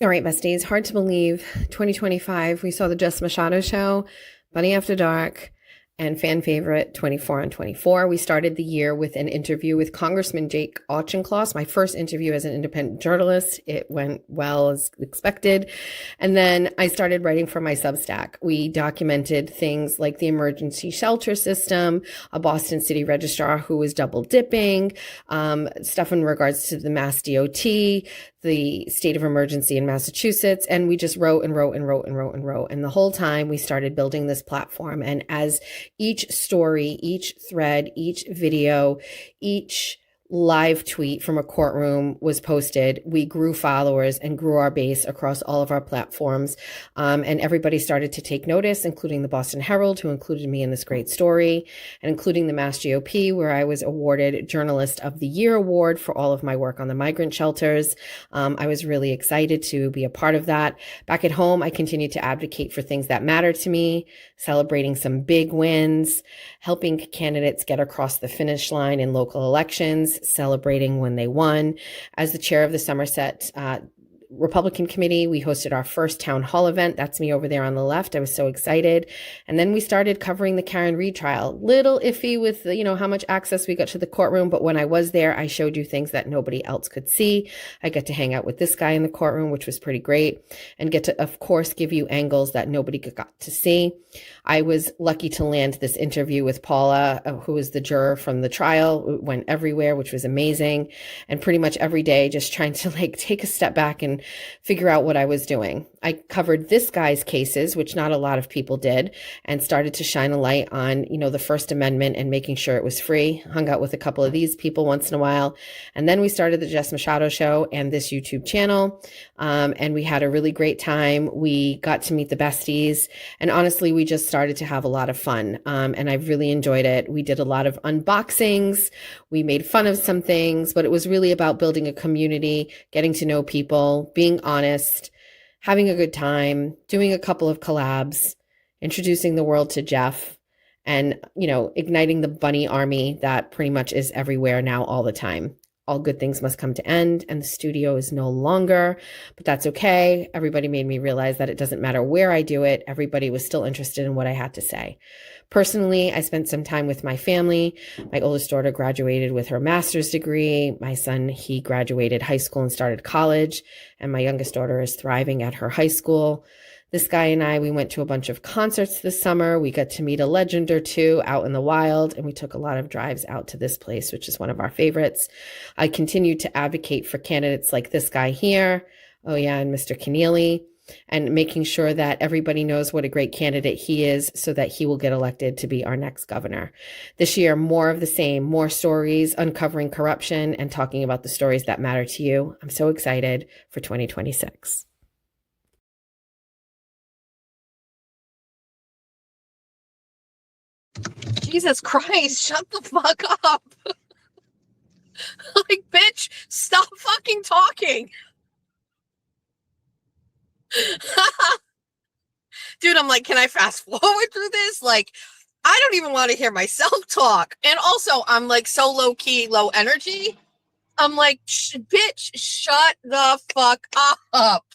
All right, besties, hard to believe. 2025, we saw the Jess Machado show, Bunny After Dark, and fan favorite 24 on 24. We started the year with an interview with Congressman Jake Auchincloss, my first interview as an independent journalist. It went well as expected. And then I started writing for my Substack. We documented things like the emergency shelter system, a Boston City registrar who was double dipping, stuff in regards to the Mass DOT, the state of emergency in Massachusetts. And we just wrote and wrote and wrote and wrote and wrote. And the whole time we started building this platform. And as each story, each thread, each video, each live tweet from a courtroom was posted, we grew followers and grew our base across all of our platforms. And everybody started to take notice, including the Boston Herald, who included me in this great story, and including the Mass GOP, where I was awarded Journalist of the Year award for all of my work on the migrant shelters. I was really excited to be a part of that. Back at home, I continued to advocate for things that matter to me, celebrating some big wins, helping candidates get across the finish line in local elections, celebrating when they won. As the chair of the Somerset Republican Committee, we hosted our first town hall event. That's me over there on the left. I was so excited. And then we started covering the Karen Read trial. Little iffy with, how much access we got to the courtroom. But when I was there, I showed you things that nobody else could see. I got to hang out with this guy in the courtroom, which was pretty great, and get to, of course, give you angles that nobody got to see. I was lucky to land this interview with Paula, who was the juror from the trial. It went everywhere, which was amazing. And pretty much every day, just trying to take a step back and figure out what I was doing. I covered this guy's cases, which not a lot of people did, and started to shine a light on, the First Amendment and making sure it was free. Hung out with a couple of these people once in a while. And then we started the Jess Machado Show and this YouTube channel. And we had a really great time. We got to meet the besties. And honestly, we just started to have a lot of fun. And I've really enjoyed it. We did a lot of unboxings. We made fun of some things, but it was really about building a community, getting to know people, being honest, having a good time, doing a couple of collabs, introducing the world to Jeff, and, igniting the bunny army that pretty much is everywhere now all the time. All good things must come to end, and the studio is no longer, but that's okay. Everybody made me realize that it doesn't matter where I do it. Everybody was still interested in what I had to say. Personally, I spent some time with my family. My oldest daughter graduated with her master's degree. My son, he graduated high school and started college. And my youngest daughter is thriving at her high school. This guy and I, we went to a bunch of concerts this summer. We got to meet a legend or two out in the wild, and we took a lot of drives out to this place, which is one of our favorites. I continued to advocate for candidates like this guy here. Oh yeah, and Mr. Keneally, and making sure that everybody knows what a great candidate he is so that he will get elected to be our next governor. This year, more of the same, more stories, uncovering corruption and talking about the stories that matter to you. I'm so excited for 2026. Jesus Christ, shut the fuck up. Like, bitch, stop fucking talking. Dude, I'm like, can I fast forward through this? Like, I don't even want to hear myself talk. And also, I'm like so low key, low energy. I'm like, bitch, shut the fuck up.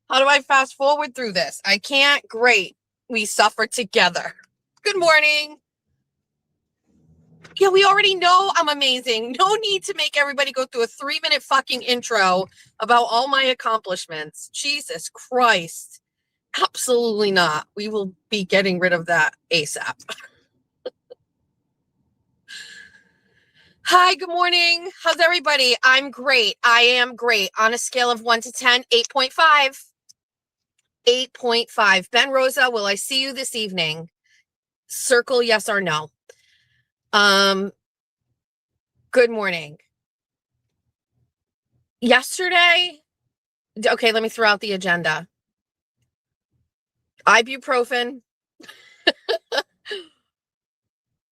How do I fast forward through this? I can't. Great. We suffer together. Good morning. Yeah, we already know I'm amazing. No need to make everybody go through a 3-minute fucking intro about all my accomplishments. Jesus Christ. Absolutely not. We will be getting rid of that ASAP. Hi, good morning. How's everybody? I'm great. I am great. On a scale of 1 to 10, 8.5. 8.5. Ben Rosa, will I see you this evening? Circle yes or no. Good morning. Yesterday, okay, let me throw out the agenda. Ibuprofen,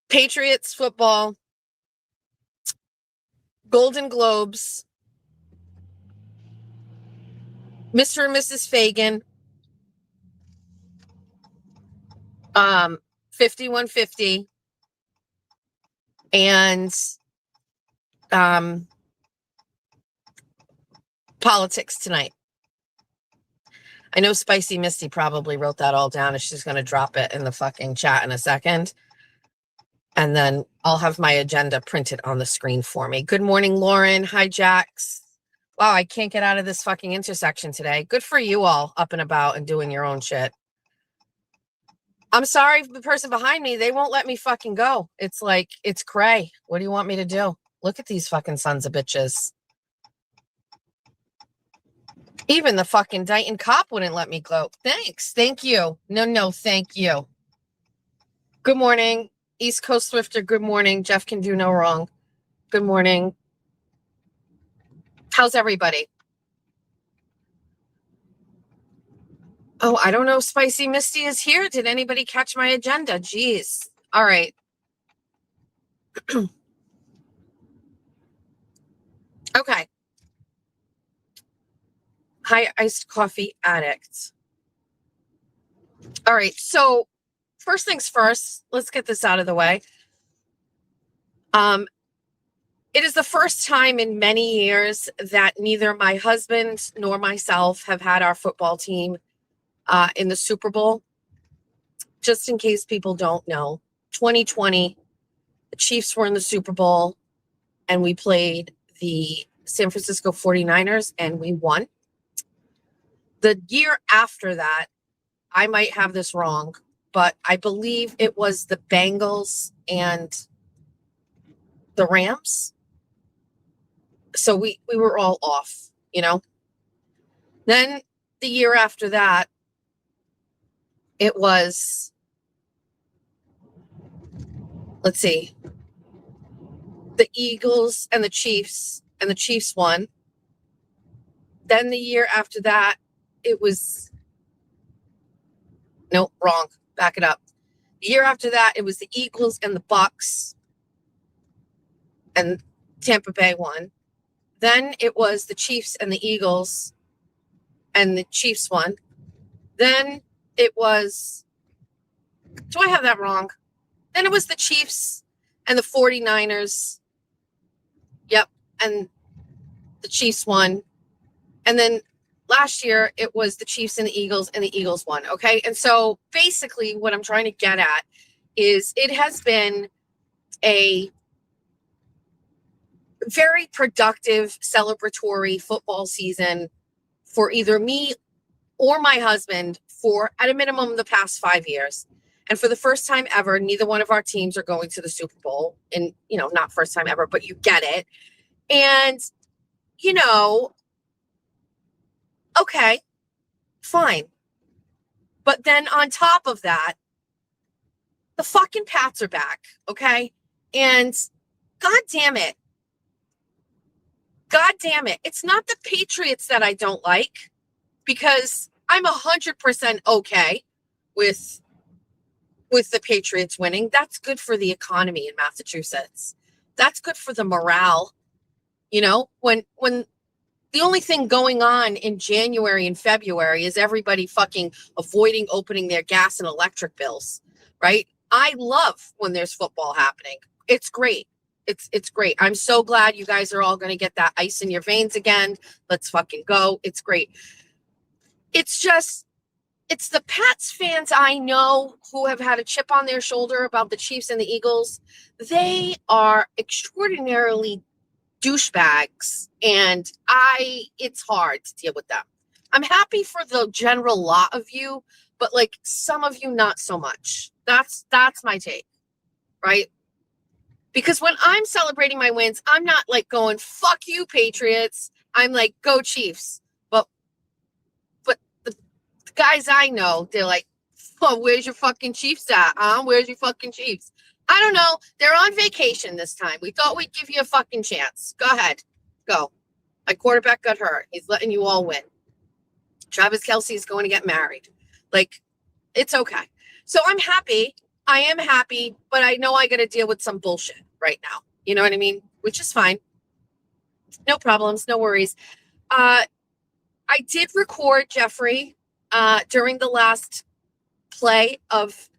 Patriots football, Golden Globes, Mr. and Mrs. Fagan, 5150, and politics tonight. I know Spicy Misty probably wrote that all down and she's going to drop it in the fucking chat in a second. And then I'll have my agenda printed on the screen for me. Good morning, Lauren. Hi, Jax. Wow, I can't get out of this fucking intersection today. Good for you all up and about and doing your own shit. I'm sorry, the person behind me, they won't let me fucking go. It's like, it's cray. What do you want me to do? Look at these fucking sons of bitches. Even the fucking Dighton cop wouldn't let me go. Thanks. Thank you. No, thank you. Good morning. East Coast Swifter, good morning. Jeff can do no wrong. Good morning. How's everybody? Oh, I don't know. Spicy Misty is here. Did anybody catch my agenda? Jeez. All right. Okay. Hi, iced coffee addict. All right. So first things first, let's get this out of the way. It is the first time in many years that neither my husband nor myself have had our football team in the Super Bowl. Just in case people don't know, 2020, the Chiefs were in the Super Bowl and we played the San Francisco 49ers and we won. The year after that, I might have this wrong, but I believe it was the Bengals and the Rams. So we were all off, you know. Then the year after that, it was, let's see, the Eagles and the Chiefs won. Then the year after that, it was, no, wrong. Back it up. The year after that, it was the Eagles and the Bucks, and Tampa Bay won. Then it was the Chiefs and the Eagles, and the Chiefs won. Then it was, do I have that wrong? Then it was the Chiefs and the 49ers. Yep. And the Chiefs won. And then last year it was the Chiefs and the Eagles won. Okay. And so basically what I'm trying to get at is it has been a very productive celebratory football season for either me or my husband for at a minimum the past 5 years. And for the first time ever, neither one of our teams are going to the Super Bowl. And, you know, not first time ever, but you get it. And, you know, okay, fine. But then on top of that, the fucking Pats are back, okay? And God damn it. It's not the Patriots that I don't like, because I'm 100% okay with the Patriots winning. That's good for the economy in Massachusetts. That's good for the morale. You know, when the only thing going on in January and February is everybody fucking avoiding opening their gas and electric bills, right? I love when there's football happening. It's great. It's great. I'm so glad you guys are all going to get that ice in your veins again. Let's fucking go. It's great. It's just, it's the Pats fans I know who have had a chip on their shoulder about the Chiefs and the Eagles. They are extraordinarily douchebags, and it's hard to deal with them. I'm happy for the general lot of you, but like some of you, not so much. That's my take, right? Because when I'm celebrating my wins, I'm not like going, fuck you, Patriots. I'm like, go Chiefs. But the guys I know, they're like, oh, where's your fucking Chiefs at? Where's your fucking Chiefs? I don't know. They're on vacation this time. We thought we'd give you a fucking chance. Go ahead. Go. My quarterback got hurt. He's letting you all win. Travis Kelce is going to get married. Like, it's okay. So I'm happy. I am happy, but I know I got to deal with some bullshit right now. You know what I mean? Which is fine. No problems. No worries. I did record Jeffrey during the last play of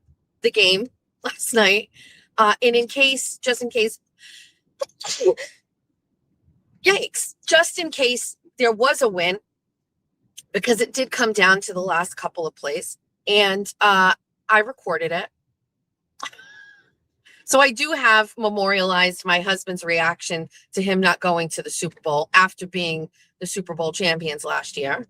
the game last night. And just in case, yikes, just in case there was a win, because it did come down to the last couple of plays, and I recorded it. So I do have memorialized my husband's reaction to him not going to the Super Bowl after being the Super Bowl champions last year.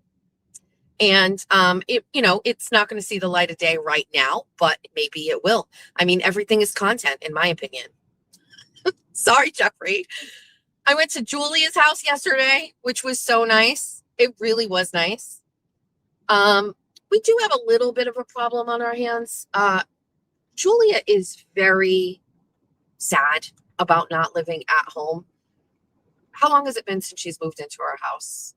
And it's not going to see the light of day right now, but maybe it will. I mean, everything is content, in my opinion. Sorry, Jeffrey. I went to Julia's house yesterday, which was so nice. It really was nice. We do have a little bit of a problem on our hands. Julia is very sad about not living at home. How long has it been since she's moved into our house?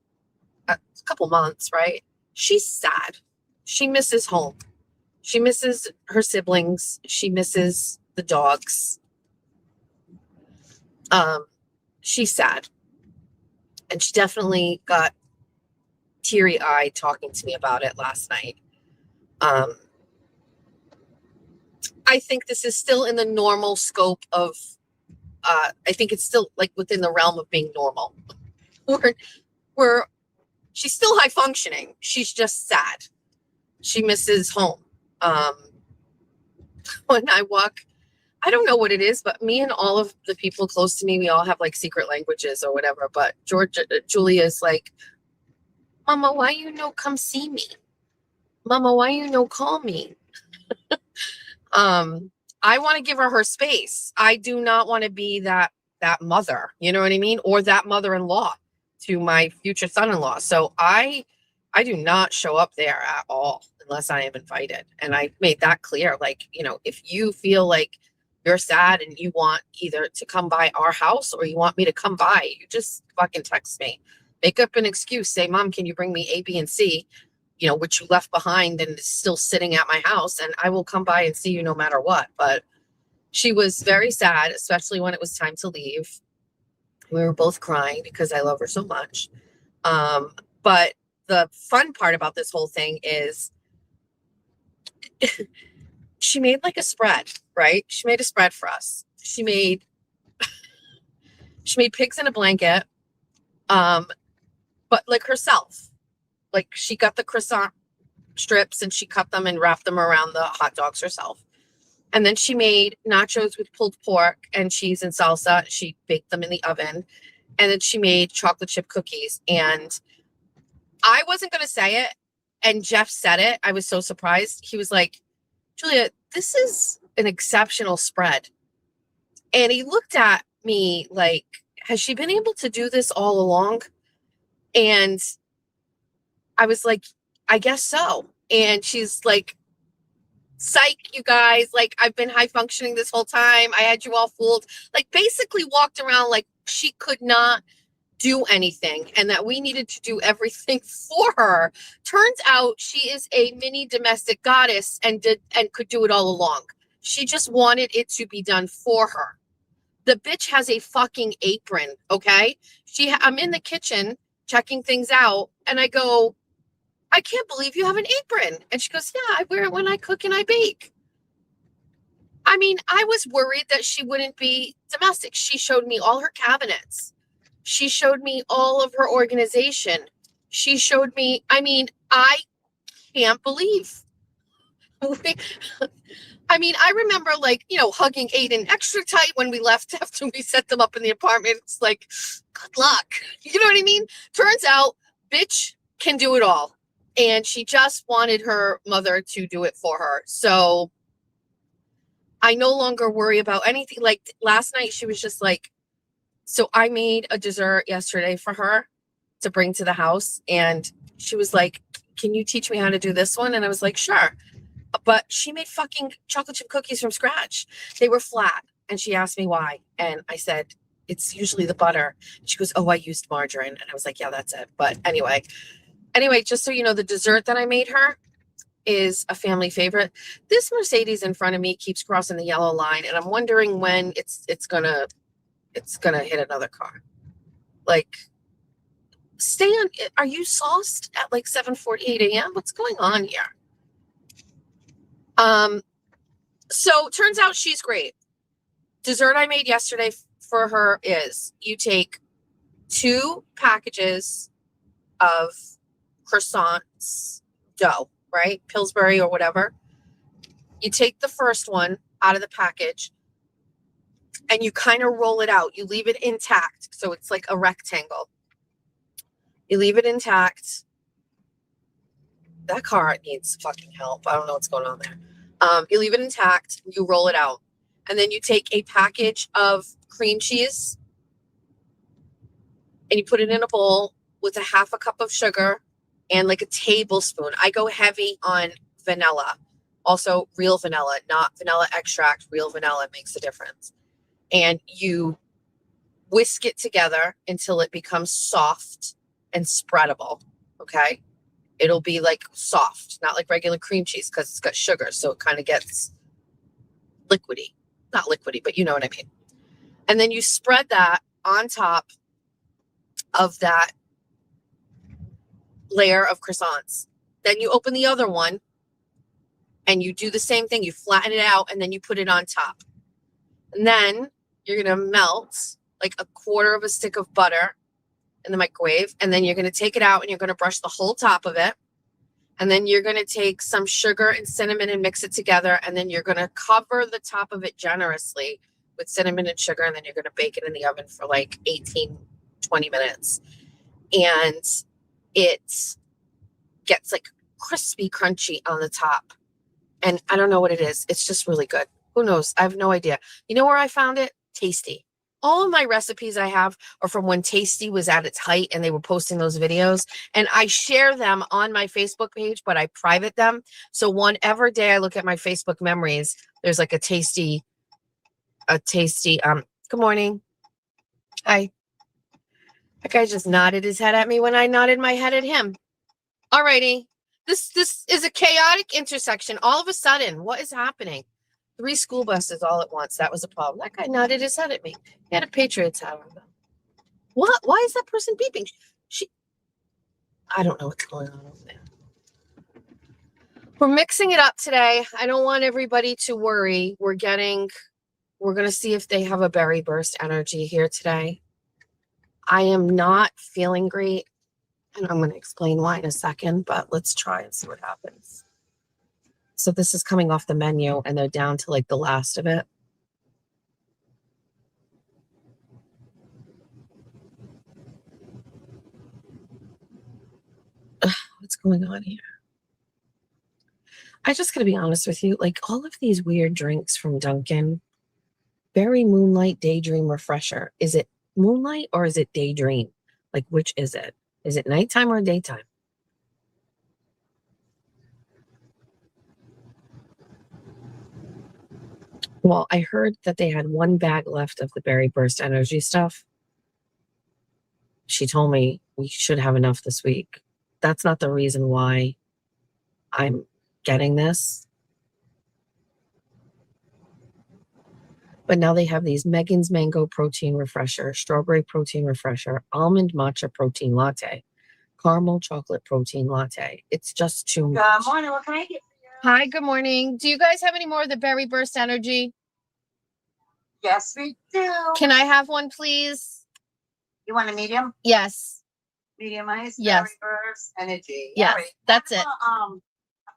A couple months, right? She's sad. She misses home. She misses her siblings. She misses the dogs. She's sad. And she definitely got teary-eyed talking to me about it last night. I think this is still in the normal scope of, I think it's still like within the realm of being normal. She's still high functioning. She's just sad. She misses home. When I walk, I don't know what it is, but me and all of the people close to me, we all have like secret languages or whatever. But Julia is like, Mama, why you no come see me? Mama, why you no call me? I want to give her space. I do not want to be that mother, you know what I mean? Or that mother-in-law to my future son-in-law. So I do not show up there at all unless I am invited. And I made that clear. Like, if you feel like you're sad and you want either to come by our house or you want me to come by, you just fucking text me. Make up an excuse. Say, Mom, can you bring me A, B, and C? Which you left behind and is still sitting at my house, and I will come by and see you no matter what. But she was very sad, especially when it was time to leave. We were both crying because I love her so much. But the fun part about this whole thing is she made like a spread, right? She made a spread for us. She made pigs in a blanket, but like herself. Like she got the croissant strips and she cut them and wrapped them around the hot dogs herself. And then she made nachos with pulled pork and cheese and salsa. She baked them in the oven. And then she made chocolate chip cookies. And I wasn't going to say it. And Jeff said it. I was so surprised. He was like, Julia, this is an exceptional spread. And he looked at me like, has she been able to do this all along? And I was like, I guess so. And she's like, psych, you guys. Like, I've been high functioning this whole time. I had you all fooled. Like, basically walked around like she could not do anything and that we needed to do everything for her. Turns out she is a mini domestic goddess and could do it all along. She just wanted it to be done for her. The bitch has a fucking apron, okay? I'm in the kitchen checking things out and I go, I can't believe you have an apron. And she goes, yeah, I wear it when I cook and I bake. I mean, I was worried that she wouldn't be domestic. She showed me all her cabinets. She showed me all of her organization. She showed me, I can't believe. I remember hugging Aiden extra tight when we left after we set them up in the apartment. It's like, good luck. You know what I mean? Turns out, bitch can do it all. And she just wanted her mother to do it for her. So I no longer worry about anything. Like last night, she was just like, so I made a dessert yesterday for her to bring to the house. And she was like, can you teach me how to do this one? And I was like, sure. But she made fucking chocolate chip cookies from scratch. They were flat. And she asked me why. And I said, it's usually the butter. She goes, oh, I used margarine. And I was like, yeah, that's it. But anyway, just so you know, the dessert that I made her is a family favorite. This Mercedes in front of me keeps crossing the yellow line. And I'm wondering when it's gonna hit another car. Like, are you sauced at like 7:48 a.m.? What's going on here? So turns out she's great. Dessert I made yesterday for her is you take 2 packages of croissants dough, right? Pillsbury or whatever. You take the first one out of the package and you kind of roll it out. You leave it intact. So it's like a rectangle. You leave it intact. That car needs fucking help. I don't know what's going on there. You leave it intact. You roll it out. And then you take a package of cream cheese and you put it in a bowl with a half a cup of sugar and like a tablespoon. I go heavy on vanilla. Also, real vanilla, not vanilla extract. Real vanilla makes a difference. And you whisk it together until it becomes soft and spreadable. Okay. It'll be like soft, not like regular cream cheese because it's got sugar. So it kind of gets liquidy. Not liquidy, but you know what I mean. And then you spread that on top of that layer of croissants. Then you open the other one and you do the same thing. You flatten it out and then you put it on top. And then you're going to melt like a quarter of a stick of butter in the microwave. And then you're going to take it out and you're going to brush the whole top of it. And then you're going to take some sugar and cinnamon and mix it together. And then you're going to cover the top of it generously with cinnamon and sugar. And then you're going to bake it in the oven for like 18, 20 minutes. And it gets like crispy, crunchy on the top. And I don't know what it is. It's just really good. Who knows? I have no idea. You know where I found it? Tasty. All of my recipes I have are from when Tasty was at its height and they were posting those videos. And I share them on my Facebook page, but I private them. So whenever day I look at my Facebook memories, there's like a tasty, good morning. Hi. That guy just nodded his head at me when I nodded my head at him. Alrighty. This is a chaotic intersection. All of a sudden, what is happening? 3 school buses all at once. That was a problem. That guy nodded his head at me. He had a Patriots hat on. What? Why is that person beeping? I don't know what's going on over there. We're mixing it up today. I don't want everybody to worry. We're going to see if they have a berry burst energy here today. I am not feeling great. And I'm going to explain why in a second, but let's try and see what happens. So this is coming off the menu and they're down to like the last of it. Ugh, what's going on here? I just gotta be honest with you. Like all of these weird drinks from Dunkin', Berry Moonlight Daydream Refresher. Is it moonlight or is it daydream? Like which is it? Is it nighttime or daytime? Well, I heard that they had 1 bag left of the Berry Burst Energy stuff. She told me we should have enough this week. That's not the reason why I'm getting this. But now they have these Megan's Mango Protein Refresher, Strawberry Protein Refresher, Almond Matcha Protein Latte, Caramel Chocolate Protein Latte. It's just too much. Good morning. What can I get for you? Hi, good morning. Do you guys have any more of the Berry Burst Energy? Yes, we do. Can I have one, please? You want a medium? Yes. Medium ice? Yes. Berry Burst Energy. Yes, All right. that's it. A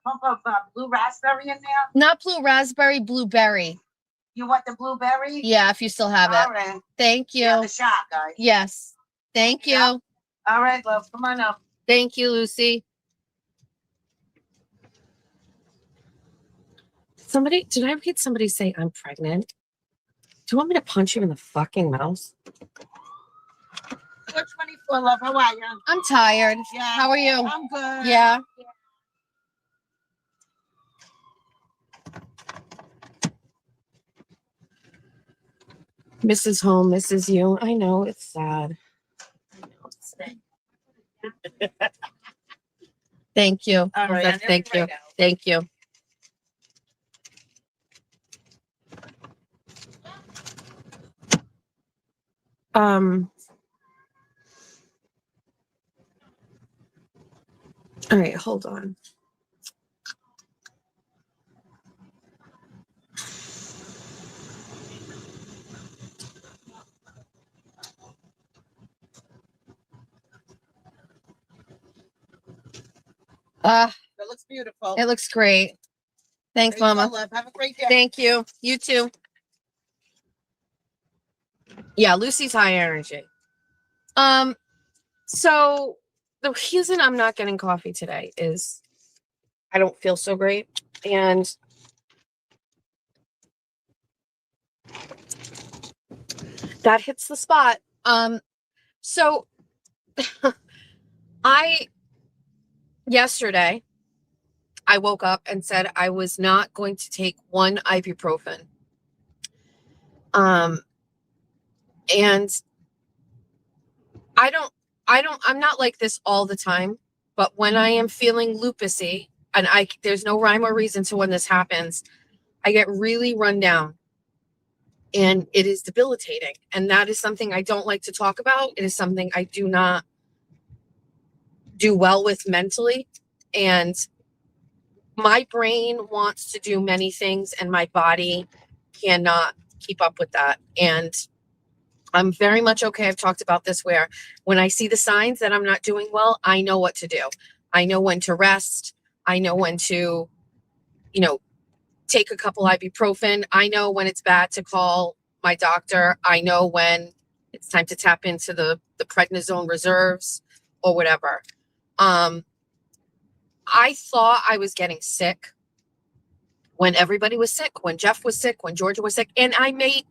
pump of blue raspberry in there? Not blue raspberry, blueberry. You want the blueberry? Yeah, if you still have it. All right. Thank you. Yeah, the shot, guys. Yes. Thank you. Yeah. All right, love. Come on up. Thank you, Lucy. Did I read somebody say I'm pregnant? Do you want me to punch you in the fucking mouth? 424, love. How are you? I'm tired. Yeah. How are you? I'm good. Yeah. Mrs. Home, Mrs. You. I know it's sad. I know it's sad. Thank you. All right. That's- thank you. Thank you. All right, hold on. It looks beautiful. It looks great. Thanks, There you go, Mama. love. Have a great day. Thank you. You too. Yeah, Lucy's high energy. So the reason I'm not getting coffee today is I don't feel so great. And that hits the spot. So yesterday I woke up and said I was not going to take one ibuprofen. And I'm not like this all the time, but when I am feeling lupusy, and there's no rhyme or reason to when this happens, I get really run down and it is debilitating. And that is something I don't like to talk about. It is something I do not do well with mentally. And my brain wants to do many things and my body cannot keep up with that. And I'm very much okay. I've talked about this where when I see the signs that I'm not doing well, I know what to do. I know when to rest. I know when to, take a couple ibuprofen. I know when it's bad to call my doctor. I know when it's time to tap into the prednisone reserves or whatever. I thought I was getting sick when everybody was sick, when Jeff was sick, when Georgia was sick. And I may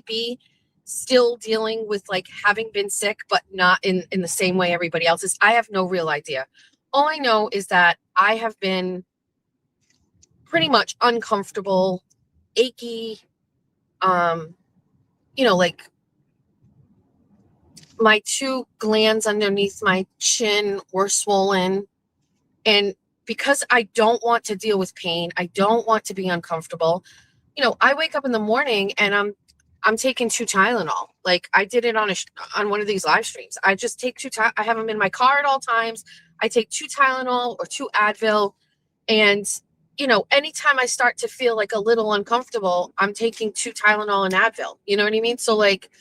be still dealing with like having been sick, but not in the same way everybody else is. I have no real idea. All I know is that I have been pretty much uncomfortable, achy, like my two glands underneath my chin were swollen. And because I don't want to deal with pain, I don't want to be uncomfortable. I wake up in the morning and I'm taking 2 Tylenol. Like I did it on one of these live streams. I just take 2 I have them in my car at all times. I take 2 Tylenol or 2 Advil. And, anytime I start to feel like a little uncomfortable, I'm taking 2 Tylenol and Advil. You know what I mean? So like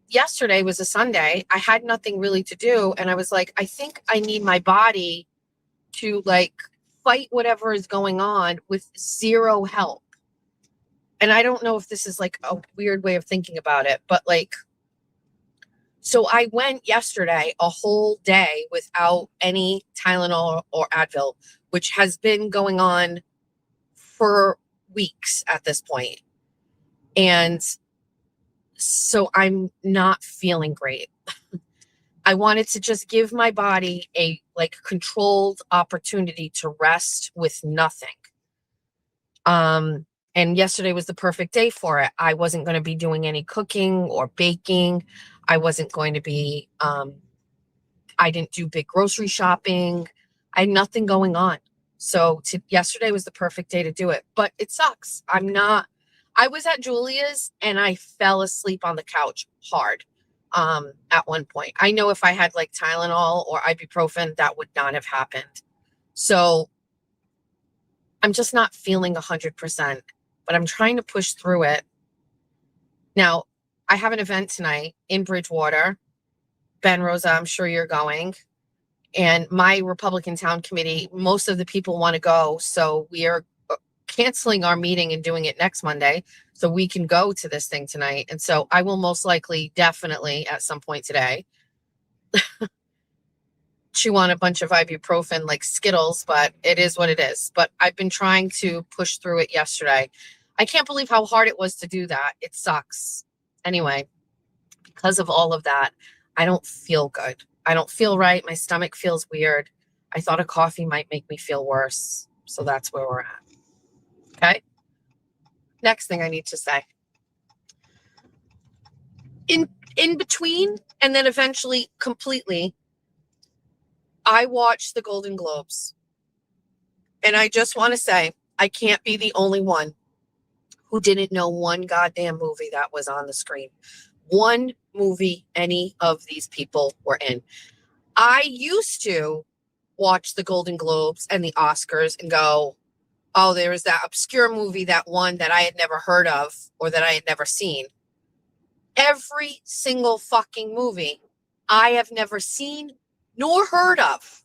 yesterday was a Sunday. I had nothing really to do. And I was like, I think I need my body to like fight whatever is going on with zero help. And I don't know if this is like a weird way of thinking about it, but like, so I went yesterday a whole day without any Tylenol or Advil, which has been going on for weeks at this point. And so I'm not feeling great. I wanted to just give my body a like controlled opportunity to rest with nothing. And yesterday was the perfect day for it. I wasn't going to be doing any cooking or baking. I wasn't going to be, I didn't do big grocery shopping. I had nothing going on. So yesterday was the perfect day to do it, but it sucks. I was at Julia's and I fell asleep on the couch hard. At one point, I know if I had like Tylenol or ibuprofen, that would not have happened. So I'm just not feeling 100%, but I'm trying to push through it. Now, I have an event tonight in Bridgewater. Ben Rosa, I'm sure you're going. And my Republican Town Committee, most of the people want to go. So we are canceling our meeting and doing it next Monday so we can go to this thing tonight. And so I will most likely, definitely at some point today, chew on a bunch of ibuprofen like Skittles, but it is what it is. But I've been trying to push through it yesterday. I can't believe how hard it was to do that. It sucks. Anyway, because of all of that, I don't feel good. I don't feel right. My stomach feels weird. I thought a coffee might make me feel worse. So that's where we're at. Okay. Next thing I need to say. In between, and then eventually completely, I watched the Golden Globes. And I just want to say, I can't be the only one who didn't know one goddamn movie that was on the screen. One movie any of these people were in. I used to watch the Golden Globes and the Oscars and go, oh, there was that obscure movie that won that I had never heard of or that I had never seen. Every single fucking movie I have never seen nor heard of,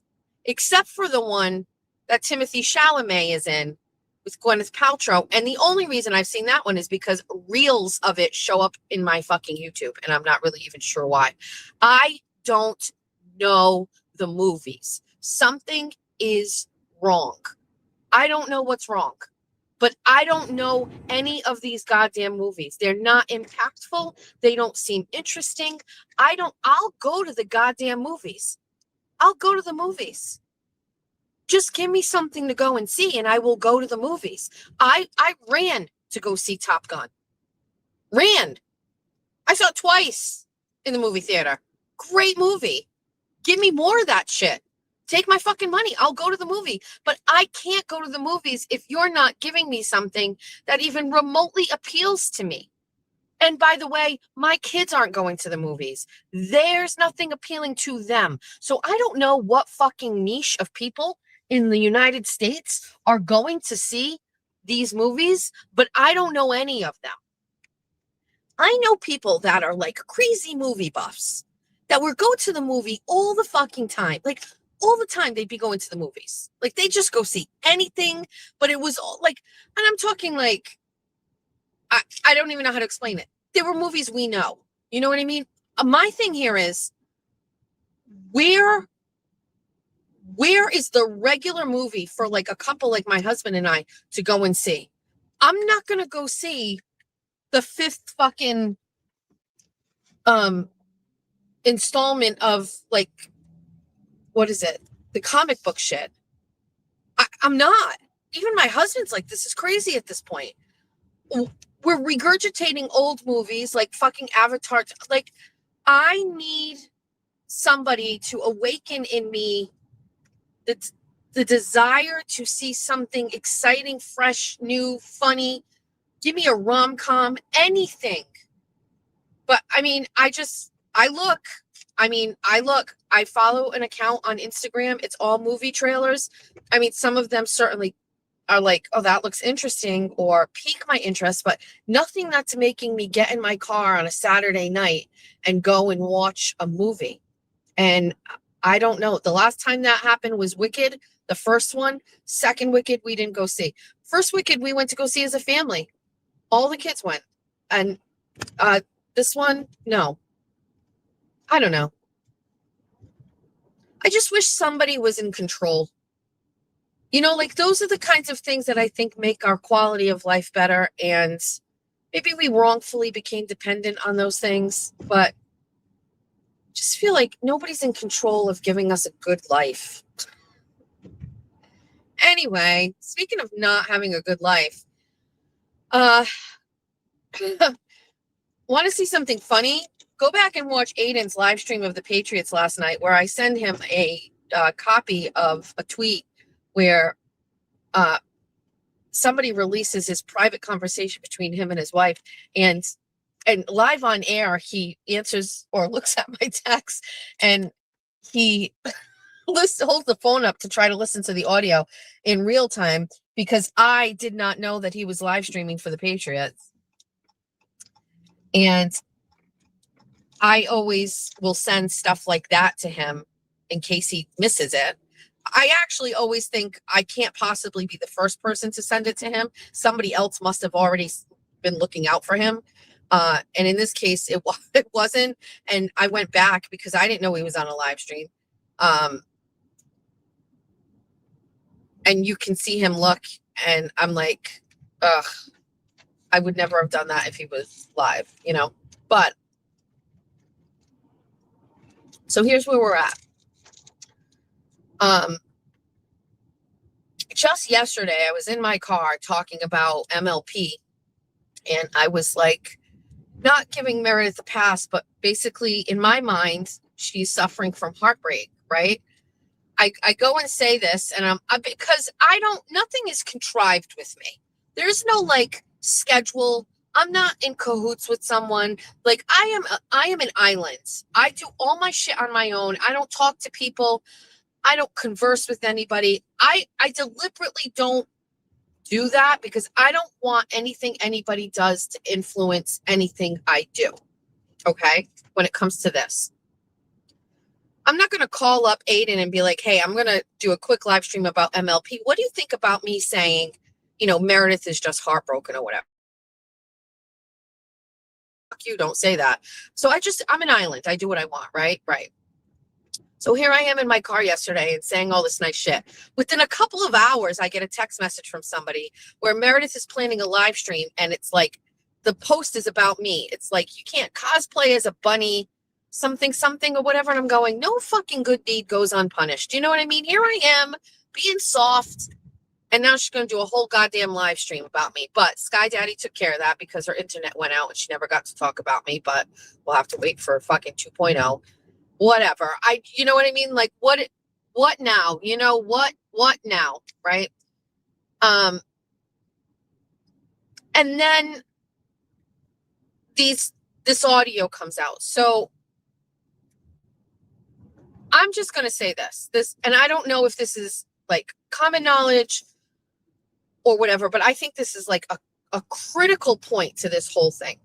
except for the one that Timothy Chalamet is in with Gwyneth Paltrow. And the only reason I've seen that one is because reels of it show up in my fucking YouTube, and I'm not really even sure why. I don't know the movies. Something is wrong. I don't know what's wrong, but I don't know any of these goddamn movies. They're not impactful. They don't seem interesting. I'll go to the goddamn movies. I'll go to the movies. Just give me something to go and see, and I will go to the movies. I ran to go see Top Gun. Ran. I saw it twice in the movie theater. Great movie. Give me more of that shit. Take my fucking money. I'll go to the movie. But I can't go to the movies if you're not giving me something that even remotely appeals to me. And by the way, my kids aren't going to the movies. There's nothing appealing to them. So I don't know what fucking niche of people in the United States are going to see these movies, but I don't know any of them. I know people that are like crazy movie buffs that would go to the movie all the fucking time. Like all the time they'd be going to the movies. Like they just go see anything, but it was all like, and I'm talking like, I don't even know how to explain it. There were movies we know. You know what I mean? My thing here is where is the regular movie for like a couple like my husband and I to go and see? I'm not going to go see the 5th fucking installment of like, what is it? The comic book shit. I'm not. Even my husband's like, this is crazy at this point. We're regurgitating old movies like fucking Avatar. Like, I need somebody to awaken in me the desire to see something exciting, fresh, new, funny. Give me a rom-com, anything. But I mean, I follow an account on Instagram. It's all movie trailers. I mean, some of them certainly are like, oh, that looks interesting or pique my interest, but nothing that's making me get in my car on a Saturday night and go and watch a movie. And I don't know. The last time that happened was Wicked, the first one. Second Wicked, we didn't go see. First Wicked, we went to go see as a family. All the kids went. And this one, no. I don't know. I just wish somebody was in control. You know, like those are the kinds of things that I think make our quality of life better. And maybe we wrongfully became dependent on those things, but just feel like nobody's in control of giving us a good life. Anyway, speaking of not having a good life, want to see something funny? Go back and watch Aiden's live stream of the Patriots last night, where I send him a copy of a tweet where somebody releases his private conversation between him and his wife, and live on air, he answers or looks at my text, and he holds the phone up to try to listen to the audio in real time because I did not know that he was live streaming for the Patriots. And I always will send stuff like that to him in case he misses it. I actually always think I can't possibly be the first person to send it to him. Somebody else must have already been looking out for him. And in this case, it wasn't. And I went back because I didn't know he was on a live stream. And you can see him look, and I'm like, ugh, I would never have done that if he was live, you know? But so here's where we're at. Just yesterday, I was in my car talking about MLP, and I was like, not giving Meredith a pass, but basically in my mind, she's suffering from heartbreak, right? I go and say this, and because nothing is contrived with me. There's no like schedule. I'm not in cahoots with someone. Like I am an island. I do all my shit on my own. I don't talk to people. I don't converse with anybody. I deliberately don't do that because I don't want anything anybody does to influence anything I do. Okay? When it comes to this. I'm not going to call up Aiden and be like, hey, I'm going to do a quick live stream about MLP. What do you think about me saying, Meredith is just heartbroken or whatever? Fuck you, don't say that. So I'm an island. I do what I want, right? Right. So here I am in my car yesterday and saying all this nice shit. Within a couple of hours, I get a text message from somebody where Meredith is planning a live stream, and it's like, the post is about me. It's like, you can't cosplay as a bunny, something, or whatever. And I'm going, no fucking good deed goes unpunished. You know what I mean? Here I am being soft. And now she's going to do a whole goddamn live stream about me. But Sky Daddy took care of that because her internet went out and she never got to talk about me. But we'll have to wait for fucking 2.0. Whatever. You know what I mean? Like, what now? What now? Right? And then this audio comes out. So I'm just going to say this, and I don't know if this is like common knowledge or whatever, but I think this is like a critical point to this whole thing.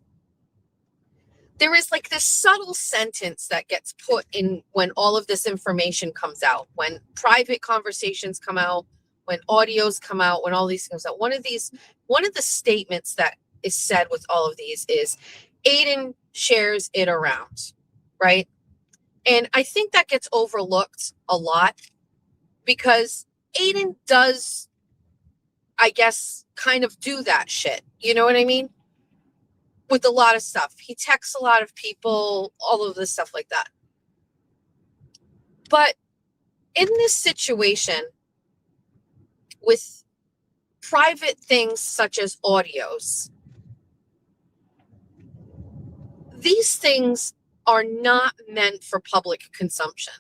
There is like this subtle sentence that gets put in when all of this information comes out, when private conversations come out, when audios come out, when all these things out. One of the statements that is said with all of these is Aiden shares it around, right? And I think that gets overlooked a lot because Aiden does, I guess, kind of do that shit. You know what I mean? With a lot of stuff. He texts a lot of people, all of this stuff like that. But in this situation, with private things such as audios, these things are not meant for public consumption.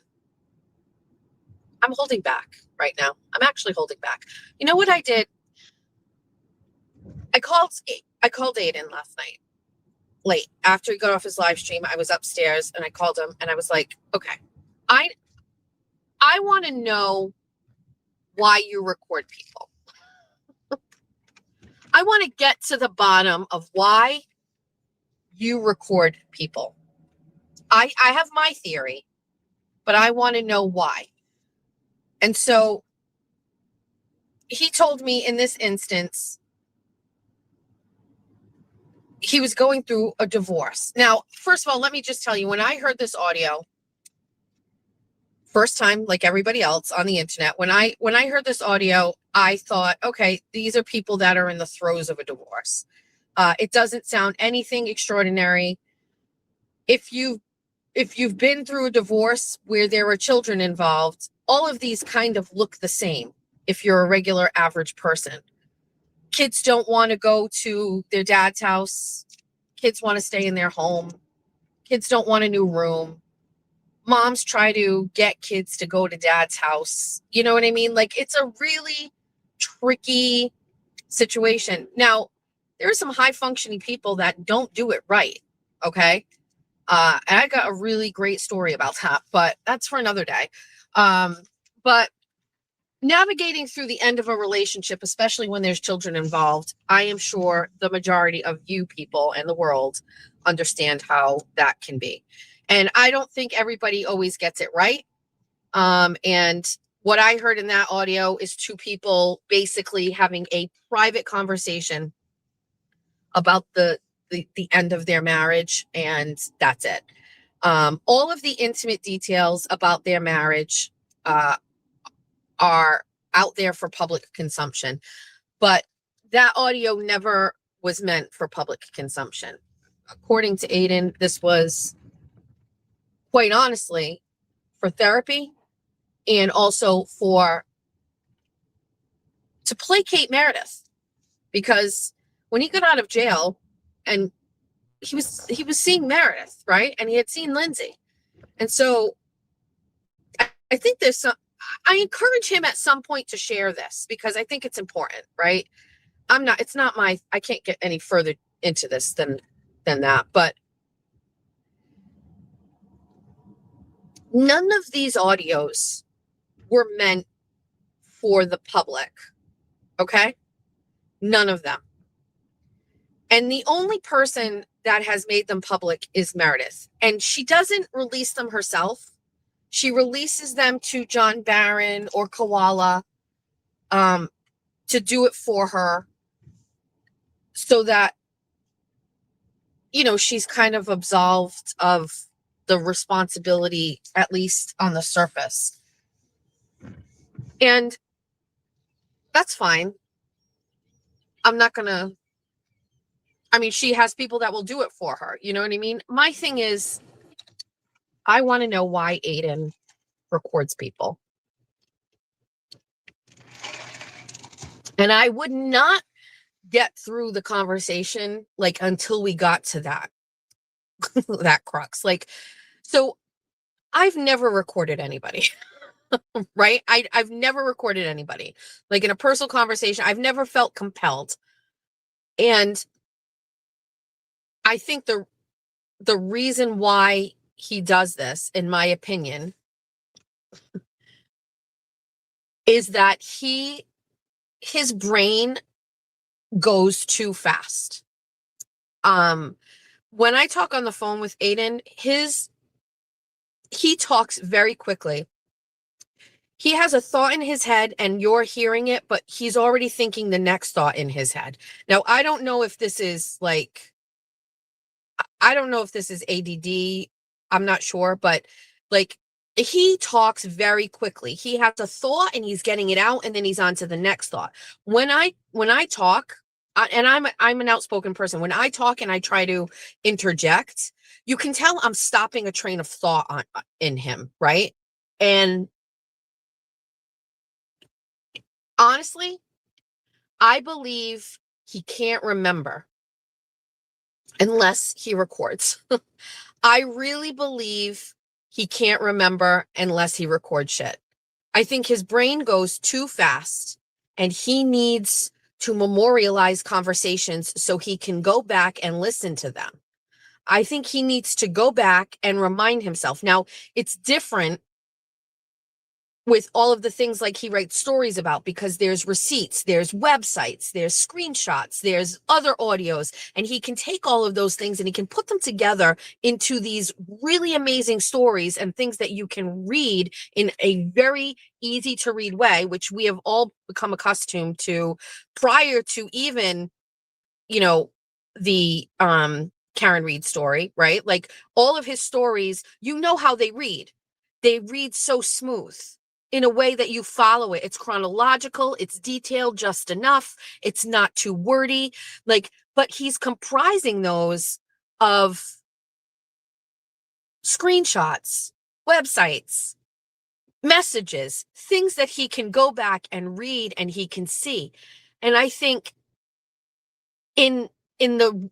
I'm holding back right now. I'm actually holding back. You know what I did? I called Aiden last night, late, after he got off his live stream. I was upstairs and I called him and I was like, okay, I want to know why you record people. I want to get to the bottom of why you record people. I have my theory, but I want to know why. And so he told me in this instance, he was going through a divorce. Now, first of all, let me just tell you, when I heard this audio, first time, like everybody else on the internet, when I heard this audio, I thought, okay, these are people that are in the throes of a divorce. It doesn't sound anything extraordinary. If you've been through a divorce where there are children involved, all of these kind of look the same if you're a regular average person. Kids don't want to go to their dad's house. Kids want to stay in their home. Kids don't want a new room. Moms try to get kids to go to dad's house. You know what I mean? Like, it's a really tricky situation. Now, there are some high functioning people that don't do it right. Okay. And I got a really great story about that, but that's for another day. But navigating through the end of a relationship, especially when there's children involved, I am sure the majority of you people and the world understand how that can be. And I don't think everybody always gets it right. And what I heard in that audio is two people basically having a private conversation about the end of their marriage, and that's it. All of the intimate details about their marriage are out there for public consumption, but that audio never was meant for public consumption. According to Aiden, this was, quite honestly, for therapy and also to placate Meredith, because when he got out of jail, and he was seeing Meredith, right? And he had seen Lindsay. And so I think I encourage him at some point to share this because I think it's important, right? I can't get any further into this than that, but none of these audios were meant for the public. Okay? None of them. And the only person that has made them public is Meredith. And she doesn't release them herself. she releases them to John Barron or Koala to do it for her so that, you know, she's kind of absolved of the responsibility, at least on the surface. And that's fine. I'm not going to, I mean, she has people that will do it for her. You know what I mean? My thing is, I want to know why Aiden records people. And I would not get through the conversation like until we got to that that crux. Like, so I've never recorded anybody. Right? I've never recorded anybody. Like in a personal conversation, I've never felt compelled. And I think the reason why he does this, in my opinion, is that his brain goes too fast. When I talk on the phone with Aiden, he talks very quickly. He has a thought in his head and you're hearing it, but he's already thinking the next thought in his head. Now, I don't know if this is ADD. I'm not sure, but like he talks very quickly. He has a thought and he's getting it out and then he's on to the next thought. When I talk, and I'm an outspoken person. When I talk and I try to interject, you can tell I'm stopping a train of thought in him, right? And honestly, I believe he can't remember unless he records. I really believe he can't remember unless he records shit. I think his brain goes too fast and he needs to memorialize conversations so he can go back and listen to them. I think he needs to go back and remind himself. Now, it's different with all of the things like he writes stories about because there's receipts, there's websites, there's screenshots, there's other audios, and he can take all of those things and he can put them together into these really amazing stories and things that you can read in a very easy to read way, which we have all become accustomed to prior to even, you know, the Karen Read story, right? Like all of his stories, you know how they read. They read so smooth in a way that you follow it. It's chronological, it's detailed just enough, it's not too wordy. Like, but he's comprising those of screenshots, websites, messages, things that he can go back and read and he can see. And I think in the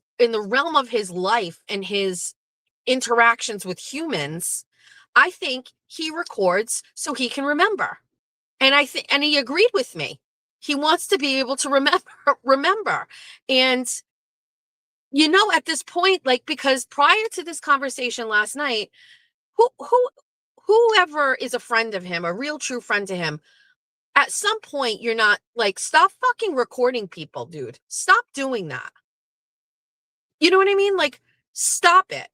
realm of his life and his interactions with humans, I think he records so he can remember. And and he agreed with me. He wants to be able to remember. And, you know, at this point, like, because prior to this conversation last night, whoever is a friend of him, a real true friend to him, at some point, you're not like, stop fucking recording people, dude. Stop doing that. You know what I mean? Like, stop it.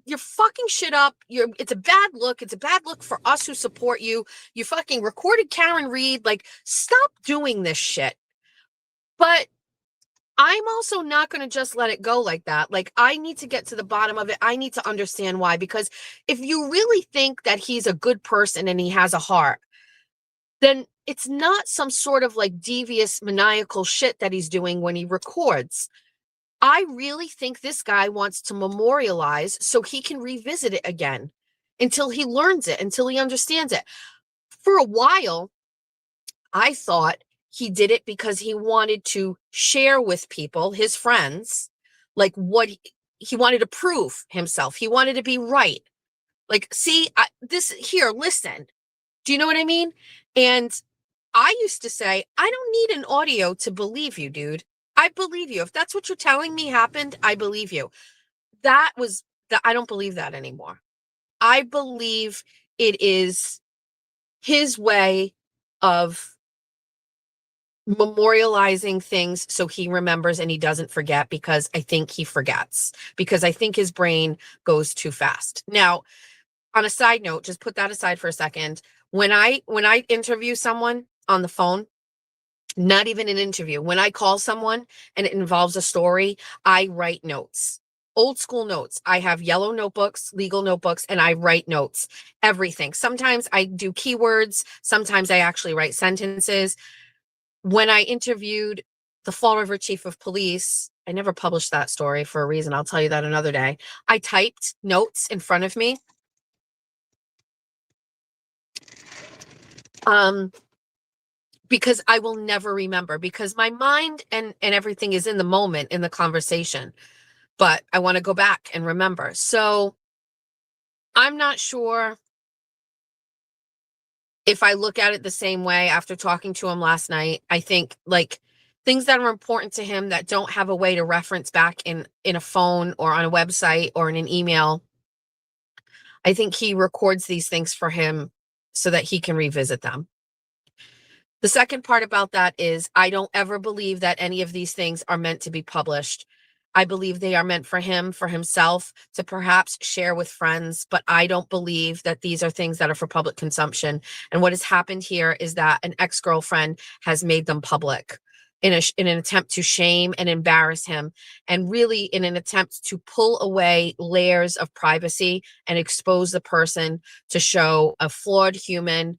You're fucking shit up. It's a bad look. It's a bad look for us who support you. You fucking recorded Karen Read. Like, stop doing this shit. But I'm also not going to just let it go like that. Like, I need to get to the bottom of it. I need to understand why. Because if you really think that he's a good person and he has a heart, then it's not some sort of like devious, maniacal shit that he's doing when he records. I really think this guy wants to memorialize so he can revisit it again until he learns it, until he understands it. For a while, I thought he did it because he wanted to share with people, his friends, like what he wanted to prove himself. He wanted to be right. Like, see, listen. Do you know what I mean? And I used to say, I don't need an audio to believe you, dude. I believe you. If that's what you're telling me happened, I believe you. I don't believe that anymore. I believe it is his way of memorializing things so he remembers and he doesn't forget, because I think he forgets, because I think his brain goes too fast. Now, on a side note, just put that aside for a second. When I interview someone on the phone, not even an interview, when I call someone and it involves a story, I write notes. Old school notes. I have yellow notebooks, legal notebooks, and I write notes. Everything. Sometimes I do keywords. Sometimes I actually write sentences. When I interviewed the Fall River chief of police, I never published that story for a reason. I'll tell you that another day. I typed notes in front of me. Because I will never remember, because my mind and everything is in the moment, in the conversation, but I want to go back and remember. So I'm not sure if I look at it the same way after talking to him last night. I think like things that are important to him that don't have a way to reference back in a phone or on a website or in an email, I think he records these things for him so that he can revisit them. The second part about that is I don't ever believe that any of these things are meant to be published. I believe they are meant for him, for himself, to perhaps share with friends, but I don't believe that these are things that are for public consumption. And what has happened here is that an ex-girlfriend has made them public in an attempt to shame and embarrass him, and really in an attempt to pull away layers of privacy and expose the person to show a flawed human,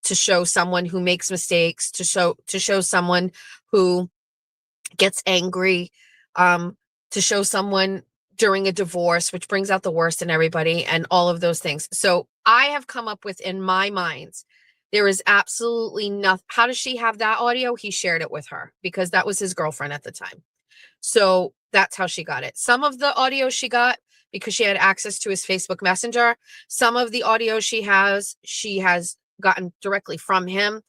to show someone who makes mistakes, to show someone who gets angry, to show someone during a divorce, which brings out the worst in everybody, and all of those things. So I have come up with, in my mind, there is absolutely nothing. How does she have that audio? He shared it with her because that was his girlfriend at the time. So that's how she got it. Some of the audio she got because she had access to his Facebook Messenger. Some of the audio she has gotten directly from him.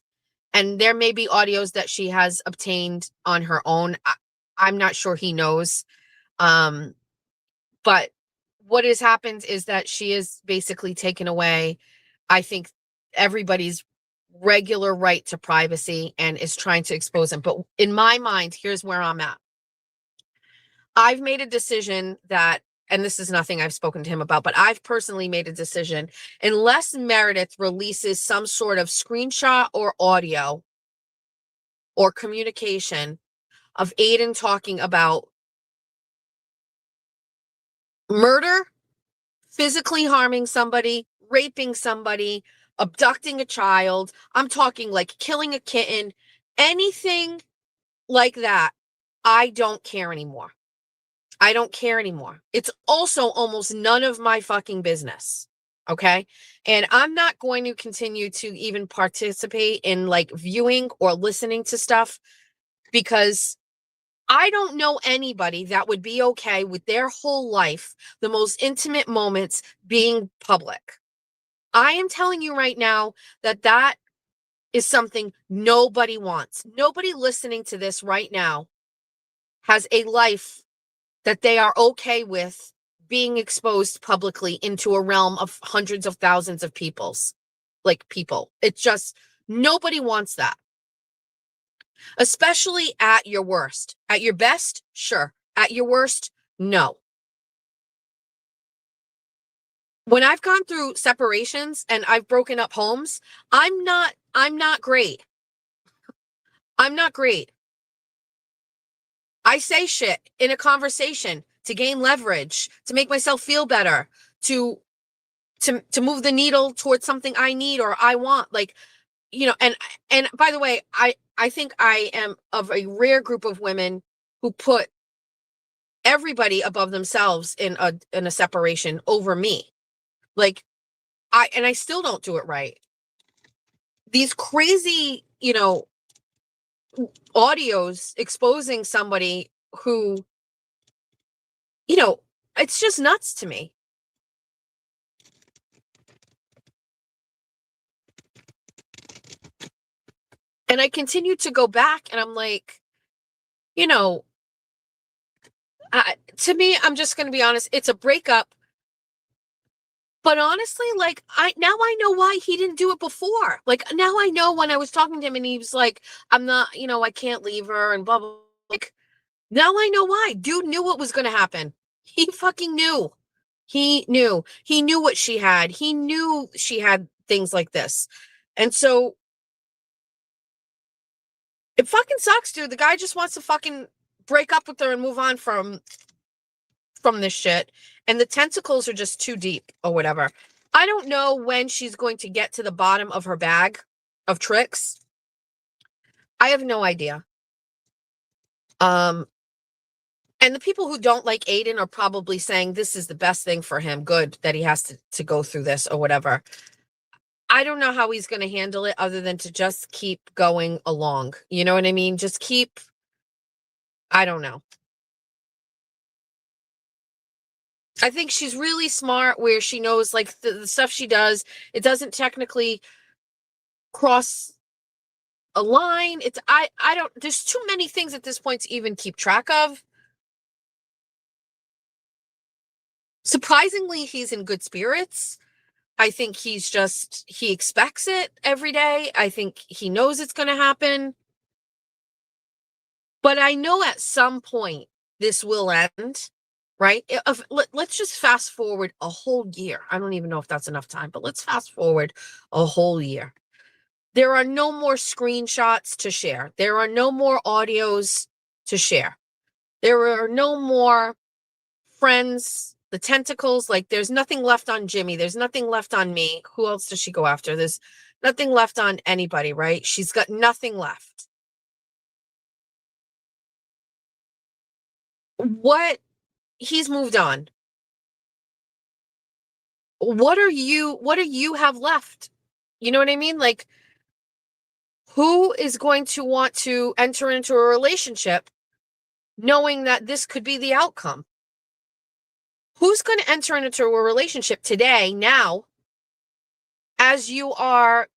And there may be audios that she has obtained on her own. I'm not sure he knows. But what has happened is that she is basically taken away, I think, everybody's regular right to privacy and is trying to expose him. But in my mind, here's where I'm at. I've made a decision that, and this is nothing I've spoken to him about, but I've personally made a decision, unless Meredith releases some sort of screenshot or audio or communication of Aiden talking about murder, physically harming somebody, raping somebody, abducting a child, I'm talking like killing a kitten, anything like that, I don't care anymore. I don't care anymore. It's also almost none of my fucking business. Okay. And I'm not going to continue to even participate in like viewing or listening to stuff, because I don't know anybody that would be okay with their whole life, the most intimate moments, being public. I am telling you right now that that is something nobody wants. Nobody listening to this right now has a life that they are okay with being exposed publicly into a realm of hundreds of thousands of people. It's just, nobody wants that. Especially at your worst. At your best, sure. At your worst, no. When I've gone through separations and I've broken up homes, I'm not great. I'm not great. I say shit in a conversation to gain leverage, to make myself feel better, to move the needle towards something I need or I want. Like, you know, and by the way, I think I am of a rare group of women who put everybody above themselves in a separation over me. Like, I still don't do it right. These crazy, audios exposing somebody who, it's just nuts to me. And I continue to go back and I'm like, to me, I'm just going to be honest, it's a breakup. But honestly, like, now I know why he didn't do it before. Like, now I know when I was talking to him and he was like, I'm not, I can't leave her and blah, blah, blah. Like, now I know why. Dude knew what was going to happen. He fucking knew. He knew what she had. He knew she had things like this. And so it fucking sucks, dude. The guy just wants to fucking break up with her and move on from this shit. And the tentacles are just too deep or whatever. I don't know when she's going to get to the bottom of her bag of tricks. I have no idea. And the people who don't like Aiden are probably saying this is the best thing for him. Good that he has to go through this or whatever. I don't know how he's going to handle it other than to just keep going along. You know what I mean? Just keep, I don't know. I think she's really smart where she knows like the stuff she does, it doesn't technically cross a line. It's, I don't, there's too many things at this point to even keep track of. Surprisingly, he's in good spirits. I think he expects it every day. I think he knows it's going to happen. But I know at some point this will end, right? Let's just fast forward a whole year. I don't even know if that's enough time, but let's fast forward a whole year. There are no more screenshots to share. There are no more audios to share. There are no more friends, the tentacles. Like, there's nothing left on Jimmy. There's nothing left on me. Who else does she go after? There's nothing left on anybody, right? She's got nothing left. He's moved on. What do you have left? You know what I mean? Like, who is going to want to enter into a relationship knowing that this could be the outcome? Who's going to enter into a relationship today, now, as you are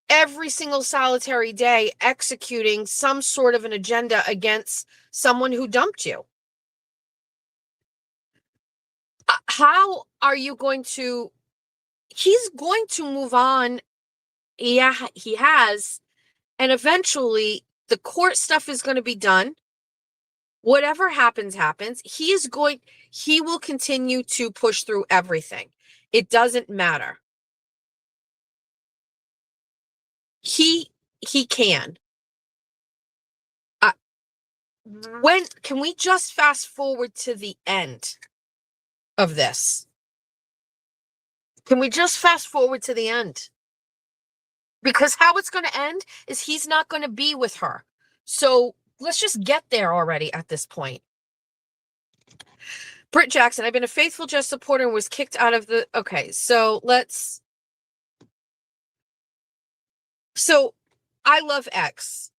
every single solitary day executing some sort of an agenda against someone who dumped you? How are you going to, he's going to move on. Yeah, he has. And eventually the court stuff is going to be done. Whatever happens, happens. He will continue to push through everything. It doesn't matter. He can. When can we just fast forward to the end of this? Can we just fast forward to the end? Because how it's going to end is he's not going to be with her. So let's just get there already at this point. Britt Jackson, I've been a faithful Just supporter and was kicked out of the... Okay, so let's... So I love X.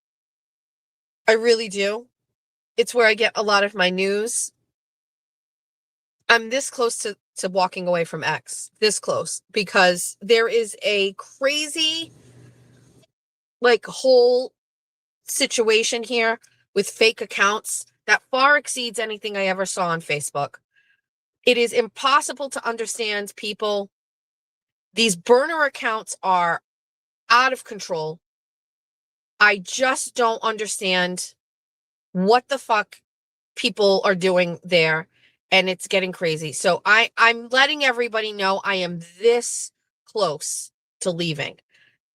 I really do. It's where I get a lot of my news. I'm this close to walking away from X. This close. Because there is a crazy, like, whole situation here with fake accounts that far exceeds anything I ever saw on Facebook. It is impossible to understand people. These burner accounts are out of control. I just don't understand what the fuck people are doing there, and it's getting crazy. So I'm letting everybody know I am this close to leaving.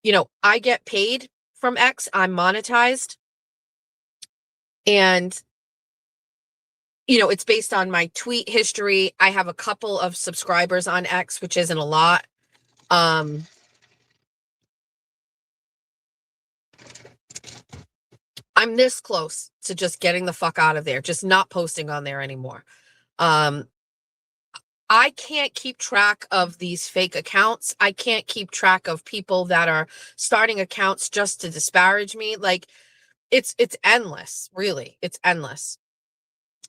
You know, I get paid from X. I'm monetized. And, you know, it's based on my tweet history. I have a couple of subscribers on X, which isn't a lot. I'm this close to just getting the fuck out of there, just not posting on there anymore. I can't keep track of these fake accounts. I can't keep track of people that are starting accounts just to disparage me. Like, it's endless, really. It's endless.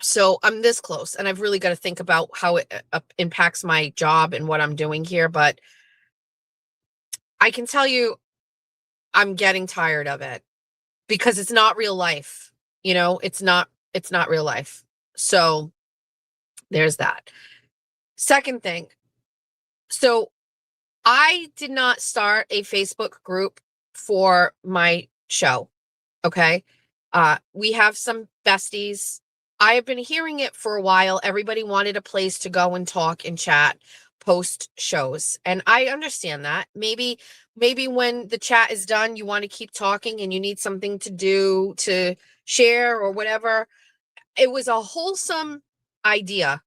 So I'm this close, and I've really got to think about how it impacts my job and what I'm doing here. But I can tell you, I'm getting tired of it because it's not real life. You know, it's not real life. So there's that. Second thing. So I did not start a Facebook group for my show. Okay. We have some besties I have been hearing it for a while. Everybody wanted a place to go and talk and chat post shows. And I understand that. Maybe when the chat is done, you want to keep talking and you need something to do to share or whatever. It was a wholesome idea.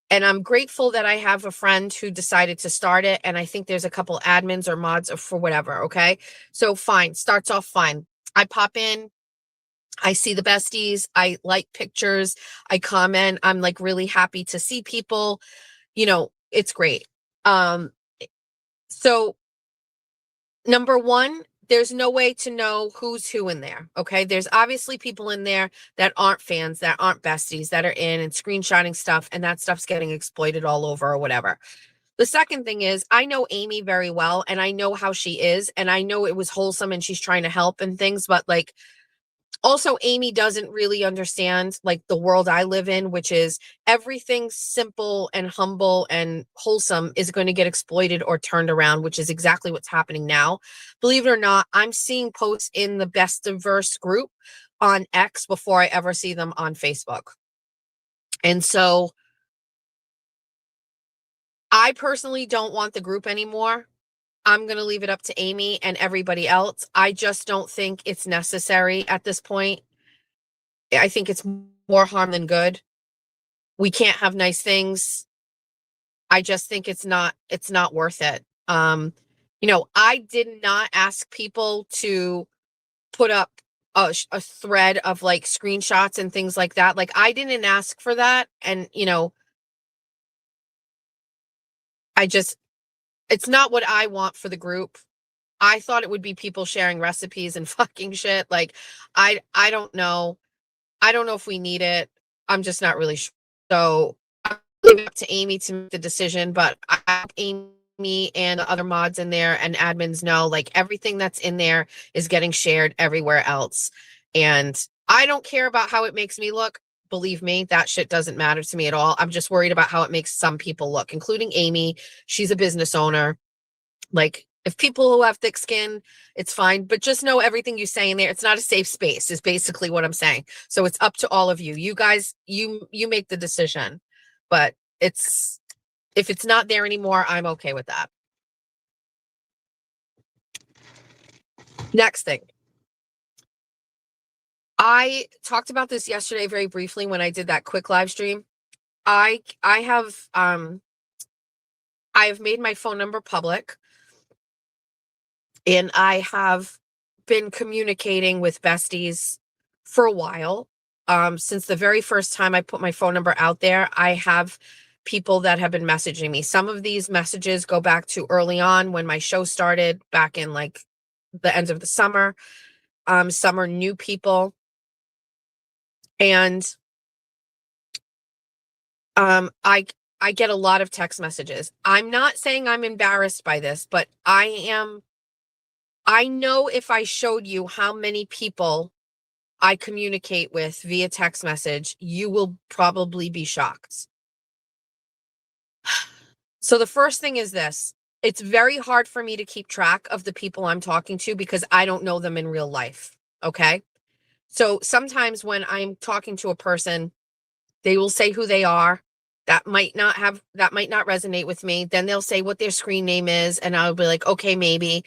And I'm grateful that I have a friend who decided to start it. And I think there's a couple admins or mods for whatever. Okay. So fine. Starts off fine. I pop in. I see the besties. I like pictures. I comment. I'm like really happy to see people. You know, it's great. So number one, there's no way to know who's who in there. Okay. There's obviously people in there that aren't fans, that aren't besties, that are in and screenshotting stuff, and that stuff's getting exploited all over or whatever. The second thing is, I know Amy very well and I know how she is, and I know it was wholesome and she's trying to help and things, but like, also Amy doesn't really understand like the world I live in, which is everything simple and humble and wholesome is going to get exploited or turned around, which is exactly what's happening now. Believe it or not, I'm seeing posts in the Best Diverse group on X before I ever see them on Facebook. And so I personally don't want the group anymore. I'm going to leave it up to Amy and everybody else. I just don't think it's necessary at this point. I think it's more harm than good. We can't have nice things. I just think it's not worth it. You know, I did not ask people to put up a thread of like screenshots and things like that. Like, I didn't ask for that. And, you know, it's not what I want for the group. I thought it would be people sharing recipes and fucking shit. Like, I don't know. I don't know if we need it. I'm just not really sure. So I'm leaving it up to Amy to make the decision, but I have Amy and the other mods in there and admins know like everything that's in there is getting shared everywhere else. And I don't care about how it makes me look. Believe me, that shit doesn't matter to me at all. I'm just worried about how it makes some people look, including Amy. She's a business owner. Like, if people who have thick skin, it's fine, but just know everything you say in there, it's not a safe space is basically what I'm saying. So it's up to all of you. You guys, you make the decision, but if it's not there anymore, I'm okay with that. Next thing. I talked about this yesterday very briefly when I did that quick live stream. I have made my phone number public. And I have been communicating with besties for a while. Since the very first time I put my phone number out there, I have people that have been messaging me. Some of these messages go back to early on when my show started back in like the end of the summer. Some are new people. And I get a lot of text messages. I'm not saying I'm embarrassed by this, but I know if I showed you how many people I communicate with via text message, you will probably be shocked. So the first thing is this. It's very hard for me to keep track of the people I'm talking to because I don't know them in real life. Okay. So sometimes when I'm talking to a person, they will say who they are. That might not resonate with me. Then they'll say what their screen name is. And I'll be like, okay, maybe.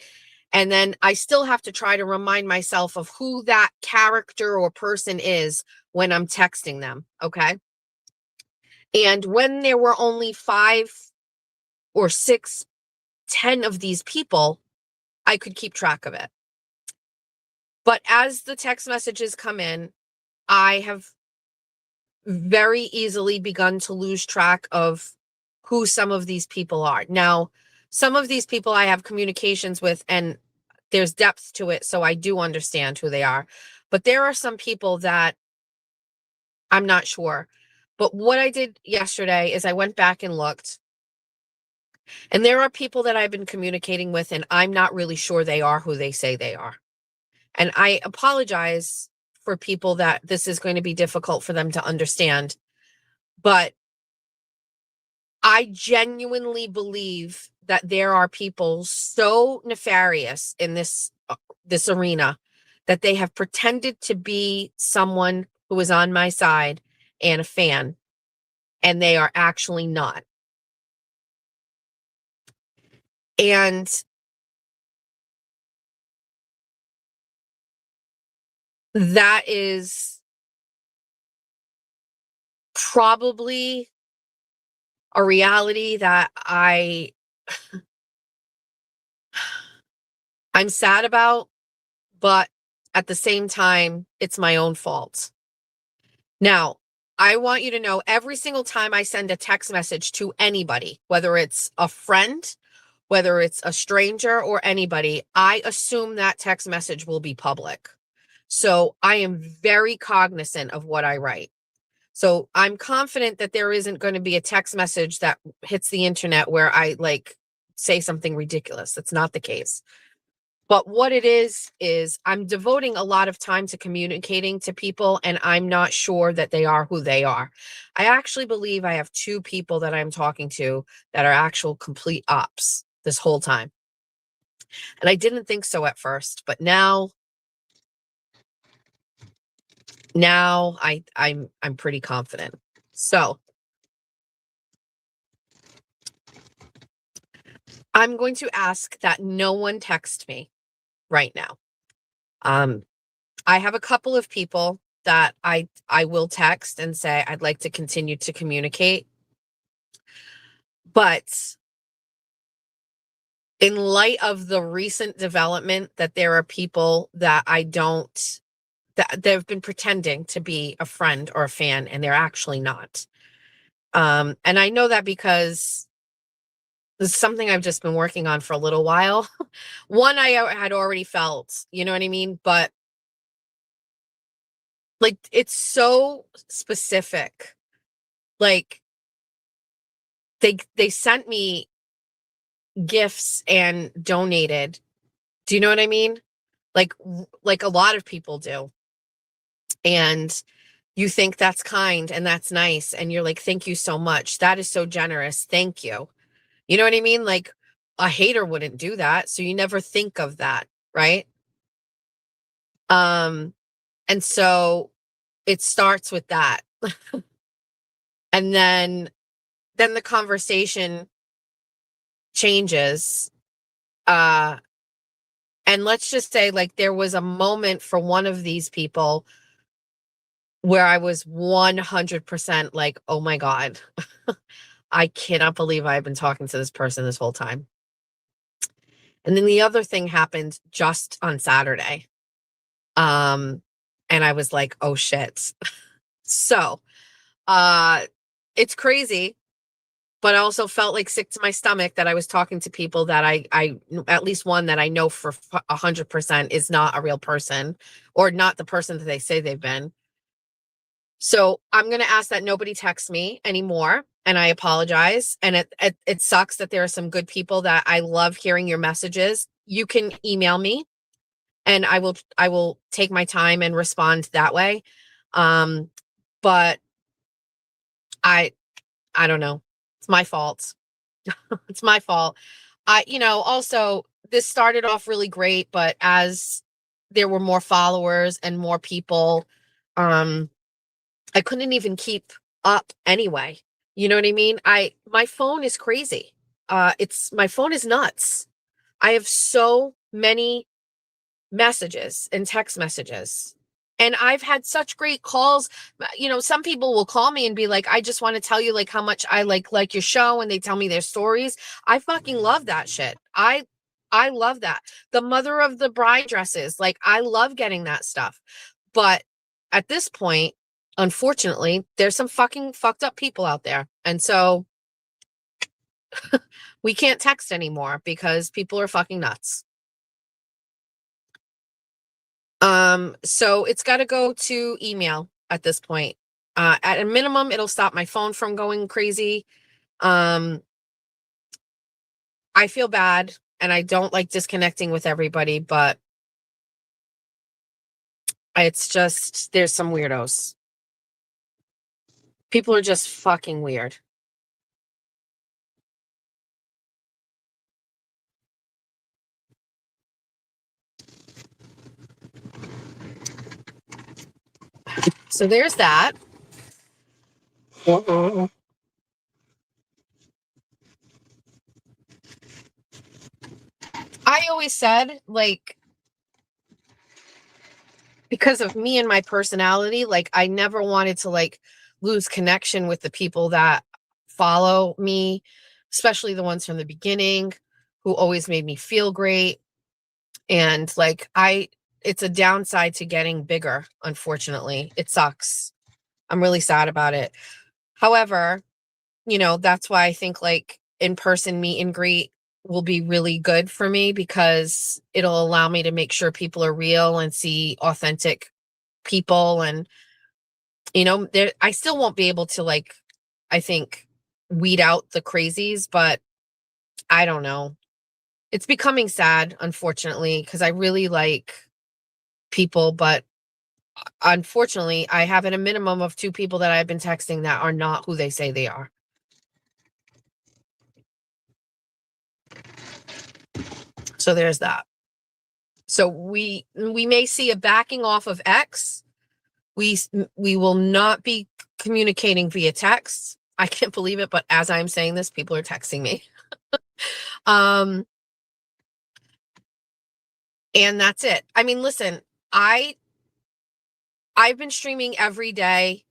And then I still have to try to remind myself of who that character or person is when I'm texting them. Okay. And when there were only 5 or 6, 10 of these people, I could keep track of it. But as the text messages come in, I have very easily begun to lose track of who some of these people are. Now, some of these people I have communications with and there's depth to it, so I do understand who they are. But there are some people that I'm not sure. But what I did yesterday is I went back and looked. And there are people that I've been communicating with, and I'm not really sure they are who they say they are. And I apologize for people that this is going to be difficult for them to understand. But I genuinely believe that there are people so nefarious in this arena that they have pretended to be someone who is on my side and a fan, and they are actually not. And that is probably a reality that I'm sad about, but at the same time, it's my own fault. Now, I want you to know every single time I send a text message to anybody, whether it's a friend, whether it's a stranger or anybody, I assume that text message will be public. So I am very cognizant of what I write. So I'm confident that there isn't going to be a text message that hits the internet where I say something ridiculous. That's not the case. But what it is I'm devoting a lot of time to communicating to people, and I'm not sure that they are who they are. I actually believe I have 2 people that I'm talking to that are actual complete ops this whole time. And I didn't think so at first, but now I'm pretty confident. So I'm going to ask that no one text me right now. I have a couple of people that I will text and say I'd like to continue to communicate. But in light of the recent development that there are people that that they've been pretending to be a friend or a fan and they're actually not. And I know that because this is something I've just been working on for a little while. One I had already felt, you know what I mean? But it's so specific. Like they sent me gifts and donated. Do you know what I mean? Like a lot of people do. And you think that's kind and that's nice. And you're like, thank you so much. That is so generous. Thank you. You know what I mean? Like a hater wouldn't do that. So you never think of that. Right. And so it starts with that. And then the conversation changes. And let's just say there was a moment for one of these people where I was 100% like, oh my God, I cannot believe I've been talking to this person this whole time. And then the other thing happened just on Saturday. And I was like, oh shit. So, it's crazy, but I also felt sick to my stomach that I was talking to people that I at least one that I know for 100% is not a real person or not the person that they say they've been. So I'm going to ask that nobody text me anymore. And I apologize. And it sucks that there are some good people that I love hearing your messages. You can email me and I will take my time and respond that way. But I don't know. It's my fault. It's my fault. Also this started off really great, but as there were more followers and more people, I couldn't even keep up anyway. You know what I mean? My phone is crazy. My phone is nuts. I have so many messages and text messages. And I've had such great calls. Some people will call me and be like, I just want to tell you how much I like your show, and they tell me their stories. I fucking love that shit. I love that. The mother of the bride dresses, I love getting that stuff. But at this point, unfortunately, there's some fucking fucked up people out there. And so we can't text anymore because people are fucking nuts. So it's got to go to email at this point. At a minimum, it'll stop my phone from going crazy. I feel bad and I don't like disconnecting with everybody, but it's just, there's some weirdos. People are just fucking weird. So there's that. Mm-mm. I always said, like, because of me and my personality, like, I never wanted to, like, lose connection with the people that follow me, especially the ones from the beginning who always made me feel great. And like, it's a downside to getting bigger, unfortunately. It sucks. I'm really sad about it. However, that's why I think like in-person meet and greet will be really good for me, because it'll allow me to make sure people are real and see authentic people. And I still won't be able to, like, I think, weed out the crazies, but I don't know. It's becoming sad, unfortunately, because I really like people, but unfortunately, I have at a minimum of 2 people that I've been texting that are not who they say they are. So there's that. So we may see a backing off of X. We will not be communicating via text. I can't believe it, but as I'm saying this, people are texting me. And that's it. I mean, listen, I've been streaming every day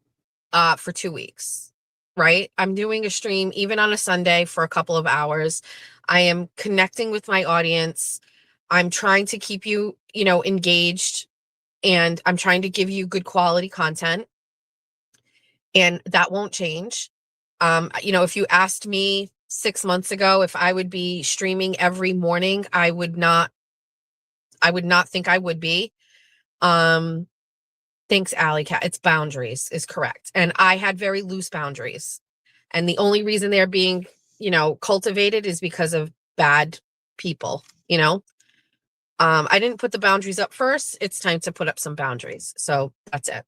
for 2 weeks, right? I'm doing a stream even on a Sunday for a couple of hours. I am connecting with my audience. I'm trying to keep you, engaged, and I'm trying to give you good quality content, and that won't change. If you asked me 6 months ago if I would be streaming every morning, I would not think I would be. Thanks, Alley Cat. It's boundaries is correct. And I had very loose boundaries. And the only reason they're being, cultivated is because of bad people, I didn't put the boundaries up first. It's time to put up some boundaries. So that's it.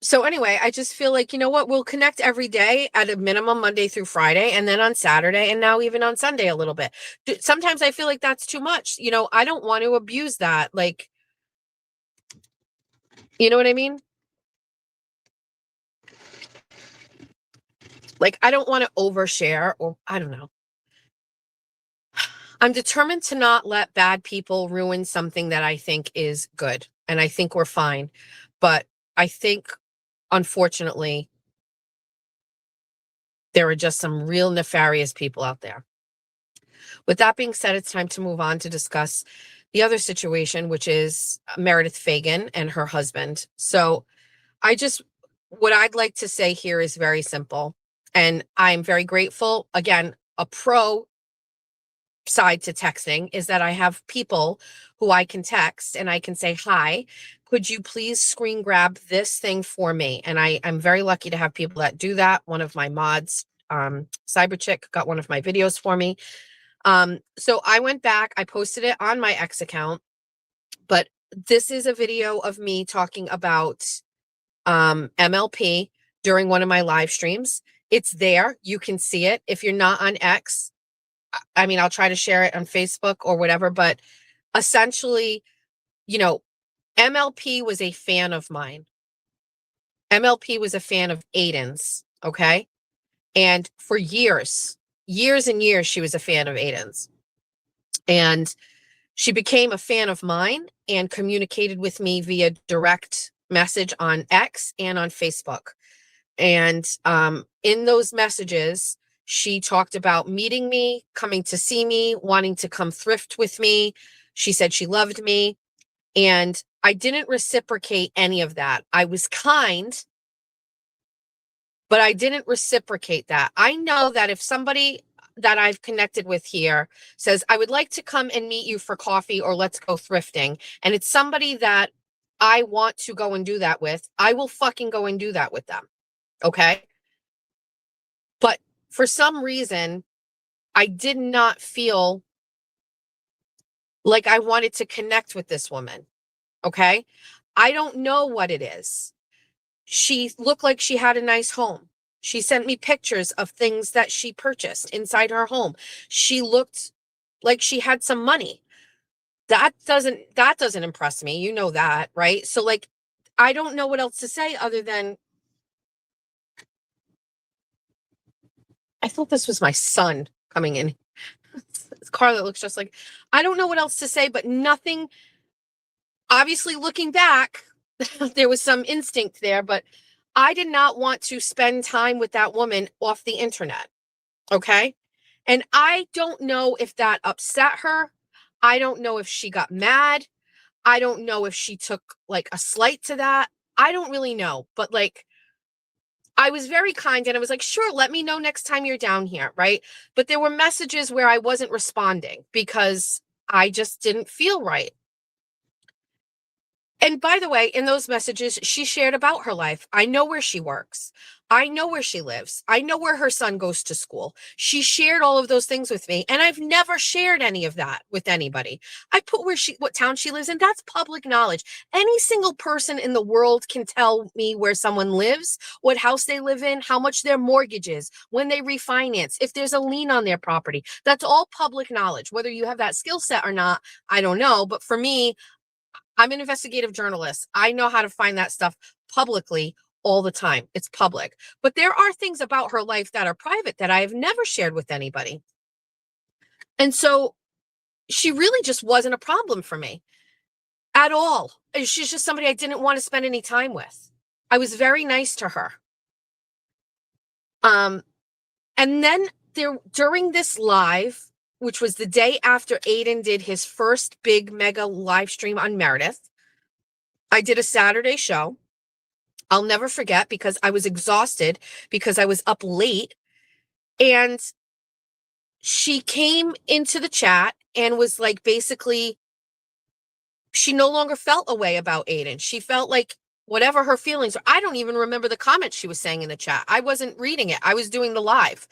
So anyway, I just feel like, you know what, we'll connect every day at a minimum, Monday through Friday, and then on Saturday, and now even on Sunday a little bit. Sometimes I feel like that's too much. I don't want to abuse that. Like, you know what I mean? Like, I don't want to overshare, or I don't know. I'm determined to not let bad people ruin something that I think is good. And I think we're fine. But I think, unfortunately, there are just some real nefarious people out there. With that being said, it's time to move on to discuss the other situation, which is Meredith Fagan and her husband. So what I'd like to say here is very simple. And I'm very grateful. Again, a pro side to texting is that I have people who I can text and I can say, hi, could you please screen grab this thing for me? And I'm very lucky to have people that do that. One of my mods, Cyberchick, got one of my videos for me. So I went back, I posted it on my X account, but this is a video of me talking about MLP during one of my live streams. It's there. You can see it. If you're not on X, I mean, I'll try to share it on Facebook or whatever, but essentially, MLP was a fan of mine. MLP was a fan of Aiden's, okay? And for years and years, she was a fan of Aiden's. And she became a fan of mine and communicated with me via direct message on X and on Facebook. And in those messages, she talked about meeting me, coming to see me, wanting to come thrift with me. She said she loved me. And I didn't reciprocate any of that. I was kind, but I didn't reciprocate that. I know that if somebody that I've connected with here says, I would like to come and meet you for coffee or let's go thrifting, and it's somebody that I want to go and do that with, I will fucking go and do that with them. Okay? But for some reason, I did not feel like I wanted to connect with this woman. Okay? I don't know what it is. She looked like she had a nice home. She sent me pictures of things that she purchased inside her home. She looked like she had some money. That doesn't impress me. You know that, right? So like, I don't know what else to say other than I thought this was my son coming in. This car that looks just like, I don't know what else to say, but nothing. Obviously, looking back, there was some instinct there, but I did not want to spend time with that woman off the internet. Okay. And I don't know if that upset her. I don't know if she got mad. I don't know if she took like a slight to that. I don't really know. But like, I was very kind and I was like, sure, let me know next time you're down here. Right. But there were messages where I wasn't responding because I just didn't feel right. And by the way, in those messages, she shared about her life. I know where she works. I know where she lives. I know where her son goes to school. She shared all of those things with me, and I've never shared any of that with anybody. I put what town she lives in. That's public knowledge. Any single person in the world can tell me where someone lives, what house they live in, how much their mortgage is, when they refinance, if there's a lien on their property. That's all public knowledge. Whether you have that skill set or not, I don't know. But for me, I'm an investigative journalist. I know how to find that stuff publicly all the time. It's public. But there are things about her life that are private that I have never shared with anybody. And so she really just wasn't a problem for me at all. She's just somebody I didn't want to spend any time with. I was very nice to her. And then during this live, which was the day after Aiden did his first big mega live stream on Meredith, I did a Saturday show. I'll never forget because I was exhausted because I was up late. And she came into the chat and was like, basically, she no longer felt a way about Aiden. She felt like whatever her feelings were. I don't even remember the comments she was saying in the chat. I wasn't reading it. I was doing the live.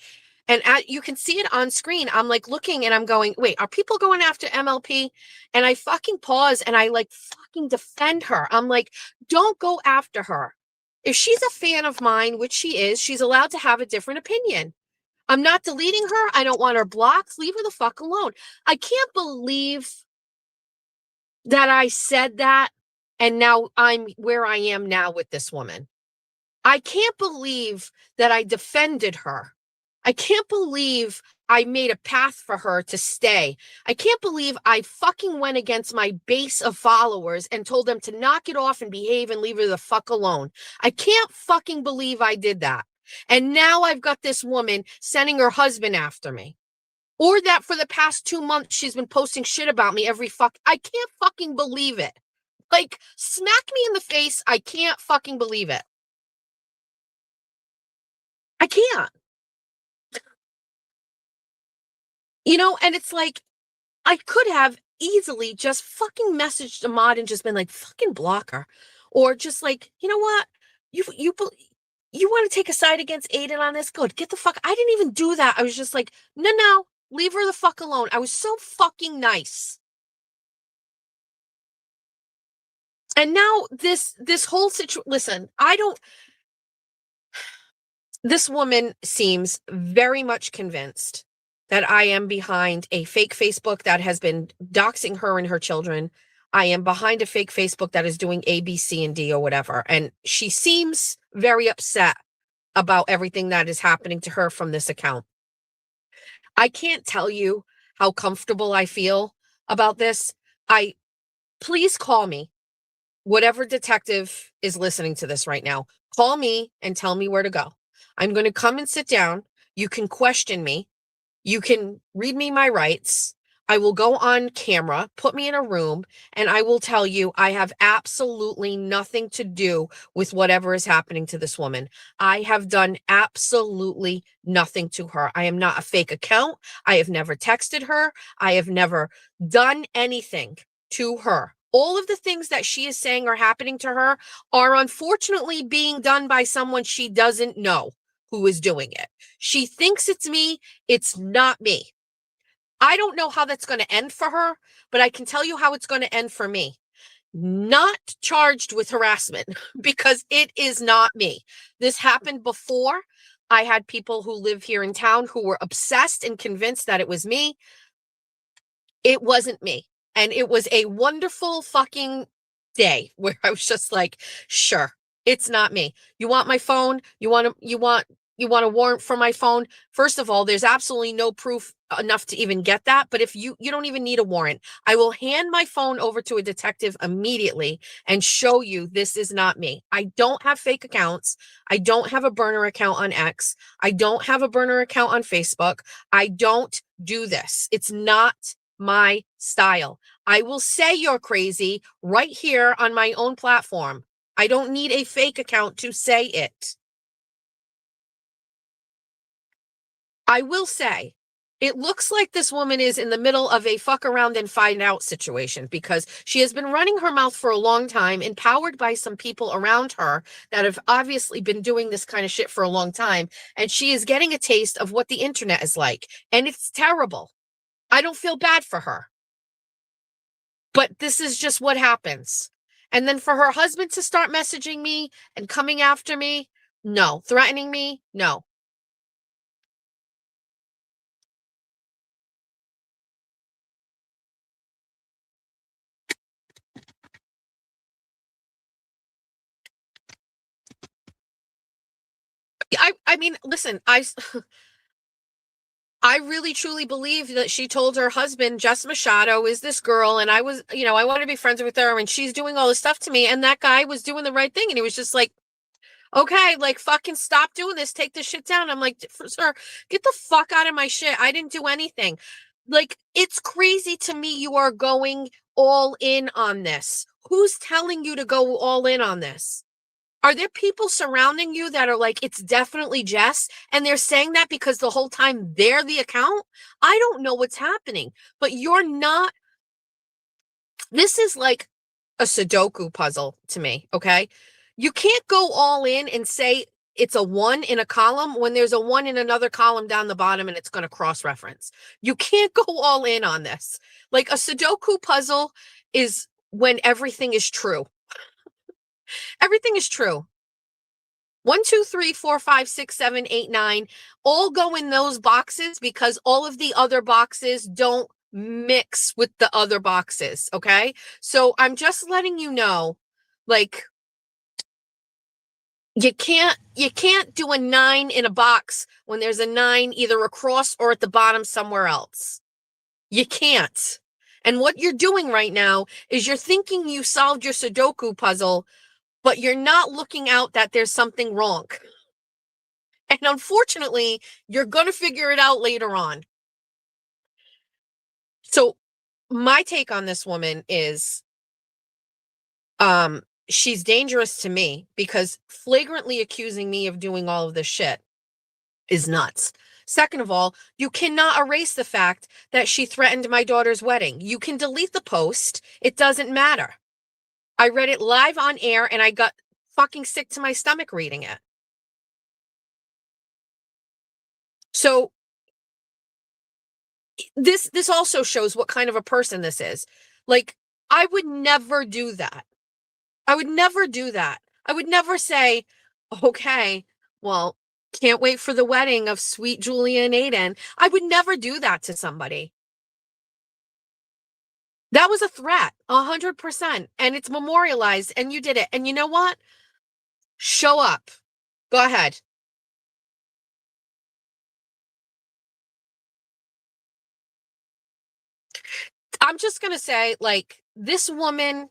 And you can see it on screen. I'm like looking and I'm going, wait, are people going after MLP? And I fucking pause and I like fucking defend her. I'm like, don't go after her. If she's a fan of mine, which she is, she's allowed to have a different opinion. I'm not deleting her. I don't want her blocked. Leave her the fuck alone. I can't believe that I said that. And now I'm where I am now with this woman. I can't believe that I defended her. I can't believe I made a path for her to stay. I can't believe I fucking went against my base of followers and told them to knock it off and behave and leave her the fuck alone. I can't fucking believe I did that. And now I've got this woman sending her husband after me. Or that for the past 2 months, she's been posting shit about me every fuck. I can't fucking believe it. Like, smack me in the face. I can't fucking believe it. I can't. You know, and it's like, I could have easily just fucking messaged Ahmad and just been like, fucking block her. Or just like, you know what? You want to take a side against Aiden on this? Good. Get the fuck. I didn't even do that. I was just like, no, leave her the fuck alone. I was so fucking nice. And now this whole situation, listen, this woman seems very much convinced that I am behind a fake Facebook that has been doxing her and her children. I am behind a fake Facebook that is doing A, B, C, and D or whatever. And she seems very upset about everything that is happening to her from this account. I can't tell you how comfortable I feel about this. Please call me. Whatever detective is listening to this right now, call me and tell me where to go. I'm going to come and sit down. You can question me. You can read me my rights. I will go on camera, put me in a room, and I will tell you I have absolutely nothing to do with whatever is happening to this woman. I have done absolutely nothing to her. I am not a fake account. I have never texted her. I have never done anything to her. All of the things that she is saying are happening to her are unfortunately being done by someone she doesn't know who is doing it. She thinks it's me. It's not me. I don't know how that's going to end for her, but I can tell you how it's going to end for me. Not charged with harassment because it is not me. This happened before. I had people who live here in town who were obsessed and convinced that it was me. It wasn't me. And it was a wonderful fucking day where I was just like, sure, it's not me. You want my phone? You want a warrant for my phone? First of all, there's absolutely no proof enough to even get that. But if you don't even need a warrant, I will hand my phone over to a detective immediately and show you this is not me. I don't have fake accounts. I don't have a burner account on X. I don't have a burner account on Facebook. I don't do this. It's not my style. I will say you're crazy right here on my own platform. I don't need a fake account to say it. I will say, it looks like this woman is in the middle of a fuck around and find out situation because she has been running her mouth for a long time, empowered by some people around her that have obviously been doing this kind of shit for a long time. And she is getting a taste of what the internet is like. And it's terrible. I don't feel bad for her. But this is just what happens. And then for her husband to start messaging me and coming after me, no. Threatening me, no. I mean, listen, I really truly believe that she told her husband, Jess Machado is this girl, and I was, I want to be friends with her, and she's doing all this stuff to me, and that guy was doing the right thing, and he was just like, okay, like, fucking stop doing this, take this shit down. I'm like, sir, get the fuck out of my shit. I didn't do anything. Like, it's crazy to me you are going all in on this. Who's telling you to go all in on this? Are there people surrounding you that are like, it's definitely Jess, and they're saying that because the whole time they're the account? I don't know what's happening, but you're not. This is like a Sudoku puzzle to me, okay? You can't go all in and say it's a 1 in a column when there's a 1 in another column down the bottom and it's going to cross-reference. You can't go all in on this. Like a Sudoku puzzle is when everything is true. Everything is true. 1, 2, 3, 4, 5, 6, 7, 8, 9, all go in those boxes because all of the other boxes don't mix with the other boxes. Okay. So I'm just letting you know, like, you can't do a 9 in a box when there's a 9 either across or at the bottom somewhere else. You can't. And what you're doing right now is you're thinking you solved your Sudoku puzzle, but you're not looking out that there's something wrong. And unfortunately, you're going to figure it out later on. So my take on this woman is, she's dangerous to me because flagrantly accusing me of doing all of this shit is nuts. Second of all, you cannot erase the fact that she threatened my daughter's wedding. You can delete the post. It doesn't matter. I read it live on air and I got fucking sick to my stomach reading it. So this also shows what kind of a person this is. Like, I would never do that. I would never do that. I would never say, okay, well, can't wait for the wedding of sweet Julia and Aiden. I would never do that to somebody. That was a threat, 100%. And it's memorialized and you did it. And you know what? Show up. Go ahead. I'm just going to say, like, this woman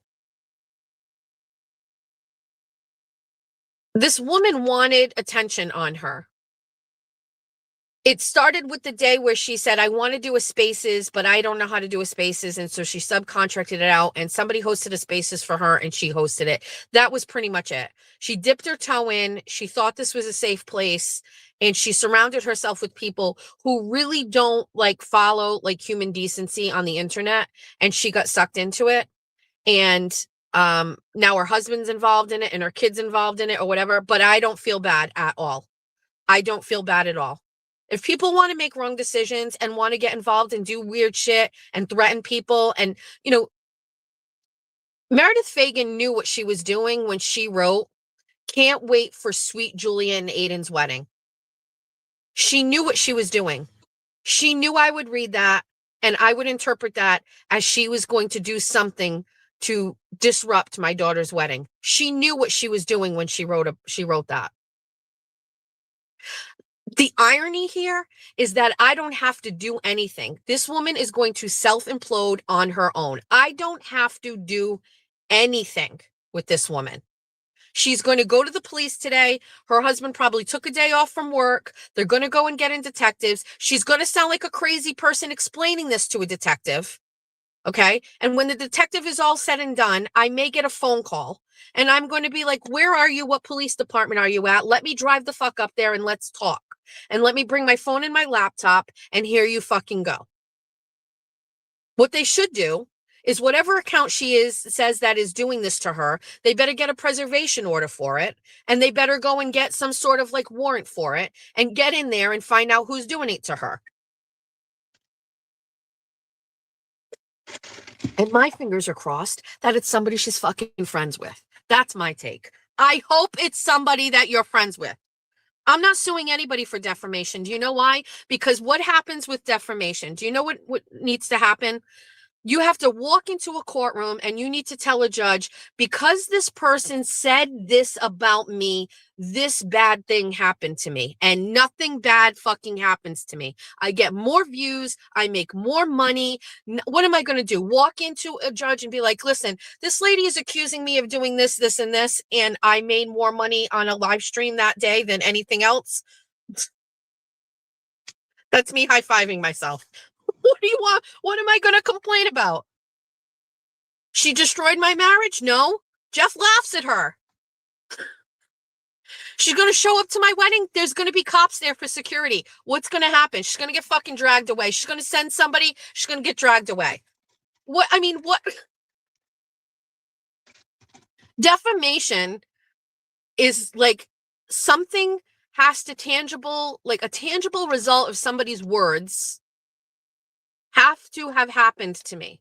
wanted attention on her. It started with the day where she said, I want to do a Spaces, but I don't know how to do a Spaces. And so she subcontracted it out and somebody hosted a Spaces for her and she hosted it. That was pretty much it. She dipped her toe in. She thought this was a safe place. And she surrounded herself with people who really don't like follow like human decency on the internet. And she got sucked into it. And now her husband's involved in it and her kid's involved in it or whatever. But I don't feel bad at all. I don't feel bad at all. If people want to make wrong decisions and want to get involved and do weird shit and threaten people and, Meredith Fagan knew what she was doing when she wrote, can't wait for sweet Julia and Aiden's wedding. She knew what she was doing. She knew I would read that and I would interpret that as she was going to do something to disrupt my daughter's wedding. She knew what she was doing when she wrote that. The irony here is that I don't have to do anything. This woman is going to self-implode on her own. I don't have to do anything with this woman. She's going to go to the police today. Her husband probably took a day off from work. They're going to go and get in detectives. She's going to sound like a crazy person explaining this to a detective. Okay. And when the detective is all said and done, I may get a phone call and I'm going to be like, where are you? What police department are you at? Let me drive the fuck up there and let's talk. And let me bring my phone and my laptop and here you fucking go. What they should do is whatever account says that is doing this to her, they better get a preservation order for it. And they better go and get some sort of like warrant for it and get in there and find out who's doing it to her. And my fingers are crossed that it's somebody she's fucking friends with. That's my take. I hope it's somebody that you're friends with. I'm not suing anybody for defamation. Do you know why? Because what happens with defamation? Do you know what needs to happen? You have to walk into a courtroom and you need to tell a judge, because this person said this about me, this bad thing happened to me, and nothing bad fucking happens to me. I get more views. I make more money. What am I going to do? Walk into a judge and be like, listen, this lady is accusing me of doing this, this, and this, and I made more money on a live stream that day than anything else. That's me high-fiving myself. What do you want? What am I going to complain about? She destroyed my marriage? No. Jeff laughs at her. She's going to show up to my wedding. There's going to be cops there for security. What's going to happen? She's going to get fucking dragged away. She's going to send somebody. She's going to get dragged away. What? I mean, what? Defamation is like something has to like a tangible result of somebody's words have to have happened to me.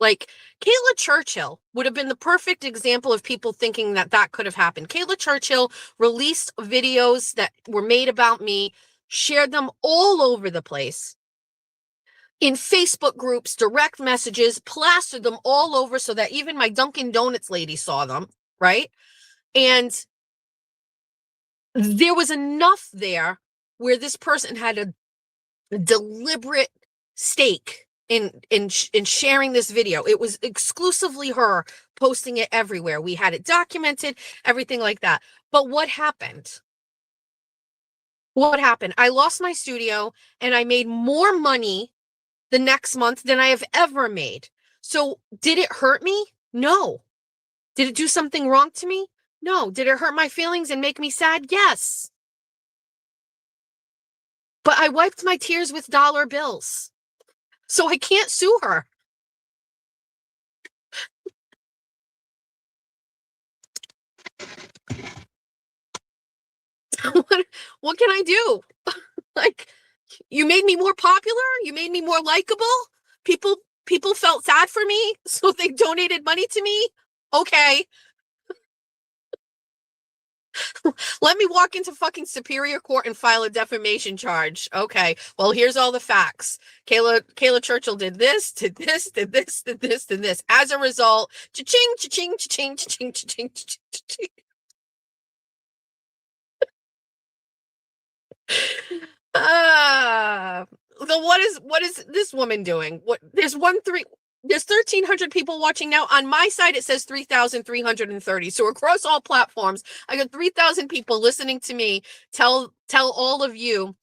Like Kayla Churchill would have been the perfect example of people thinking that that could have happened. Kayla Churchill released videos that were made about me, shared them all over the place in Facebook groups, direct messages, plastered them all over so that even my Dunkin' Donuts lady saw them, right? And there was enough there where this person had a deliberate stake in sharing this video. It was exclusively her posting it everywhere. We had it documented, everything like that. But what happened? What happened? I lost my studio and I made more money the next month than I have ever made. So did it hurt me? No. Did it do something wrong to me? No. Did it hurt my feelings and make me sad? Yes. But I wiped my tears with dollar bills. So I can't sue her. What can I do? Like, you made me more popular. You made me more likable. People felt sad for me, so they donated money to me. Okay. Let me walk into fucking Superior Court and file a defamation charge. Okay. Well, here's all the facts. Kayla Churchill did this, did this, did this, did this, did this. As a result, cha-ching, cha-ching, cha-ching, cha-ching, cha-ching, cha-ching. What is this woman doing? There's 1,300 people watching now. On my side, it says 3,330. So across all platforms, I got 3,000 people listening to me tell all of you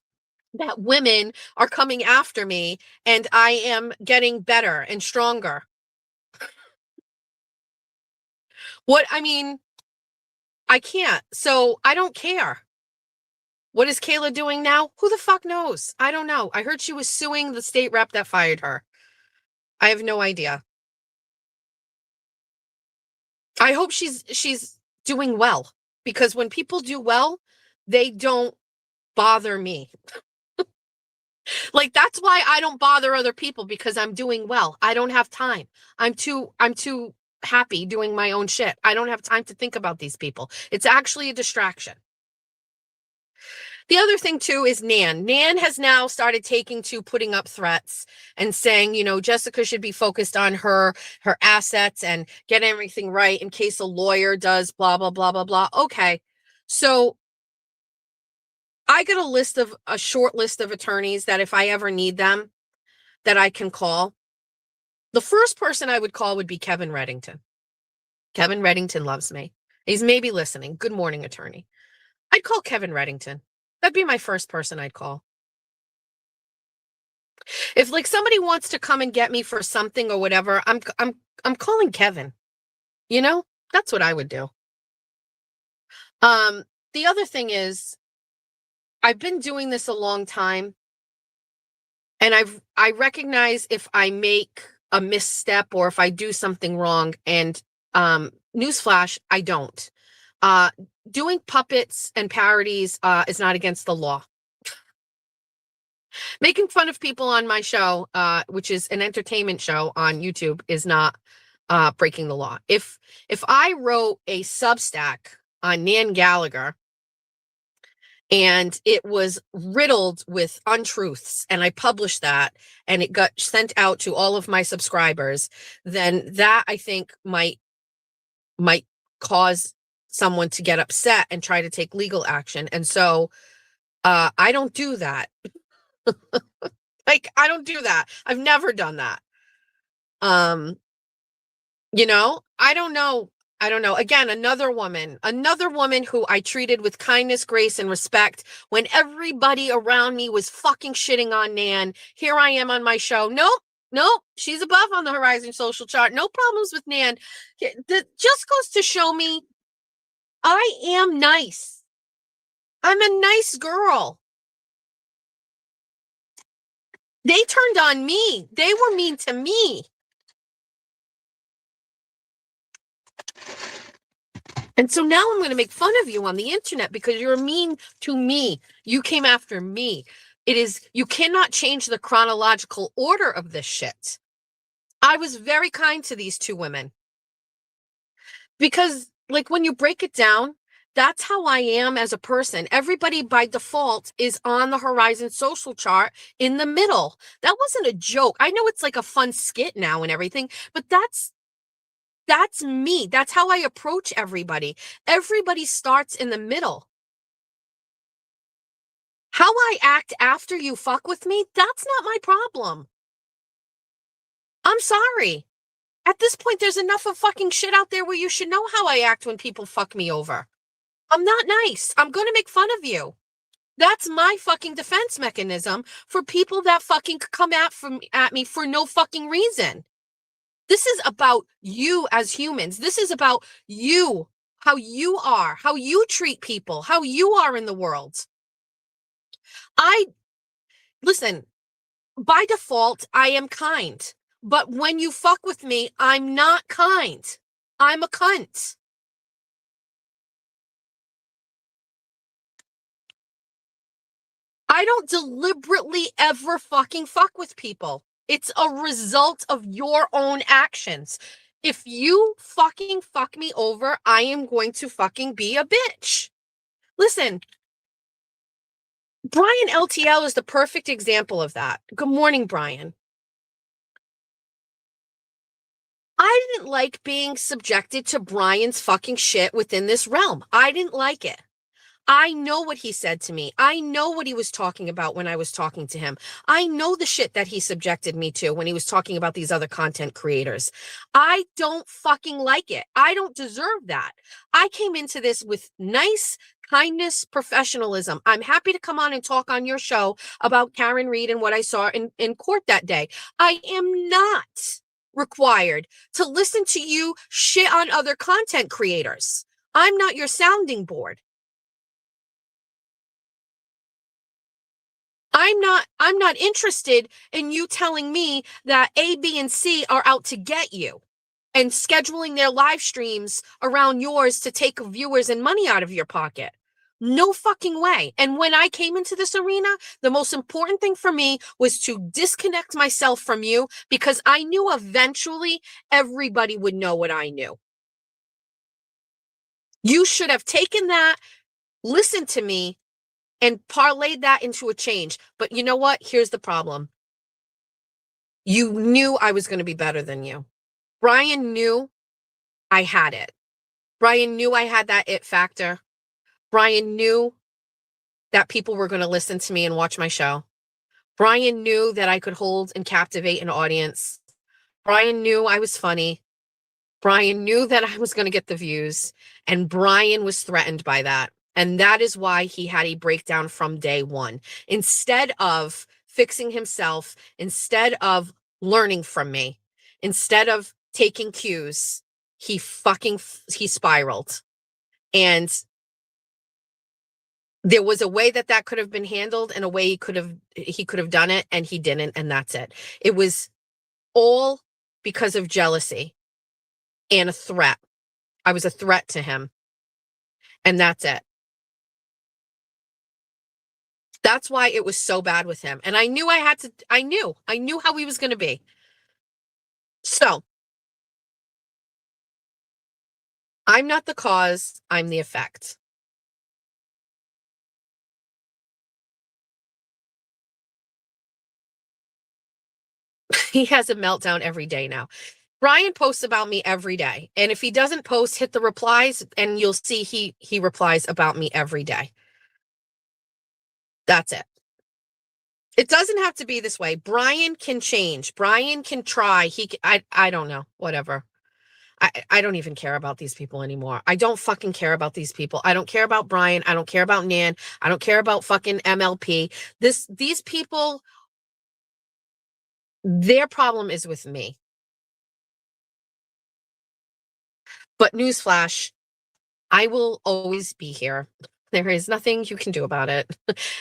that women are coming after me and I am getting better and stronger. I mean, I can't. So I don't care. What is Kayla doing now? Who the fuck knows? I don't know. I heard she was suing the state rep that fired her. I have no idea. I hope she's doing well, because when people do well, they don't bother me. Like, that's why I don't bother other people, because I'm doing well. I don't have time. I'm too happy doing my own shit. I don't have time to think about these people. It's actually a distraction. The other thing too is Nan. Nan has now started taking to putting up threats and saying, you know, Jessica should be focused on her assets and get everything right in case a lawyer does blah, blah, blah, blah, blah. Okay. So I got a short list of attorneys that if I ever need them, that I can call. The first person I would call would be Kevin Reddington. Kevin Reddington loves me. He's maybe listening. Good morning, attorney. I'd call Kevin Reddington. That'd be my first person I'd call. If like somebody wants to come and get me for something or whatever, I'm calling Kevin. You know, that's what I would do. The other thing is, I've been doing this a long time, and I recognize if I make a misstep or if I do something wrong, and newsflash, I don't. Doing puppets and parodies is not against the law. Making fun of people on my show, which is an entertainment show on YouTube, is not breaking the law. If I wrote a Substack on Nan Gallagher and it was riddled with untruths and I published that and it got sent out to all of my subscribers, then that I think might cause someone to get upset and try to take legal action. And so I don't do that. Like, I don't do that. I've never done that. You know, I don't know. Again, another woman who I treated with kindness, grace, and respect when everybody around me was fucking shitting on Nan. Here I am on my show. Nope. She's above on the Horizon social chart. No problems with Nan. That just goes to show me I am nice. I'm a nice girl. They turned on me. They were mean to me. And so now I'm going to make fun of you on the internet because you're mean to me. You came after me. You cannot change the chronological order of this shit. I was very kind to these two women. Because, like, when you break it down, that's how I am as a person. Everybody by default is on the Horizon social chart in the middle. That wasn't a joke. I know it's like a fun skit now and everything, but that's me. That's how I approach everybody. Everybody starts in the middle. How I act after you fuck with me, that's not my problem. I'm sorry. At this point, there's enough of fucking shit out there where you should know how I act when people fuck me over. I'm not nice. I'm going to make fun of you. That's my fucking defense mechanism for people that fucking come at me for no fucking reason. This is about you as humans. This is about you, how you are, how you treat people, how you are in the world. Listen, by default, I am kind. But when you fuck with me, I'm not kind. I'm a cunt. I don't deliberately ever fucking fuck with people. It's a result of your own actions. If you fucking fuck me over, I am going to fucking be a bitch. Listen, Brian LTL is the perfect example of that. Good morning, Brian. I didn't like being subjected to Brian's fucking shit within this realm. I didn't like it. I know what he said to me. I know what he was talking about when I was talking to him. I know the shit that he subjected me to when he was talking about these other content creators. I don't fucking like it. I don't deserve that. I came into this with nice kindness, professionalism. I'm happy to come on and talk on your show about Karen Read and what I saw in court that day. I am not required to listen to you shit on other content creators. I'm not your sounding board. I'm not interested in you telling me that A, B, and C are out to get you and scheduling their live streams around yours to take viewers and money out of your pocket. No fucking way. And when I came into this arena, the most important thing for me was to disconnect myself from you because I knew eventually everybody would know what I knew. You should have taken that, listened to me, and parlayed that into a change. But you know what? Here's the problem. You knew I was going to be better than you. Brian knew I had it. Brian knew I had that it factor. Brian knew that people were going to listen to me and watch my show. Brian knew that I could hold and captivate an audience. Brian knew I was funny. Brian knew that I was going to get the views. And Brian was threatened by that. And that is why he had a breakdown from day one. Instead of fixing himself, instead of learning from me, instead of taking cues, he spiraled. And there was a way that could have been handled and a way he could have done it, and he didn't, and that's it. It was all because of jealousy and a threat. I was a threat to him, and that's it. That's why it was so bad with him. And I knew I knew how he was going to be. So I'm not the cause, I'm the effect. He has a meltdown every day now. Brian posts about me every day. And if he doesn't post, hit the replies and you'll see he replies about me every day. That's it. It doesn't have to be this way. Brian can change. Brian can try. I don't know. Whatever. I don't even care about these people anymore. I don't fucking care about these people. I don't care about Brian. I don't care about Nan. I don't care about fucking MLP. These people, their problem is with me. But newsflash, I will always be here. There is nothing you can do about it.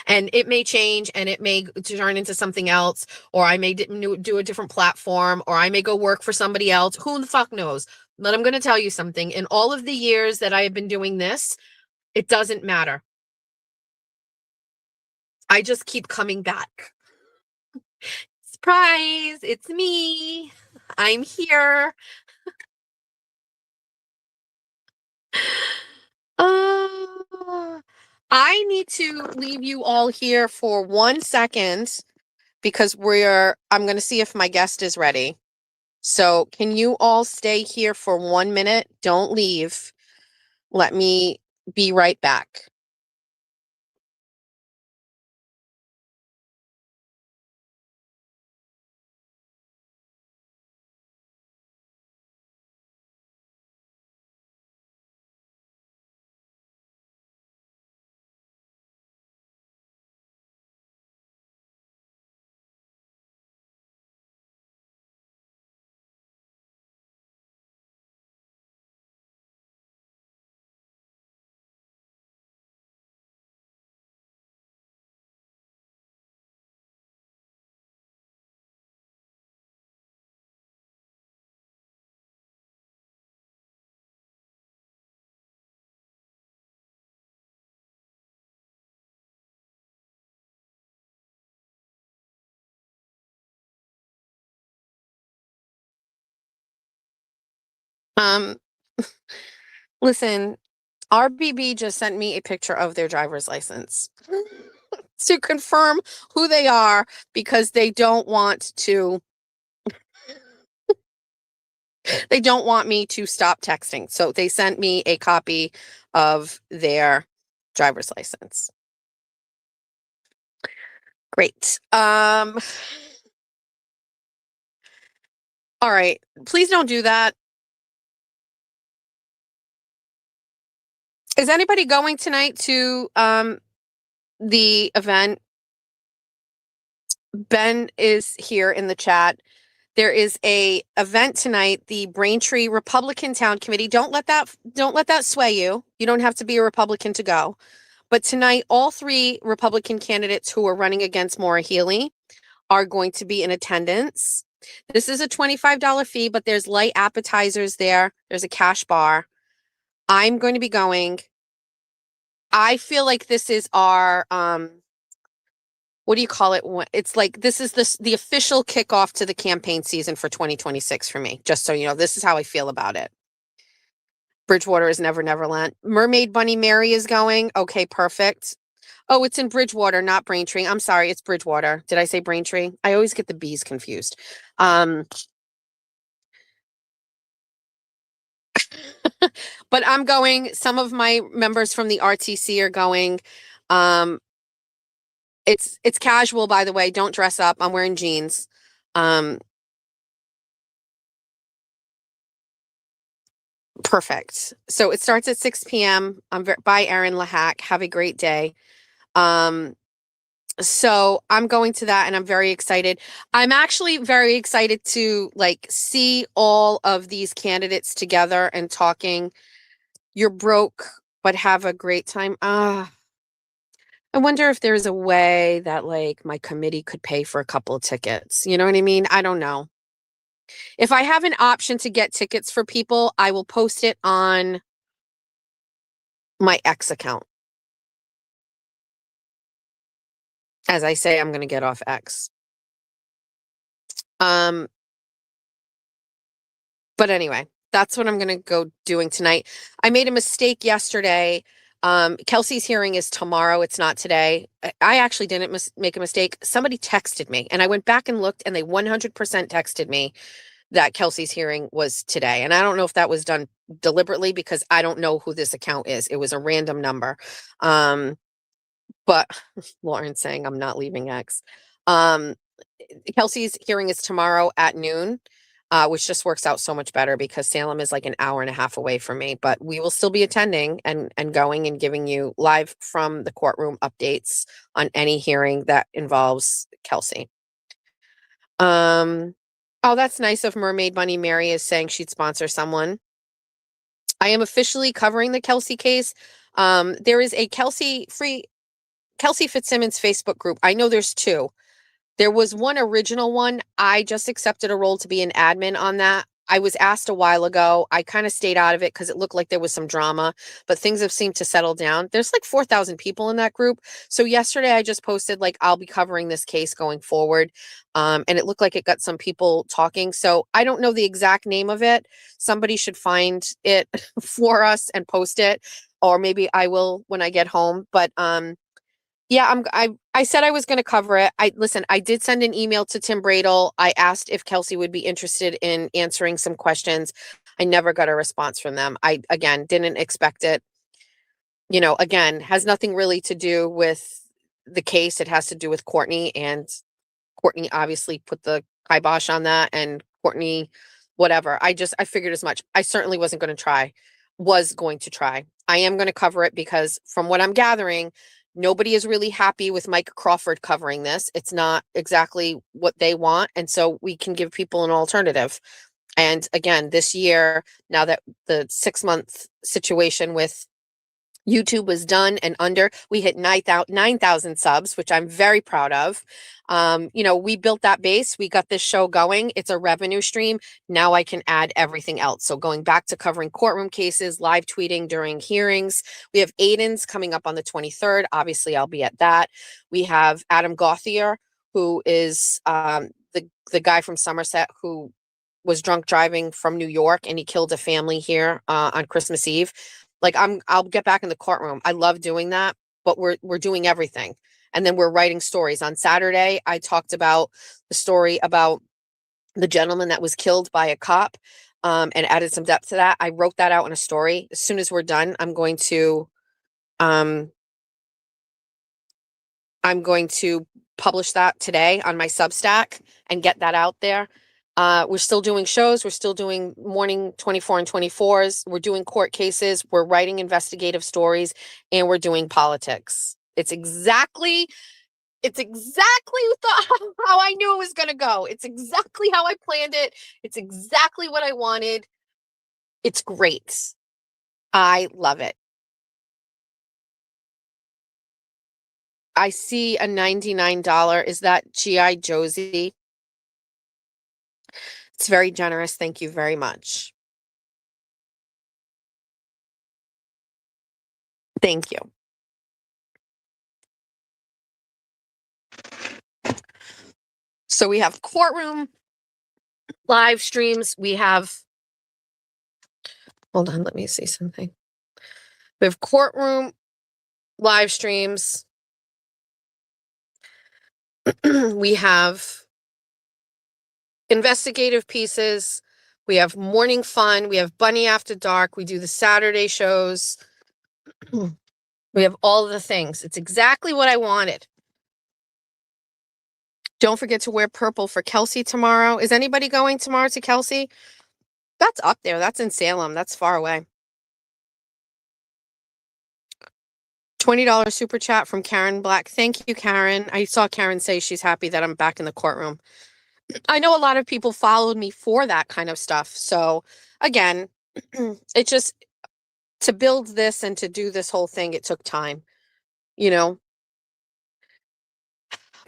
And it may change and it may turn into something else, or I may do a different platform, or I may go work for somebody else. Who the fuck knows? But I'm going to tell you something. In all of the years that I have been doing this, it doesn't matter. I just keep coming back. Surprise! It's me. I'm here. I need to leave you all here for 1 second because I'm going to see if my guest is ready. So can you all stay here for 1 minute? Don't leave. Let me be right back. Listen, RBB just sent me a picture of their driver's license to confirm who they are because they don't want me to stop texting. So they sent me a copy of their driver's license. Great. All right. Please don't do that. Is anybody going tonight to the event? Ben is here in the chat. There is a event tonight, the Braintree Republican Town Committee. Don't let that sway you. You don't have to be a Republican to go. But tonight, all 3 Republican candidates who are running against Maura Healey are going to be in attendance. This is a $25 fee, but there's light appetizers there. There's a cash bar. I'm going to be going. I feel like this is our, what do you call it? It's like, this is the official kickoff to the campaign season for 2026 for me. Just so you know, this is how I feel about it. Bridgewater is Never Neverland. Mermaid Bunny Mary is going. Okay, perfect. Oh, it's in Bridgewater, not Braintree. I'm sorry, it's Bridgewater. Did I say Braintree? I always get the B's confused. But I'm going, some of my members from the RTC are going. Um, it's casual, by the way. Don't dress up. I'm wearing jeans. Um, Perfect. So it starts at 6 p.m. By Erin Lahack. Have a great day. Um, so I'm going to that and I'm very excited. I'm actually very excited to like see all of these candidates together and talking. You're broke, but have a great time. I wonder if there's a way that like my committee could pay for a couple of tickets. You know what I mean? I don't know. If I have an option to get tickets for people, I will post it on my X account. As I say, I'm going to get off X. But anyway, that's what I'm going to go doing tonight. I made a mistake yesterday. Kelsey's hearing is tomorrow. It's not today. I actually didn't make a mistake. Somebody texted me and I went back and looked and they 100% texted me that Kelsey's hearing was today. And I don't know if that was done deliberately because I don't know who this account is. It was a random number. But Lauren's saying I'm not leaving X. Kelsey's hearing is tomorrow at noon, which just works out so much better because Salem is like an hour and a half away from me. But we will still be attending and going and giving you live from the courtroom updates on any hearing that involves Kelsey. Oh, that's nice of Mermaid Money. Mary is saying she'd sponsor someone. I am officially covering the Kelsey case. There is a Kelsey Fitzsimmons Facebook group. I know there's two. There was one original one. I just accepted a role to be an admin on that. I was asked a while ago. I kind of stayed out of it because it looked like there was some drama, but things have seemed to settle down. There's like 4,000 people in that group. So yesterday I just posted like, I'll be covering this case going forward. And it looked like it got some people talking. So I don't know the exact name of it. Somebody should find it for us and post it, or maybe I will when I get home. But, yeah, I said I was going to cover it. I did send an email to Tim Bradle. I asked if Kelsey would be interested in answering some questions. I never got a response from them. I, again, didn't expect it. You know, again, has nothing really to do with the case. It has to do with Courtney, and Courtney obviously put the kibosh on that, and Courtney, whatever. I figured as much. I certainly was going to try. I am going to cover it because from what I'm gathering, nobody is really happy with Mike Crawford covering this. It's not exactly what they want. And so we can give people an alternative. And again, this year, now that the 6-month situation with YouTube was done and under, we hit 9,000 subs, which I'm very proud of. You know, we built that base. We got this show going. It's a revenue stream. Now I can add everything else. So going back to covering courtroom cases, live tweeting during hearings. We have Aiden's coming up on the 23rd. Obviously, I'll be at that. We have Adam Gauthier, who is the guy from Somerset who was drunk driving from New York and he killed a family here on Christmas Eve. Like I'll get back in the courtroom. I love doing that, but we're doing everything. And then we're writing stories. On Saturday, I talked about the story about the gentleman that was killed by a cop, and added some depth to that. I wrote that out in a story. As soon as we're done, I'm going to publish that today on my Substack and get that out there. We're still doing shows. We're still doing morning 24 and 24s. We're doing court cases. We're writing investigative stories, and we're doing politics. It's exactly how I knew it was going to go. It's exactly how I planned it. It's exactly what I wanted. It's great. I love it. I see a $99. Is that G.I. Josie? It's very generous. Thank you very much. Thank you. So we have courtroom live streams. We have, hold on, let me see something. We have courtroom live streams. We have investigative pieces. We have morning fun. We have Bunny After Dark. We do the Saturday shows. We have all of the things. It's exactly what I wanted. Don't forget to wear purple for Kelsey tomorrow. Is anybody going tomorrow to Kelsey? That's up there. That's in Salem. That's far away. $20 super chat from Karen Black. Thank you, Karen. I saw Karen say she's happy that I'm back in the courtroom. I know a lot of people followed me for that kind of stuff. So again, it just, to build this and to do this whole thing, it took time, you know,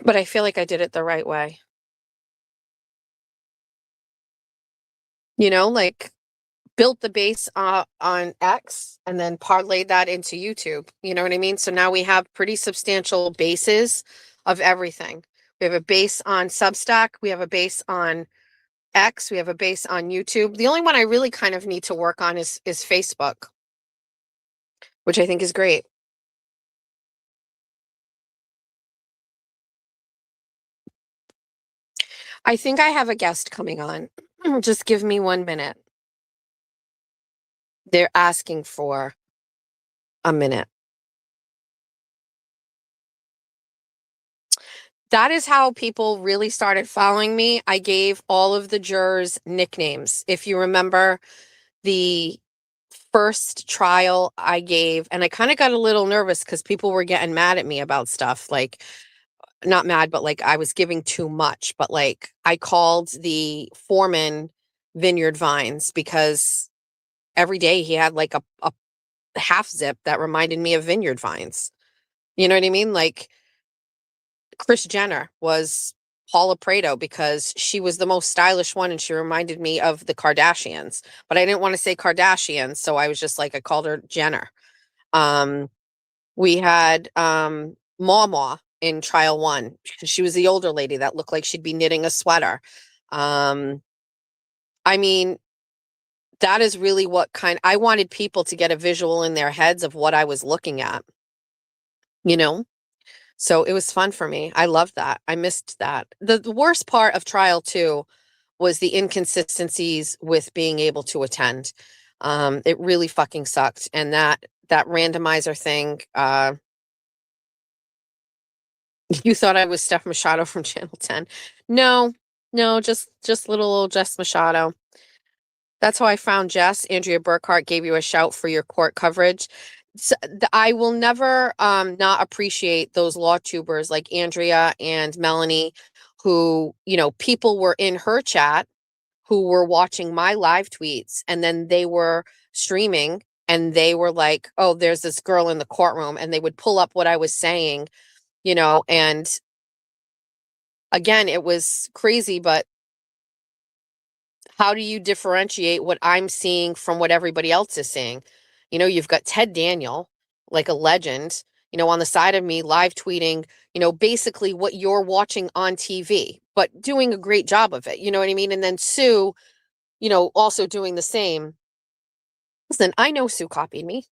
but I feel like I did it the right way. You know, like built the base on X and then parlayed that into YouTube. You know what I mean? So now we have pretty substantial bases of everything. We have a base on Substack. We have a base on X. We have a base on YouTube. The only one I really kind of need to work on is Facebook, which I think is great. I think I have a guest coming on. Just give me 1 minute. They're asking for a minute. That is how people really started following me. I gave all of the jurors nicknames. If you remember the first trial I gave, and I kind of got a little nervous because people were getting mad at me about stuff, like not mad, but like I was giving too much. But like I called the foreman Vineyard Vines because every day he had like a half zip that reminded me of Vineyard Vines. You know what I mean? Like Kris Jenner was Paula Prado because she was the most stylish one and she reminded me of the Kardashians. But I didn't want to say Kardashians, so I was just like, I called her Jenner. We had Mama in trial 1. She was the older lady that looked like she'd be knitting a sweater. I mean, that is really what I wanted people to get a visual in their heads of what I was looking at, you know? So it was fun for me. I loved that. I missed that. The worst part of trial 2 was the inconsistencies with being able to attend. It really fucking sucked. And that randomizer thing, you thought I was Steph Machado from Channel 10. No, just little old Jess Machado. That's how I found Jess. Andrea Burkhart gave you a shout for your court coverage. So, I will never not appreciate those law tubers like Andrea and Melanie, who, you know, people were in her chat who were watching my live tweets and then they were streaming and they were like, oh, there's this girl in the courtroom, and they would pull up what I was saying, you know, and again, it was crazy, but how do you differentiate what I'm seeing from what everybody else is seeing? You know, you've got Ted Daniel, like a legend, you know, on the side of me live tweeting, you know, basically what you're watching on TV, but doing a great job of it. You know what I mean? And then Sue, you know, also doing the same. Listen, I know Sue copied me.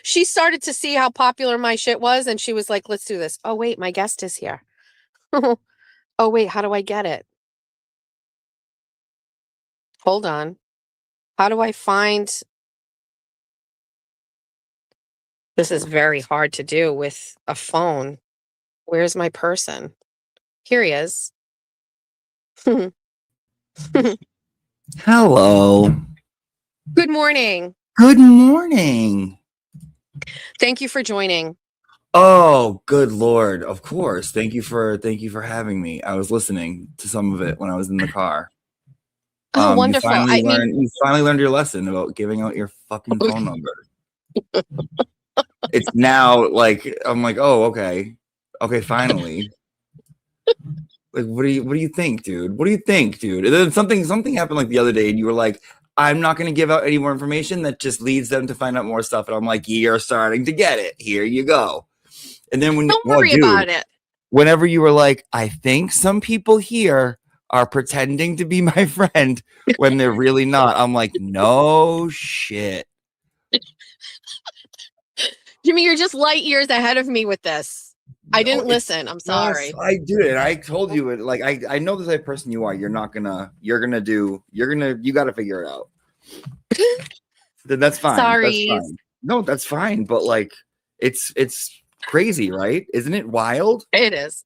She started to see how popular my shit was, and she was like, let's do this. Oh, wait, my guest is here. Oh, wait, how do I get it? Hold on. How do I find... This is very hard to do with a phone. Where's my person? Here he is. Hello. Good morning. Good morning. Thank you for joining. Oh, good Lord. Of course. Thank you for having me. I was listening to some of it when I was in the car. Oh, wonderful. You finally learned your lesson about giving out your fucking phone number. It's now like, I'm like, oh, okay. Okay, finally. Like, what do you think, dude? What do you think, dude? And then something happened like the other day, and you were like, I'm not going to give out any more information that just leads them to find out more stuff. And I'm like, you're starting to get it. Here you go. And then Don't worry about it. Whenever you were like, I think some people here are pretending to be my friend when they're really not. I'm like, no shit. Jimmy, you're just light years ahead of me with this. I No, didn't it's listen. I'm sorry. I do it. I told you it. Like I know the type of person you are. You got to figure it out. Then that's fine. That's Sorry. fine. No, that's fine. But like, it's crazy, right? Isn't it wild? It is.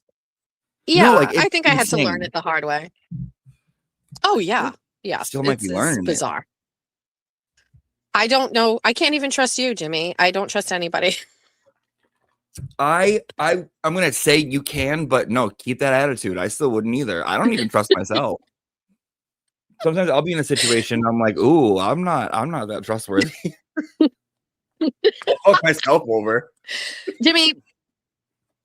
No, Yeah, like I it's think I had to learn insane. it the hard way. Oh yeah. Yes. Still might be It's learning it. bizarre. I don't know. I can't even trust you, Jimmy. I don't trust anybody. I'm gonna say you can, but no, keep that attitude. I still wouldn't either. I don't even trust myself. Sometimes I'll be in a situation I'm like, ooh, I'm not that trustworthy. I'll fuck myself over. Jimmy,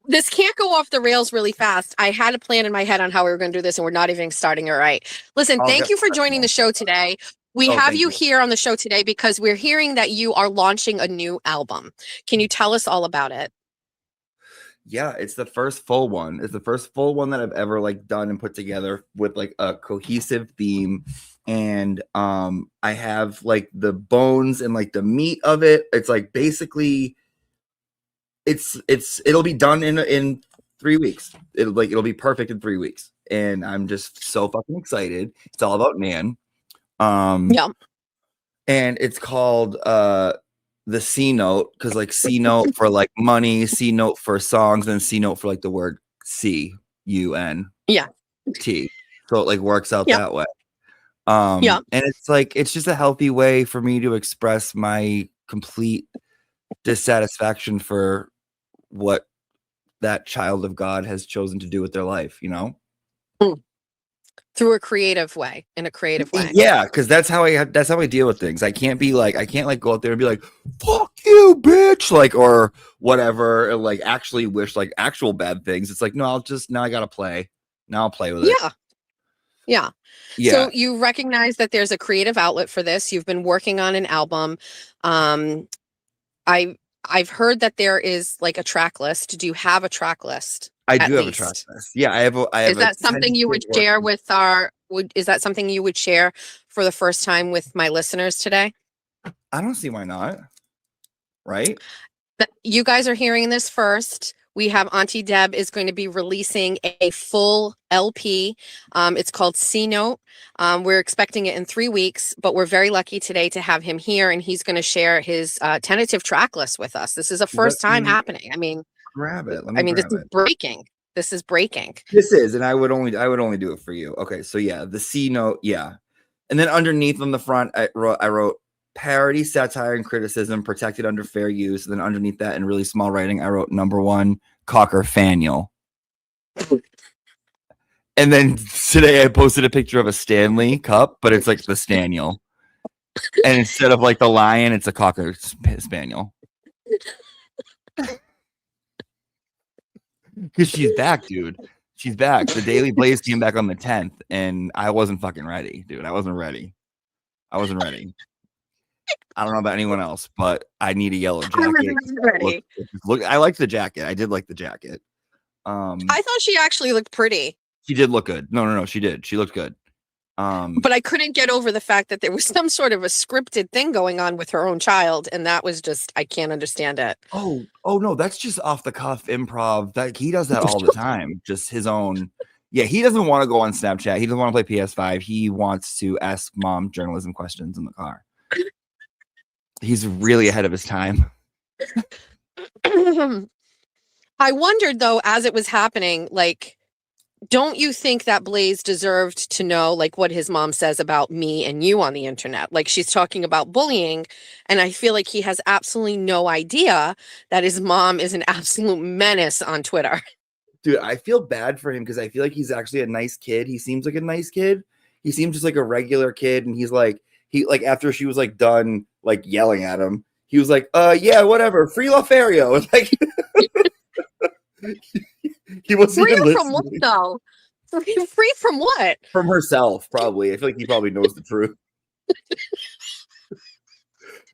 this can't go off the rails really fast. I had a plan in my head on how we were going to do this, and we're not even starting it right. Listen, I'll thank get you for professional. joining the show today. We Oh, have thank you you. here on the show today because we're hearing that you are launching a new album. Can you tell us all about it? Yeah, it's the first full one. It's the first full one that I've ever like done and put together with like a cohesive theme. And I have like the bones and like the meat of it. It's like basically it'll be done in 3 weeks. It'll be perfect in 3 weeks. And I'm just so fucking excited. It's all about Nan. Yeah. And it's called the C note, because like C note for like money, C note for songs, and C note for like the word CUNT. Yeah. So it like works out Yeah. that way. Yeah. And it's like it's just a healthy way for me to express my complete dissatisfaction for what that child of God has chosen to do with their life, you know? Through a creative way, in a creative way. Yeah, because that's how I deal with things. I can't go out there and be like, fuck you, bitch, like, or whatever, and like actually wish like actual bad things. It's like, no, now I gotta play. Now I'll play with it. Yeah. Yeah. So you recognize that there's a creative outlet for this. You've been working on an album. I've heard that there is like a track list. Do you have a track list? I do have a track list. Yeah, I have Is that something you would share with is that something you would share for the first time with my listeners today? I don't see why not. Right? You guys are hearing this first. We have Auntie Deb is going to be releasing a full LP. It's called C Note. We're expecting it in 3 weeks, but we're very lucky today to have him here, and he's going to share his tentative track list with us. This is a first time happening. I mean, grab it. This is breaking. This is breaking. This is, and I would only do it for you. Okay, so yeah, the C note, yeah, and then underneath on the front, I wrote parody, satire, and criticism protected under fair use. And then underneath that, in really small writing, I wrote #1 Cocker Faniel. And then today I posted a picture of a Stanley cup, but it's like the Staniel, and instead of like the lion, it's a Cocker Spaniel. Because she's back, dude. She's back. The Daily Blaze came back on the 10th, and I wasn't fucking ready, dude. I wasn't ready. I don't know about anyone else, but I need a yellow jacket. I wasn't ready. Look, I liked the jacket. I did like the jacket. I thought she actually looked pretty. She did look good. No, she did. She looked good. But I couldn't get over the fact that there was some sort of a scripted thing going on with her own child, and that was just, I can't understand it. Oh no, that's just off the cuff improv. That he does that all the time. Just his own. Yeah, he doesn't want to go on Snapchat. He doesn't want to play PS5. He wants to ask mom journalism questions in the car. He's really ahead of his time. I wondered though, as it was happening, like, don't you think that Blaze deserved to know like what his mom says about me and you on the internet? Like, she's talking about bullying, and I feel like he has absolutely no idea that his mom is an absolute menace on Twitter. Dude, I feel bad for him because I feel like he's actually a nice kid. He seems like a nice kid. He seems just like a regular kid, and he's like, after she was like done like yelling at him, he was like, yeah, whatever, free Lothario. Like he wasn't even Free from listening. what though? Free from what? From herself, probably. I feel like he probably knows the truth.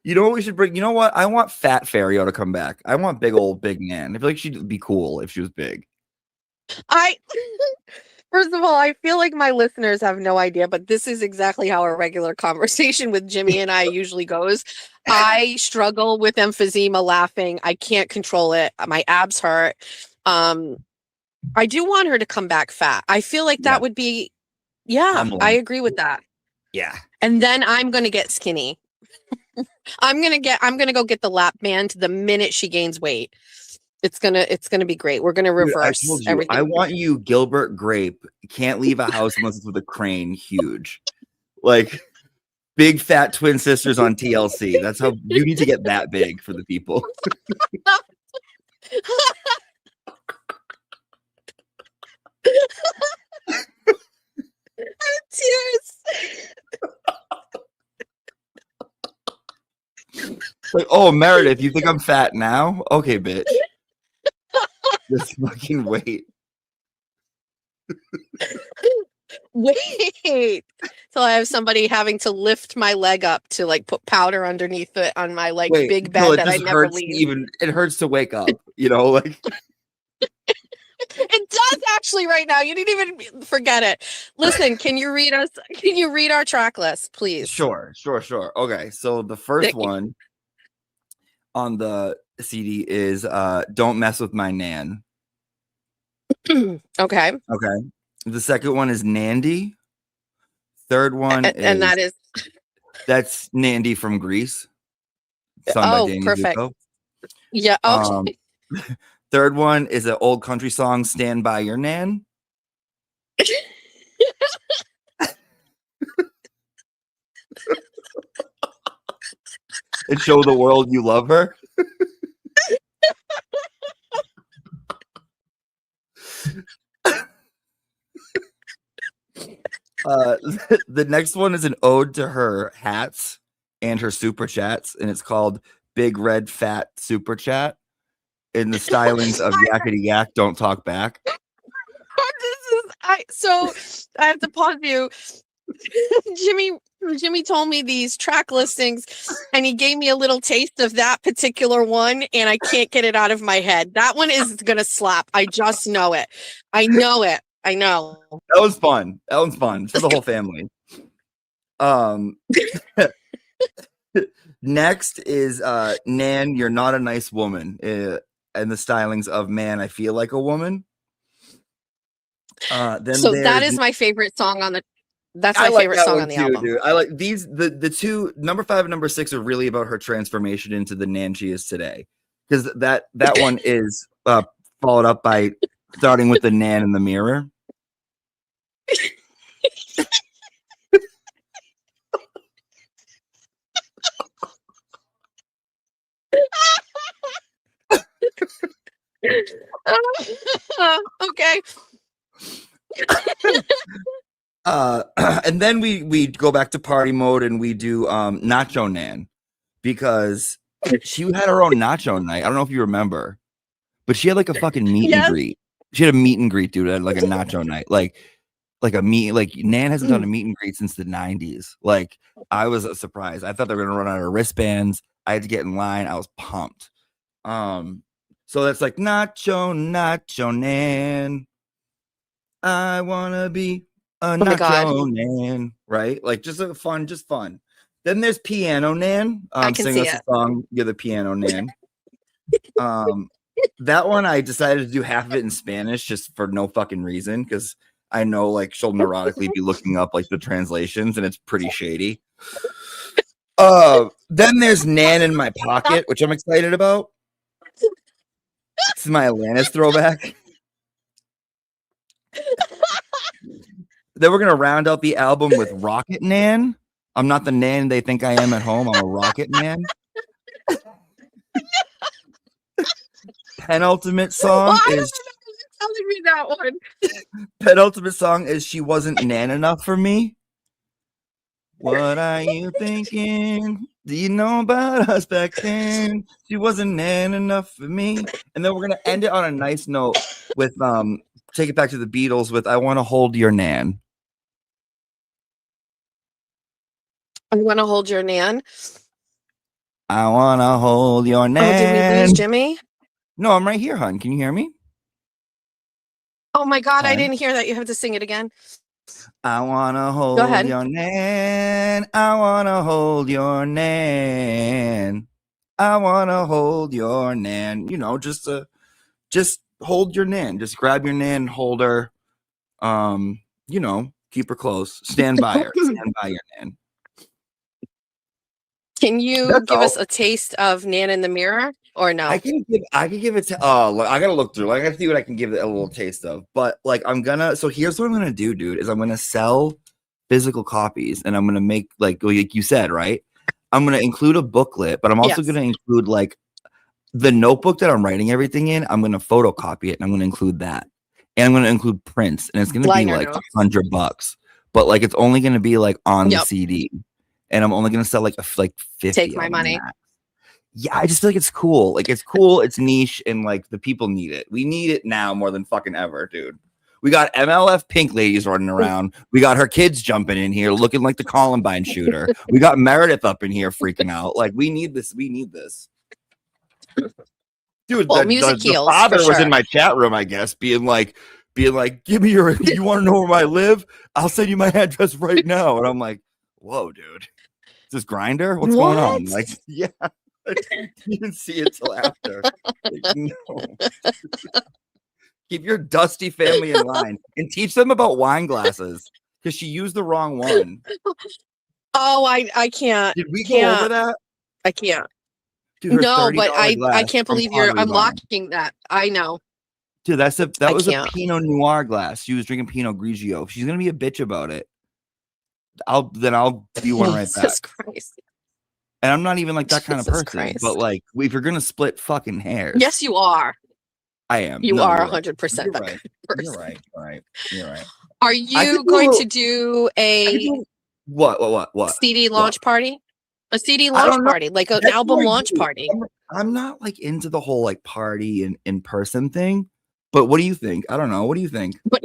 You know what we should bring? You know what? I want Fat Fario to come back. I want big man. I feel like she'd be cool if she was big. First of all, I feel like my listeners have no idea, but this is exactly how a regular conversation with Jimmy and I usually goes. I struggle with emphysema laughing. I can't control it. My abs hurt. I do want her to come back fat. I feel like that Yeah. would be, yeah, Humbling. I agree with that. Yeah. And then I'm gonna get skinny. I'm gonna go get the lap band the minute she gains weight. It's gonna be great. We're gonna Dude, I reverse told you, everything. I want you, Gilbert Grape. Can't leave a house unless it's with a crane. Huge, like big fat twin sisters on TLC. That's how you need to get that big for the people. Tears. Like, oh, Meredith, you think I'm fat now? Okay, bitch. Just fucking wait. Wait till I have somebody having to lift my leg up to like put powder underneath it on my like Wait, big no, bed it that I just never hurts to leave. even. It hurts to wake up. You know, like. It does actually right now. You didn't even forget it. Listen, can you read us? Can you read our track list, please? Sure. Okay, so the first Thank you. one on the CD is "Don't Mess with My Nan." Okay. Okay. The second one is Nandy. Third one And that is that's Nandy from Greece. Sung by Danny perfect. Zuko. Yeah. Oh, Third one is an old country song, "Stand By Your Nan." And show the world you love her. The next one is an ode to her hats and her super chats, and it's called "Big Red Fat Super Chat" in the stylings of Yakety Yak, Don't Talk Back. So I have to pause you. Jimmy told me these track listings and he gave me a little taste of that particular one and I can't get it out of my head. That one is gonna slap. I just know it. I know it. I know. That was fun. That was fun. It's for the whole family. Next is Nan, You're Not a Nice Woman, and the stylings of Man, I Feel Like a Woman. Then so that is my favorite song on the that's my favorite song on the album. Dude. I like these the two, number 5 and number 6 are really about her transformation into the Nan she is today. Because that one is followed up by starting with the Nan in the mirror. Okay. And then we go back to party mode and we do Nacho Nan, because she had her own nacho night. I don't know if you remember, but she had like a fucking meet and greet. She had a meet and greet, dude, at like a nacho night. Like Nan hasn't done a meet and greet since the 90s. Like, I was surprised. I thought they were gonna run out of wristbands. I had to get in line. I was pumped. So that's like Nacho Nan. I wanna be a Nacho Nan, right? Like just fun. Then there's Piano Nan. I can sing see us a song. You're the Piano Nan. That one I decided to do half of it in Spanish just for no fucking reason, because I know like she'll neurotically be looking up like the translations and it's pretty shady. Then there's Nan in My Pocket, which I'm excited about. It's my Atlantis throwback. Then we're gonna round out the album with Rocket Nan. I'm not the Nan they think I am at home. I'm a Rocket Nan. Penultimate song is telling me that one. penultimate song is She Wasn't Nan Enough for Me. What are you thinking? Do you know about us back then? She wasn't Nan enough for me. And then we're gonna end it on a nice note with take it back to the Beatles with I Want to Hold Your Nan. I want to hold your Nan. I want to hold your Nan. Oh, did we lose Jimmy? No, I'm right here, hon. Can you hear me? Oh my God, I Hon? didn't hear that. You have to sing it again. I want to hold ahead. your Nan. I want to hold your Nan. I want to hold your Nan. You know, just hold your nan. Just grab your nan, hold her. You know, keep her close. Stand by her. Stand by your nan. Can you That's give us all. a taste of Nan in the Mirror or no? I can give it to look, I gotta look through. I gotta see what I can give it a little taste of. But like so here's what I'm gonna do, dude, is I'm gonna sell physical copies and I'm gonna make like you said, right? I'm gonna include a booklet, but I'm also Yes. gonna include like the notebook that I'm writing everything in. I'm gonna photocopy it and I'm gonna include that. And I'm gonna include prints, and it's gonna be Liner like notes. $100. But like it's only gonna be like on the Yep. CD. And I'm only gonna sell like 50. Take my of them money. max. Yeah, I just feel like it's cool. Like it's cool, it's niche, and like the people need it. We need it now more than fucking ever, dude. We got MLF pink ladies running around. We got her kids jumping in here looking like the Columbine shooter. We got Meredith up in here freaking out. Like we need this. We need this. Dude, Well, the music heals, father for was sure. in my chat room, I guess, being like, give me your you want to know where I live? I'll send you my address right now. And I'm like, whoa, dude. Is this Grinder? What's going on? What? Like, yeah. I didn't even see it till after. Like, no. Keep your dusty family in line and teach them about wine glasses because she used the wrong one. Oh, I can't. Did we go over that? I can't. Dude, her No, $30 but I glass can't from believe you're Pottery Barn. unlocking that. I know. Dude, that I was a can't. Pinot Noir glass. She was drinking Pinot Grigio. She's gonna be a bitch about it. I'll be one right back. Jesus Christ. And I'm not even like that kind of Jesus person. Christ. But like, if you're gonna split fucking hairs, Yes, you are. I am. You No, are you're right. 100% You're that right. kind of You're person. right. You're right. You're right. Are I you could going do- to do a What? CD launch party? A CD I launch don't know. party, like an That's album what I launch do. party. I'm not like into the whole like party and in-person thing. But what do you think? I don't know. What do you think? But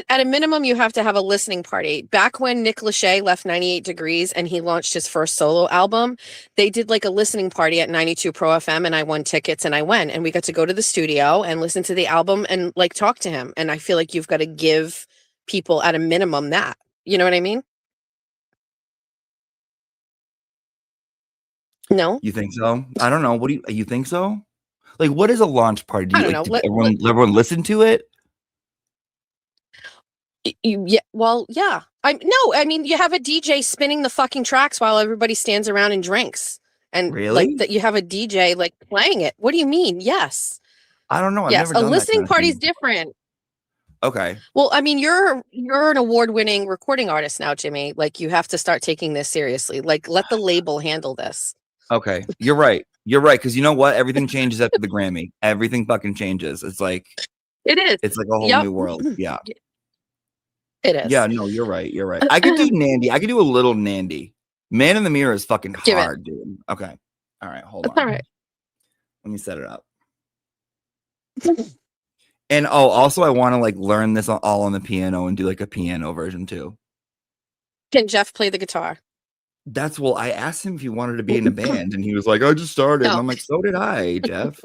at a minimum, you have to have a listening party. Back when Nick Lachey left 98 Degrees and he launched his first solo album, they did like a listening party at 92 Pro FM, and I won tickets and I went, and we got to go to the studio and listen to the album and like talk to him. And I feel like you've got to give people at a minimum that. You know what I mean? No? You think so? I don't know. What do you think so? Like, what is a launch party? Do I you, don't like, know. did everyone listen to it? Yeah, well, yeah. I mean, you have a DJ spinning the fucking tracks while everybody stands around and drinks, and Really? like that you have a DJ like playing it. What do you mean? Yes, I don't know. I've yes. never A done that listening kind of party's thing. different. Okay. Well, I mean, you're an award-winning recording artist now, Jimmy. Like, you have to start taking this seriously. Like, let the label handle this. Okay. You're right. You're right. Because you know what? Everything changes after the Grammy. Everything fucking changes. It's like It is. a whole Yep. new world. Yeah. It is. Yeah. No, you're right. You're right. I could do Nandy. I could do a little Nandy. Man in the Mirror is fucking Give it. hard, dude. Okay. All right. Hold That's on. all right. Let me set it up. And also I want to like learn this all on the piano and do like a piano version too. Can Jeff play the guitar? I asked him if he wanted to be in a band, and he was like, I just started. And No. I'm like, so did I, Jeff.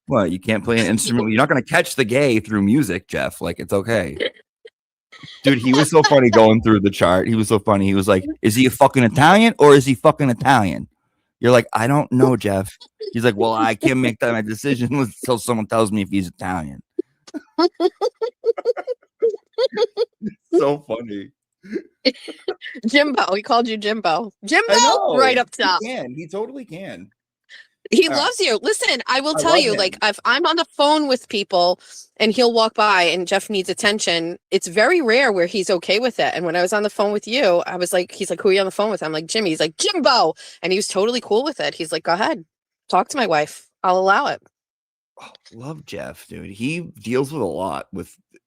What, you can't play an instrument? You're not going to catch the gay through music, Jeff. Like, it's okay. Dude, he was so funny going through the chart. He was so funny. He was like, is he a fucking Italian or is he fucking Italian? You're like, I don't know, Jeff. He's like, well, I can't make that my decision until someone tells me if he's Italian. So funny. Jimbo. He called you Jimbo. I Jimbo, know. right up top. He can. He totally can. He All right. loves you. Listen, I will I tell love you, him. like, if I'm on the phone with people and he'll walk by and Jeff needs attention, it's very rare where he's okay with it. And when I was on the phone with you, I was like, he's like, who are you on the phone with? I'm like, Jimmy. He's like, Jimbo. And he was totally cool with it. He's like, go ahead. Talk to my wife. I'll allow it. Oh, love Jeff, dude. He deals with a lot.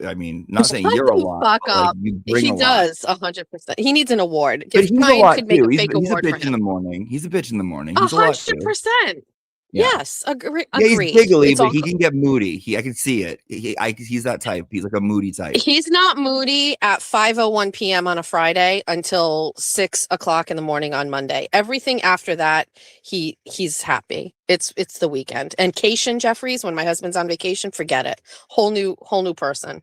I mean, not saying Shut you're a the lot. fuck but, like, up. you bring He a lot. does 100%. He needs an award. But If he's a Ryan lot could make too. a He's fake a award for bitch in him. the morning. He's a bitch in the morning. He's a lot too. 100%. Yeah. Yes. Agreed. Yeah, he's Agreed. giggly, It's but all he good. can get moody. I can see it. He's that type. He's like a moody type. He's not moody at 5:01 p.m. on a Friday until 6 o'clock in the morning on Monday. Everything after that, he's happy. It's the weekend. And Cation Jeffries, when my husband's on vacation, forget it. Whole new person.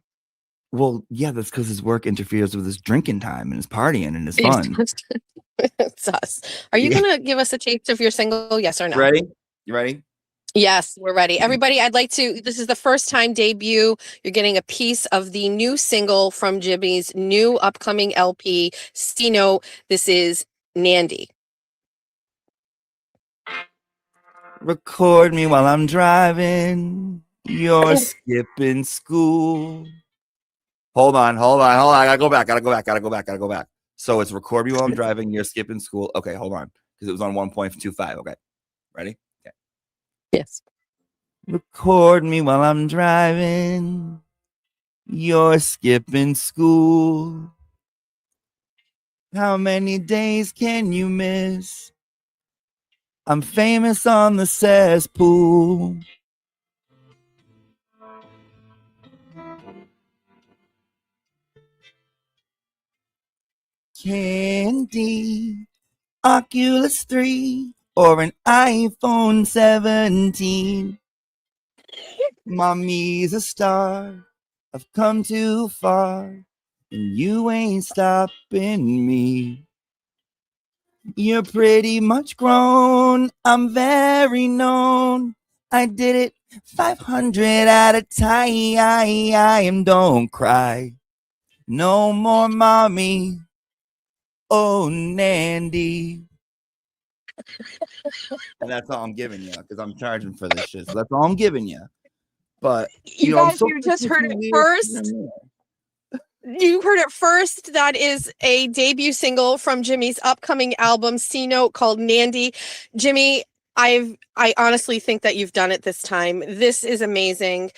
Well, yeah, that's because his work interferes with his drinking time and his partying and his fun. It's us. Are you Yeah. gonna give us a taste of your single? Yes or no? Ready? You ready? Yes, we're ready. Everybody, this is the first time debut. You're getting a piece of the new single from Jimmy's new upcoming LP, C-Note. This is Nandy. Record me while I'm driving. You're skipping school. Hold on. I gotta go back. So it's record me while I'm driving. You're skipping school. Okay, hold on. Because it was on 1.25. Okay. Ready? Okay. Yes. Record me while I'm driving. You're skipping school. How many days can you miss? I'm famous on the cesspool. Candy, Oculus 3, or an iPhone 17. Mommy's a star. I've come too far, and you ain't stopping me. You're pretty much grown. I'm very known. I did it 500 at a time. Don't cry. No more, mommy. Oh, Nandy. And that's all I'm giving you because I'm charging for this shit. So that's all I'm giving you. But You know, guys, you just heard it first. You heard it first. That is a debut single from Jimmy's upcoming album, C-Note, called Nandy. Jimmy, I honestly think that you've done it this time. This is amazing.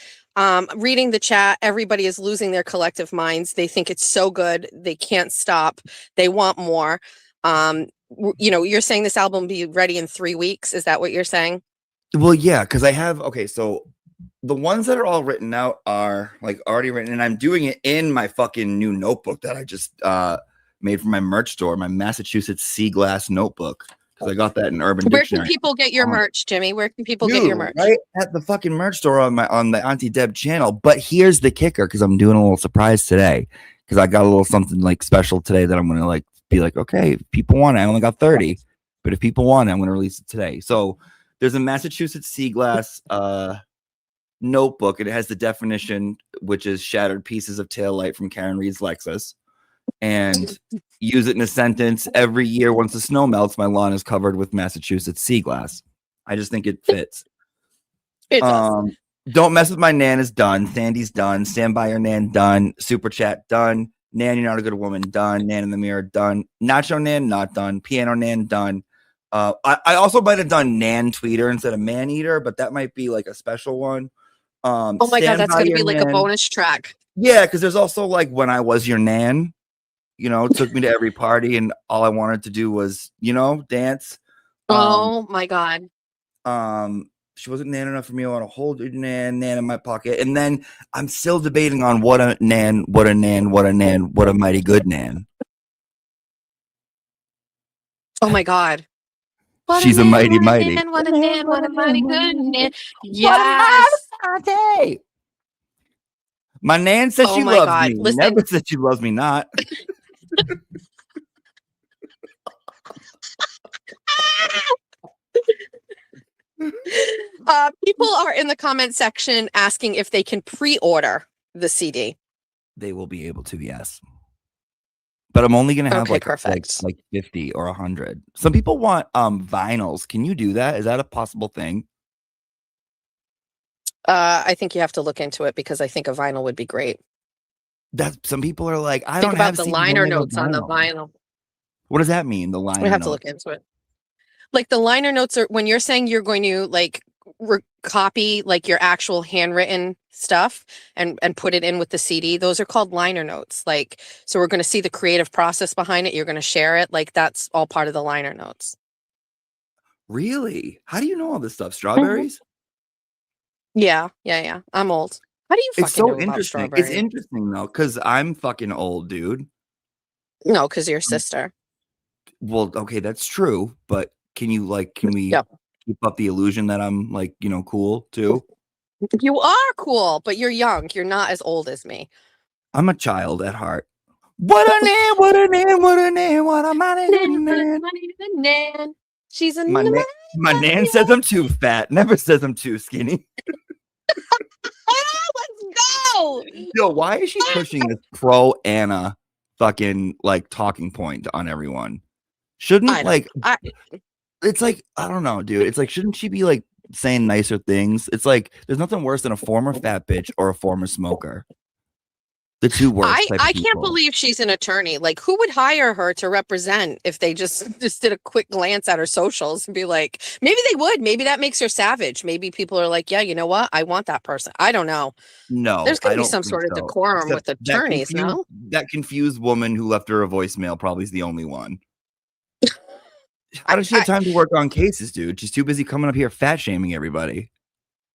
Reading the chat, everybody is losing their collective minds. They think it's so good. They can't stop. They want more. You're saying this album will be ready in 3 weeks. Is that what you're saying? Well, yeah, because I have, okay, so the ones that are all written out are like already written, and I'm doing it in my fucking new notebook that I just made for my merch store, my Massachusetts Sea Glass notebook, because I got that in Urban Dictionary. Where can people get your merch, Jimmy? Where can people get your merch? Right at the fucking merch store on the Auntie Deb channel. But here's the kicker, because I'm doing a little surprise today, because I got a little something like special today that I'm gonna like be like, okay, if people want it. I only got 30, but if people want it, I'm gonna release it today. So there's a Massachusetts Sea Glass notebook. It has the definition, which is shattered pieces of taillight from Karen Reed's Lexus, and use it in a sentence. Every year once the snow melts, my lawn is covered with Massachusetts sea glass. I just think it fits. It does. Don't mess with my Nan is done. Sandy's done. Stand by your Nan done. Super chat done. Nan, you're not a good woman done. Nan in the mirror done. Nacho Nan not done. Piano Nan done. I also might have done Nan tweeter instead of man eater, but that might be like a special one. Oh my god, that's gonna be like a bonus track. Yeah, because there's also like when I was your Nan, took me to every party and all I wanted to do was, dance. Oh my god. She wasn't Nan enough for me. I want to hold her Nan in my pocket. And then I'm still debating on what a Nan, what a mighty good Nan. Oh my god. She's a mighty. What a mighty good Nan. Yes. My Nan said she loves me. Listen. Never said she loves me not. People are in the comment section asking if they can pre-order the CD. They will be able to, yes. But I'm only gonna have like 50 or 100. Some people want vinyls. Can you do that? Is that a possible thing? I think you have to look into it because I think a vinyl would be great. That some people are like, I think don't about have the liner notes on the vinyl. What does that mean? The liner. We have to look into it. Like the liner notes are when you're saying you're going to like copy like your actual handwritten stuff and put it in with the CD. Those are called liner notes. Like, so we're going to see the creative process behind it. You're going to share it. Like that's all part of the liner notes. Really? How do you know all this stuff? Strawberries? Mm-hmm. Yeah. I'm old. How do you fucking It's so know about interesting. strawberry? It's interesting though, because I'm fucking old, dude. No, because you're your sister. Well, okay, that's true, but can we keep up the illusion that I'm like, cool too? You are cool, but you're young. You're not as old as me. I'm a child at heart. What a Nan, what a mighty good Nan. She's a My nan says I'm too fat. Never says I'm too skinny. Let's go. Yo, why is she pushing this pro Anna fucking like talking point on everyone? Shouldn't it's like, I don't know, dude. It's like, shouldn't she be like saying nicer things? It's like there's nothing worse than a former fat bitch or a former smoker. The two worst. I can't believe she's an attorney. Like, who would hire her to represent if they just did a quick glance at her socials and be like, maybe they would. Maybe that makes her savage. Maybe people are like, yeah, you know what? I want that person. I don't know. No, there's gonna be some sort of decorum with attorneys. No, that confused woman who left her a voicemail probably is the only one. How does she have time to work on cases, dude? She's too busy coming up here fat shaming everybody.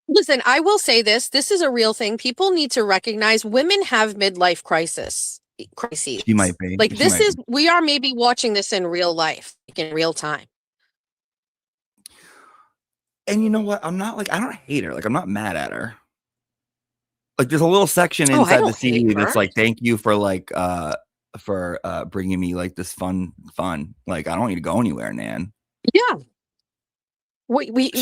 Listen, I will say this. This is a real thing. People need to recognize women have midlife crises. She might be. Like, we are maybe watching this in real life, like in real time. And you know what? I don't hate her. Like, I'm not mad at her. Like, there's a little section inside the CD that's like, thank you for like, for bringing me like this fun. Like, I don't want you to go anywhere, Nan. Yeah.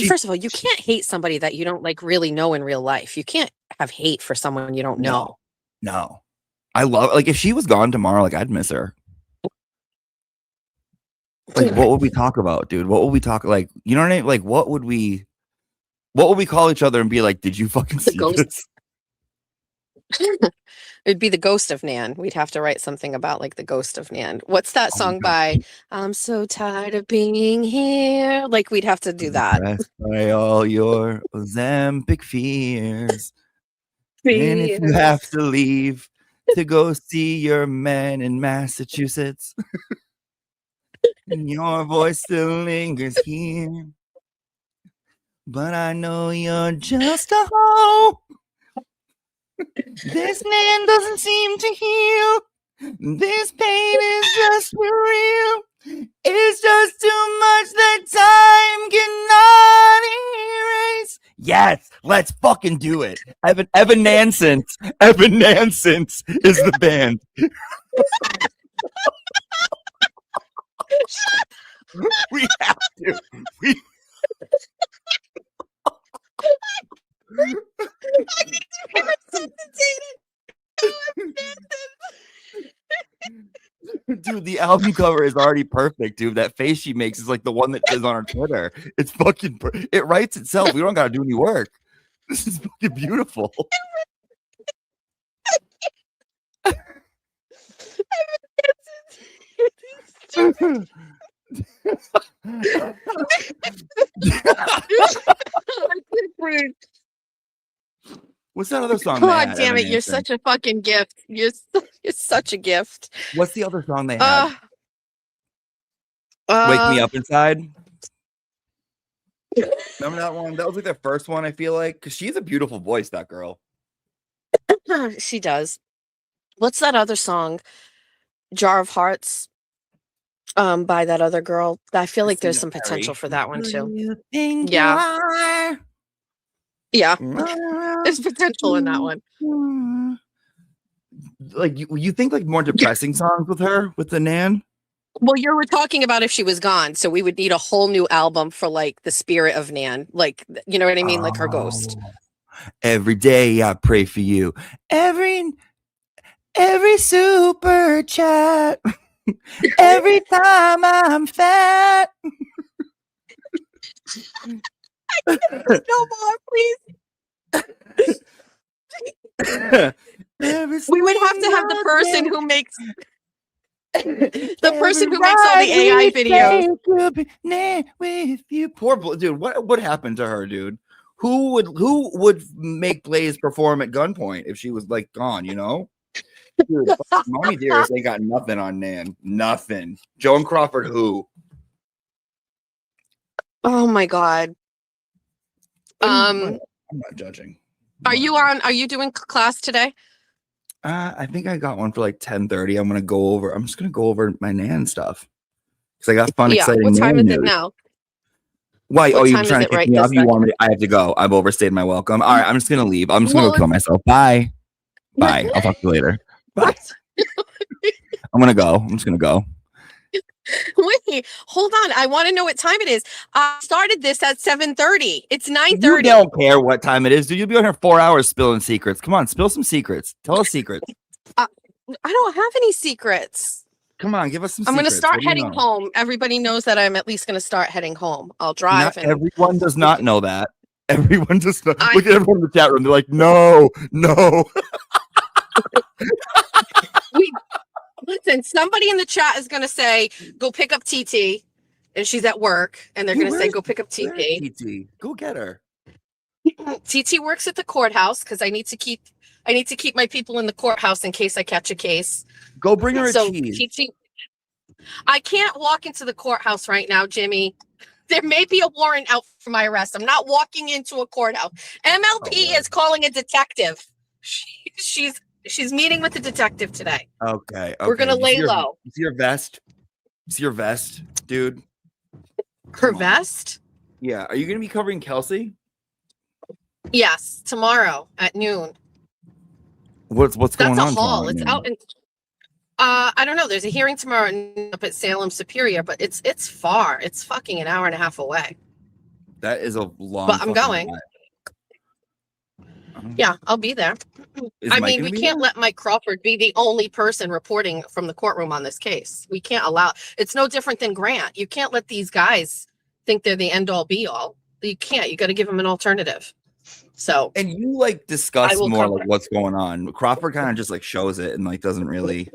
First of all, you can't hate somebody that you don't like really know in real life. You can't have hate for someone you don't know. No. I love, like, if she was gone tomorrow, like, I'd miss her. Like, what would we talk about, dude? What would we talk, like, you know what I mean? Like, what would we call each other and be like, did you fucking see this? It'd be the ghost of Nan. We'd have to write something about like the ghost of Nan. What's that song by? I'm so tired of being here. Like, we'd have to do that. By all your Ozempic fears. And if you have to leave to go see your man in Massachusetts, and your voice still lingers here, but I know you're just a hoe. This man doesn't seem to heal. This pain is just for real. It's just too much that time cannot erase. Yes, let's fucking do it. Evanescence is the band. We have to. I need to be resuscitated. Dude, the album cover is already perfect, dude. That face she makes is like the one that says on her Twitter. It's fucking, it writes itself. We don't gotta do any work. This is fucking beautiful. What's that other song? God damn it! You're such a fucking gift. You're such a gift. What's the other song they had? Wake Me Up Inside. Remember that one? That was like their first one. I feel like, because she's a beautiful voice. That girl. She does. What's that other song? Jar of Hearts. By that other girl. I feel like there's some potential for that one too. Yeah. Yeah. There's potential in that one. Like, you think like more depressing songs with her, with the Nan? Well, you were talking about if she was gone, so we would need a whole new album for like the spirit of Nan, like, you know what I mean, like her ghost. Every day I pray for you. Every super chat. Every time I'm fat. I can't no more, please. We would have to have the person who makes all the AI videos. With you, poor dude. What happened to her, dude? Who would make Blaze perform at gunpoint if she was like gone? You know, dude, Mommy Dearest, they got nothing on Nan. Nothing. Joan Crawford, who? Oh my god. I'm not judging. Are you doing class today? I think I got one for like 10:30. I'm just gonna go over my Nan stuff because I got fun, exciting. What time Nan is it news. now? Why? You're trying to kick me off? You want me I have to go. I've overstayed my welcome. All right, I'm just gonna leave. I'm just gonna go kill myself. Bye. I'll talk to you later. Bye. I'm gonna go. I'm just gonna go. Wait, hold on. I want to know what time it is. I started this at 7:30. It's You 9:30. don't care what time it is, dude. You'll be on here 4 hours spilling secrets. Come on, spill some secrets. Tell us secrets. I don't have any secrets. Come on, give us some I'm going to secrets. start What do you heading know? home. Everybody knows that I'm at least going to start heading home. I'll drive. Not And everyone does not know that. Everyone does not. I- Look at everyone in the chat room. They're like, no. Listen, somebody in the chat is going to say, go pick up TT. And she's at work. And they're Dude, going to say, where's- go pick up Where TT. is TT? Go get her. TT works at the courthouse because I need to keep my people in the courthouse in case I catch a case. Go bring her a So cheese. TT, I can't walk into the courthouse right now, Jimmy. There may be a warrant out for my arrest. I'm not walking into a courthouse. MLP is calling a detective. She's meeting with the detective today. Okay. We're gonna You see lay your- low. You see your vest? You see your vest, dude? Her Come on. vest? Yeah. Are you gonna be covering Kelsey? Yes, tomorrow at noon. What's going That's a on? haul. tomorrow, It's man? out in. I don't know. There's a hearing tomorrow up at Salem Superior, but it's far. It's fucking an hour and a half away. That is a long. But I'm fucking going. drive. Yeah, I'll be there. Is I Mike mean, gonna we be can't there? let Mike Crawford be the only person reporting from the courtroom on this case. We can't allow. It's no different than Grant. You can't let these guys think they're the end all be all. You can't. You got to give them an alternative. So And you like discuss I will more cover like it. what's going on. Crawford kind of just like shows it and like doesn't really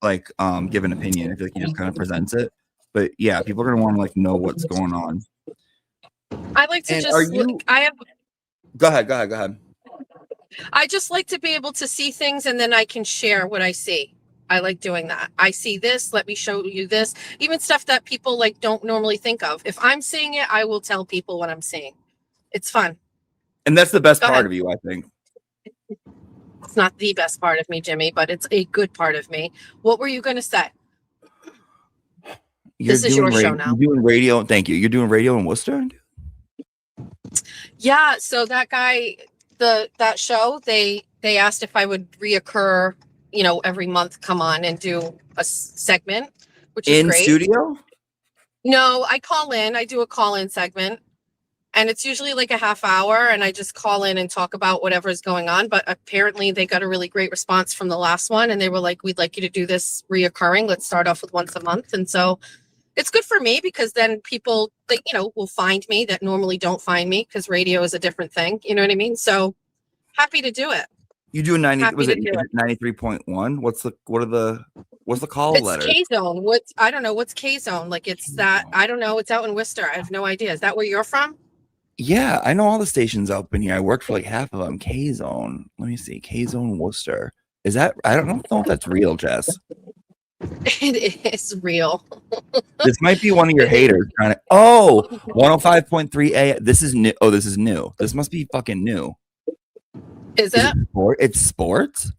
like give an opinion. I feel like he just kind of presents it. But yeah, people are gonna want to like know what's going on. I like to And just are look. you- I have. Go ahead. I just like to be able to see things and then I can share what I see. I like doing that. I see this, let me show you this. Even stuff that people like don't normally think of. If I'm seeing it, I will tell people what I'm seeing. It's fun. And that's the best Go part ahead. of you, I think. It's not the best part of me, Jimmy, but it's a good part of me. What were you going to say? This is your show now. You're doing radio. Thank you. You're doing radio in Worcester. Yeah, so that guy, that show, they asked if I would reoccur, every month, come on and do a segment, which is In great. studio. No, I call in. I do a call-in segment, and it's usually like a half hour, and I just call in and talk about whatever is going on. But apparently, they got a really great response from the last one, and they were like, "We'd like you to do this reoccurring. Let's start off with once a month." And so, it's good for me because then people, will find me that normally don't find me because radio is a different thing. You know what I mean? So, happy to do it. You do 90. Happy Was to it do it. 93.1? What's the call It's letter? K Zone. I don't know what's K Zone. Like it's that. I don't know. It's out in Worcester. I have no idea. Is that where you're from? Yeah, I know all the stations up in here. I worked for like half of them. K Zone. Let me see. K Zone Worcester. Is that? I don't know if that's real, Jess. It is real. This might be one of your haters trying to. Oh, 105.3 A. This is new. Oh, this is new. This must be fucking new. Is Is it? it sport? It's sports.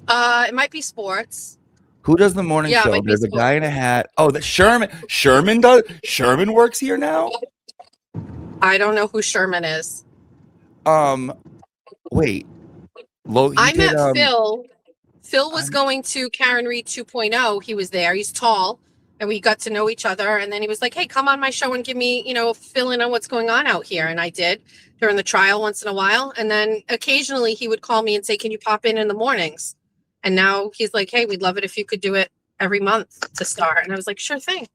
It might be sports. Who does the morning Yeah, it show? might be There's a sports. guy in a hat. Oh, that Sherman. Sherman does. Sherman works here now. I don't know who Sherman is. Wait. He I did, met Phil. Phil was I'm- going to Karen Reed 2.0. He was there. He's tall, and we got to know each other. And then he was like, "Hey, come on my show and give me, fill in on what's going on out here." And I did during the trial once in a while. And then occasionally he would call me and say, "Can you pop in the mornings?" And now he's like, "Hey, we'd love it if you could do it every month to start." And I was like, "Sure thing."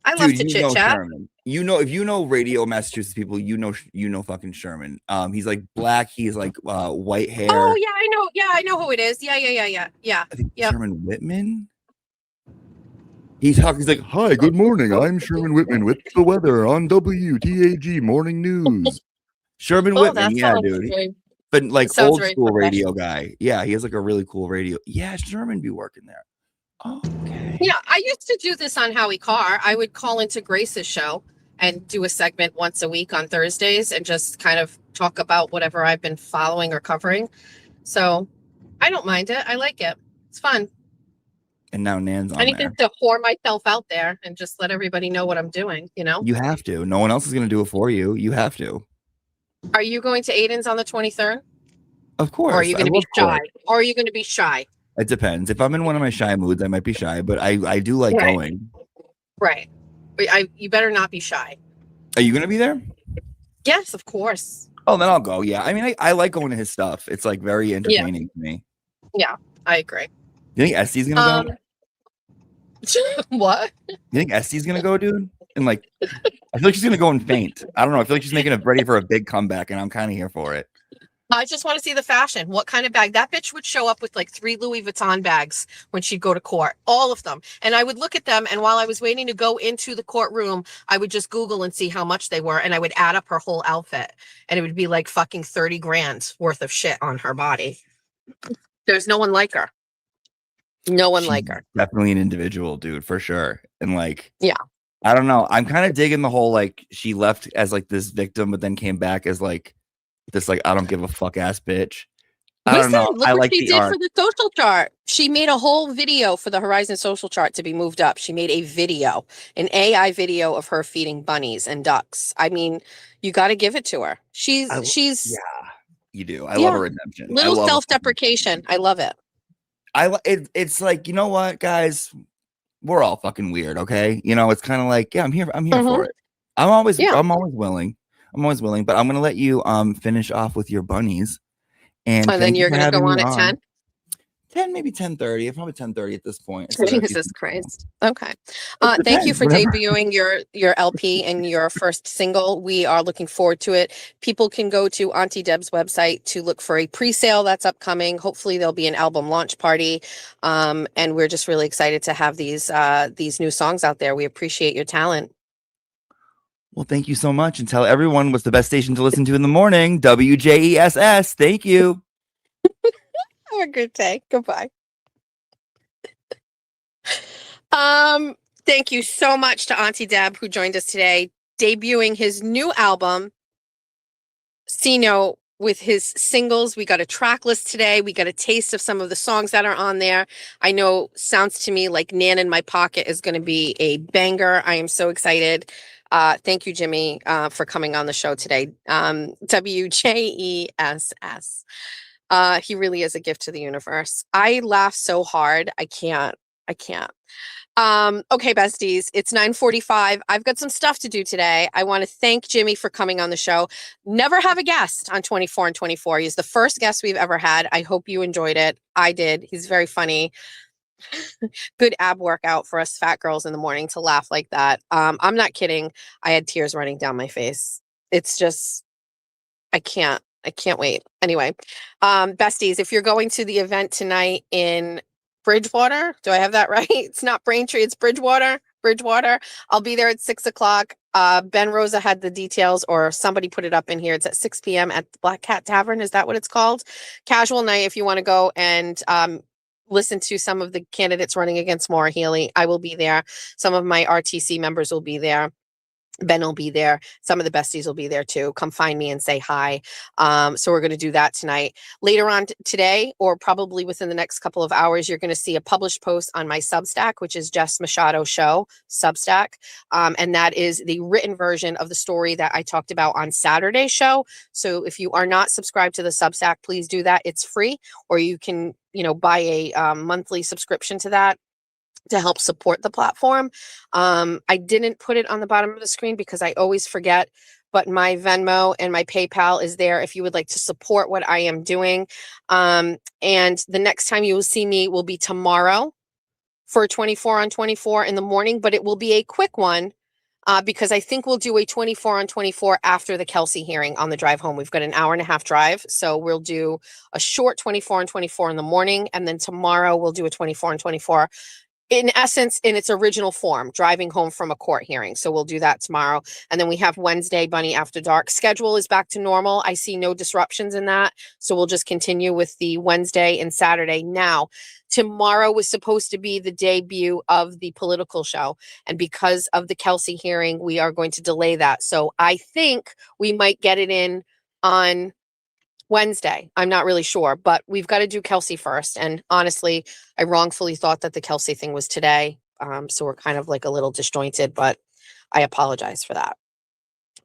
I love to you chit know chat. Sherman. If you know radio Massachusetts people, you know fucking Sherman. He's like black. He's like white hair. Oh yeah, I know. Yeah, I know who it is. Yeah. I think Yep. Sherman Whitman. He's like, "Hi, good morning. I'm Sherman Whitman with the weather on WTAG Morning News." Sherman Oh, Whitman, that yeah, sounds dude. very- But like sounds old very school radio professional. guy. Yeah, he has like a really cool radio. Yeah, Sherman be working there. Okay. Yeah, I used to do this on Howie Carr. I would call into Grace's show and do a segment once a week on Thursdays and just kind of talk about whatever I've been following or covering. So I don't mind it. I like it. It's fun. And now Nan's on Anything there. to whore myself out there and just let everybody know what I'm doing, You have to. No one else is gonna do it for you. You have to. Are you going to Aiden's on the 23rd? Of course. Or are you I going to be love shy? Court. Or are you going to be shy? It depends. If I'm in one of my shy moods, I might be shy, but I do like Right. going. Right. You better not be shy. Are you gonna be there? Yes, of course. Oh, then I'll go. Yeah. I mean, I like going to his stuff. It's like very entertaining to me. Yeah, I agree. You think Estee's gonna go? What? You think Estee's gonna go, dude? And like, I feel like she's gonna go and faint. I don't know. I feel like she's making it ready for a big comeback, and I'm kind of here for it. I just want to see the fashion. What kind of bag? That bitch would show up with like 3 Louis Vuitton bags when she'd go to court, all of them. And I would look at them. And while I was waiting to go into the courtroom, I would just Google and see how much they were. And I would add up her whole outfit. And it would be like fucking 30 grand worth of shit on her body. There's no one like her. No one like her. Definitely an individual, dude, for sure. And like, yeah, I don't know. I'm kind of digging the whole like she left as like this victim, but then came back as like this like I don't give a fuck ass bitch. I don't know. Look I what like she the did art. for the social chart. She made a whole video for the Horizon social chart to be moved up. She made a video, an AI video of her feeding bunnies and ducks. I mean, you got to give it to her. She's yeah, you do. I love a redemption. Little self-deprecation. I love it. It's like, you know what, guys, we're all fucking weird, okay? You know, it's kind of like, yeah, I'm here for it. I'm always willing, but I'm gonna let you finish off with your bunnies, and then you're gonna go on at 10, maybe 10:30, probably 10:30 at this point. Jesus Christ. Okay. Thank you for debuting your LP and your first single. We are looking forward to it. People can go to Auntie Deb's website to look for a pre-sale that's upcoming. Hopefully there'll be an album launch party. And we're just really excited to have these new songs out there. We appreciate your talent. Well, thank you so much, and tell everyone what's the best station to listen to in the morning. WJESS. Thank you. Have a good day. Goodbye. Thank you so much to Auntie Deb, who joined us today, debuting his new album, C-Note, with his singles. We got a track list today. We got a taste of some of the songs that are on there. I know sounds to me like Nan in My Pocket is going to be a banger. I am so excited. Thank you, Jimmy, for coming on the show today. WJESS. He really is a gift to the universe. I laugh so hard. I can't. Okay, besties, it's 9:45. I've got some stuff to do today. I want to thank Jimmy for coming on the show. Never have a guest on 24 and 24. He's the first guest we've ever had. I hope you enjoyed it. I did. He's very funny. Good ab workout for us fat girls in the morning to laugh like that. I'm not kidding. I had tears running down my face. It's just, I can't wait. Anyway, besties, if you're going to the event tonight in Bridgewater, do I have that right? It's not Braintree, it's Bridgewater. I'll be there at 6:00. Ben Rosa had the details, or somebody put it up in here. It's at 6 p.m. at the Black Cat Tavern. Is that what it's called? Casual night if you want to go and listen to some of the candidates running against Maura Healey. I will be there. Some of my RTC members will be there. Ben will be there. Some of the besties will be there too. Come find me and say hi. So we're going to do that tonight. Later on today, or probably within the next couple of hours, you're going to see a published post on my Substack, which is Jess Machado Show Substack. And that is the written version of the story that I talked about on Saturday's show. So if you are not subscribed to the Substack, please do that. It's free, or you can, buy a monthly subscription to that to help support the platform. I didn't put it on the bottom of the screen because I always forget, but my Venmo and my PayPal is there if you would like to support what I am doing. And the next time you will see me will be tomorrow for 24 on 24 in the morning, but it will be a quick one because I think we'll do a 24 on 24 after the Kelsey hearing on the drive home. We've got an hour and a half drive. So we'll do a short 24 on 24 in the morning. And then tomorrow we'll do a 24 on 24 in essence, in its original form, driving home from a court hearing. So we'll do that tomorrow. And then we have Wednesday, Bunny After Dark. Schedule is back to normal. I see no disruptions in that. So we'll just continue with the Wednesday and Saturday. Now, tomorrow was supposed to be the debut of the political show. And because of the Kelsey hearing, we are going to delay that. So I think we might get it in on Wednesday. I'm not really sure, but we've got to do Kelsey first. And honestly, I wrongfully thought that the Kelsey thing was today. So we're kind of like a little disjointed, but I apologize for that.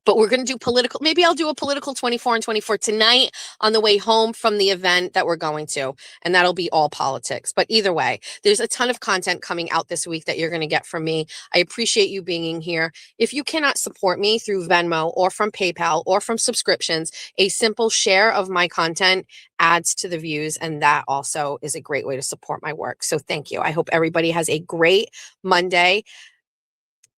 But we're going to do political. Maybe I'll do a political 24 and 24 tonight on the way home from the event that we're going to. And that'll be all politics. But either way, there's a ton of content coming out this week that you're going to get from me. I appreciate you being here. If you cannot support me through Venmo or from PayPal or from subscriptions, a simple share of my content adds to the views. And that also is a great way to support my work. So thank you. I hope everybody has a great Monday.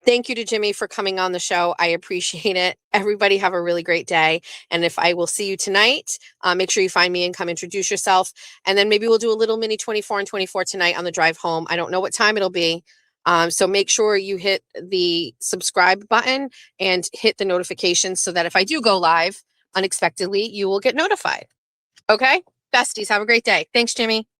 Thank you to Jimmy for coming on the show. I appreciate it. Everybody have a really great day. And if I will see you tonight, make sure you find me and come introduce yourself. And then maybe we'll do a little mini 24 and 24 tonight on the drive home. I don't know what time it'll be. So make sure you hit the subscribe button and hit the notifications so that if I do go live unexpectedly, you will get notified. Okay? Besties, have a great day. Thanks, Jimmy.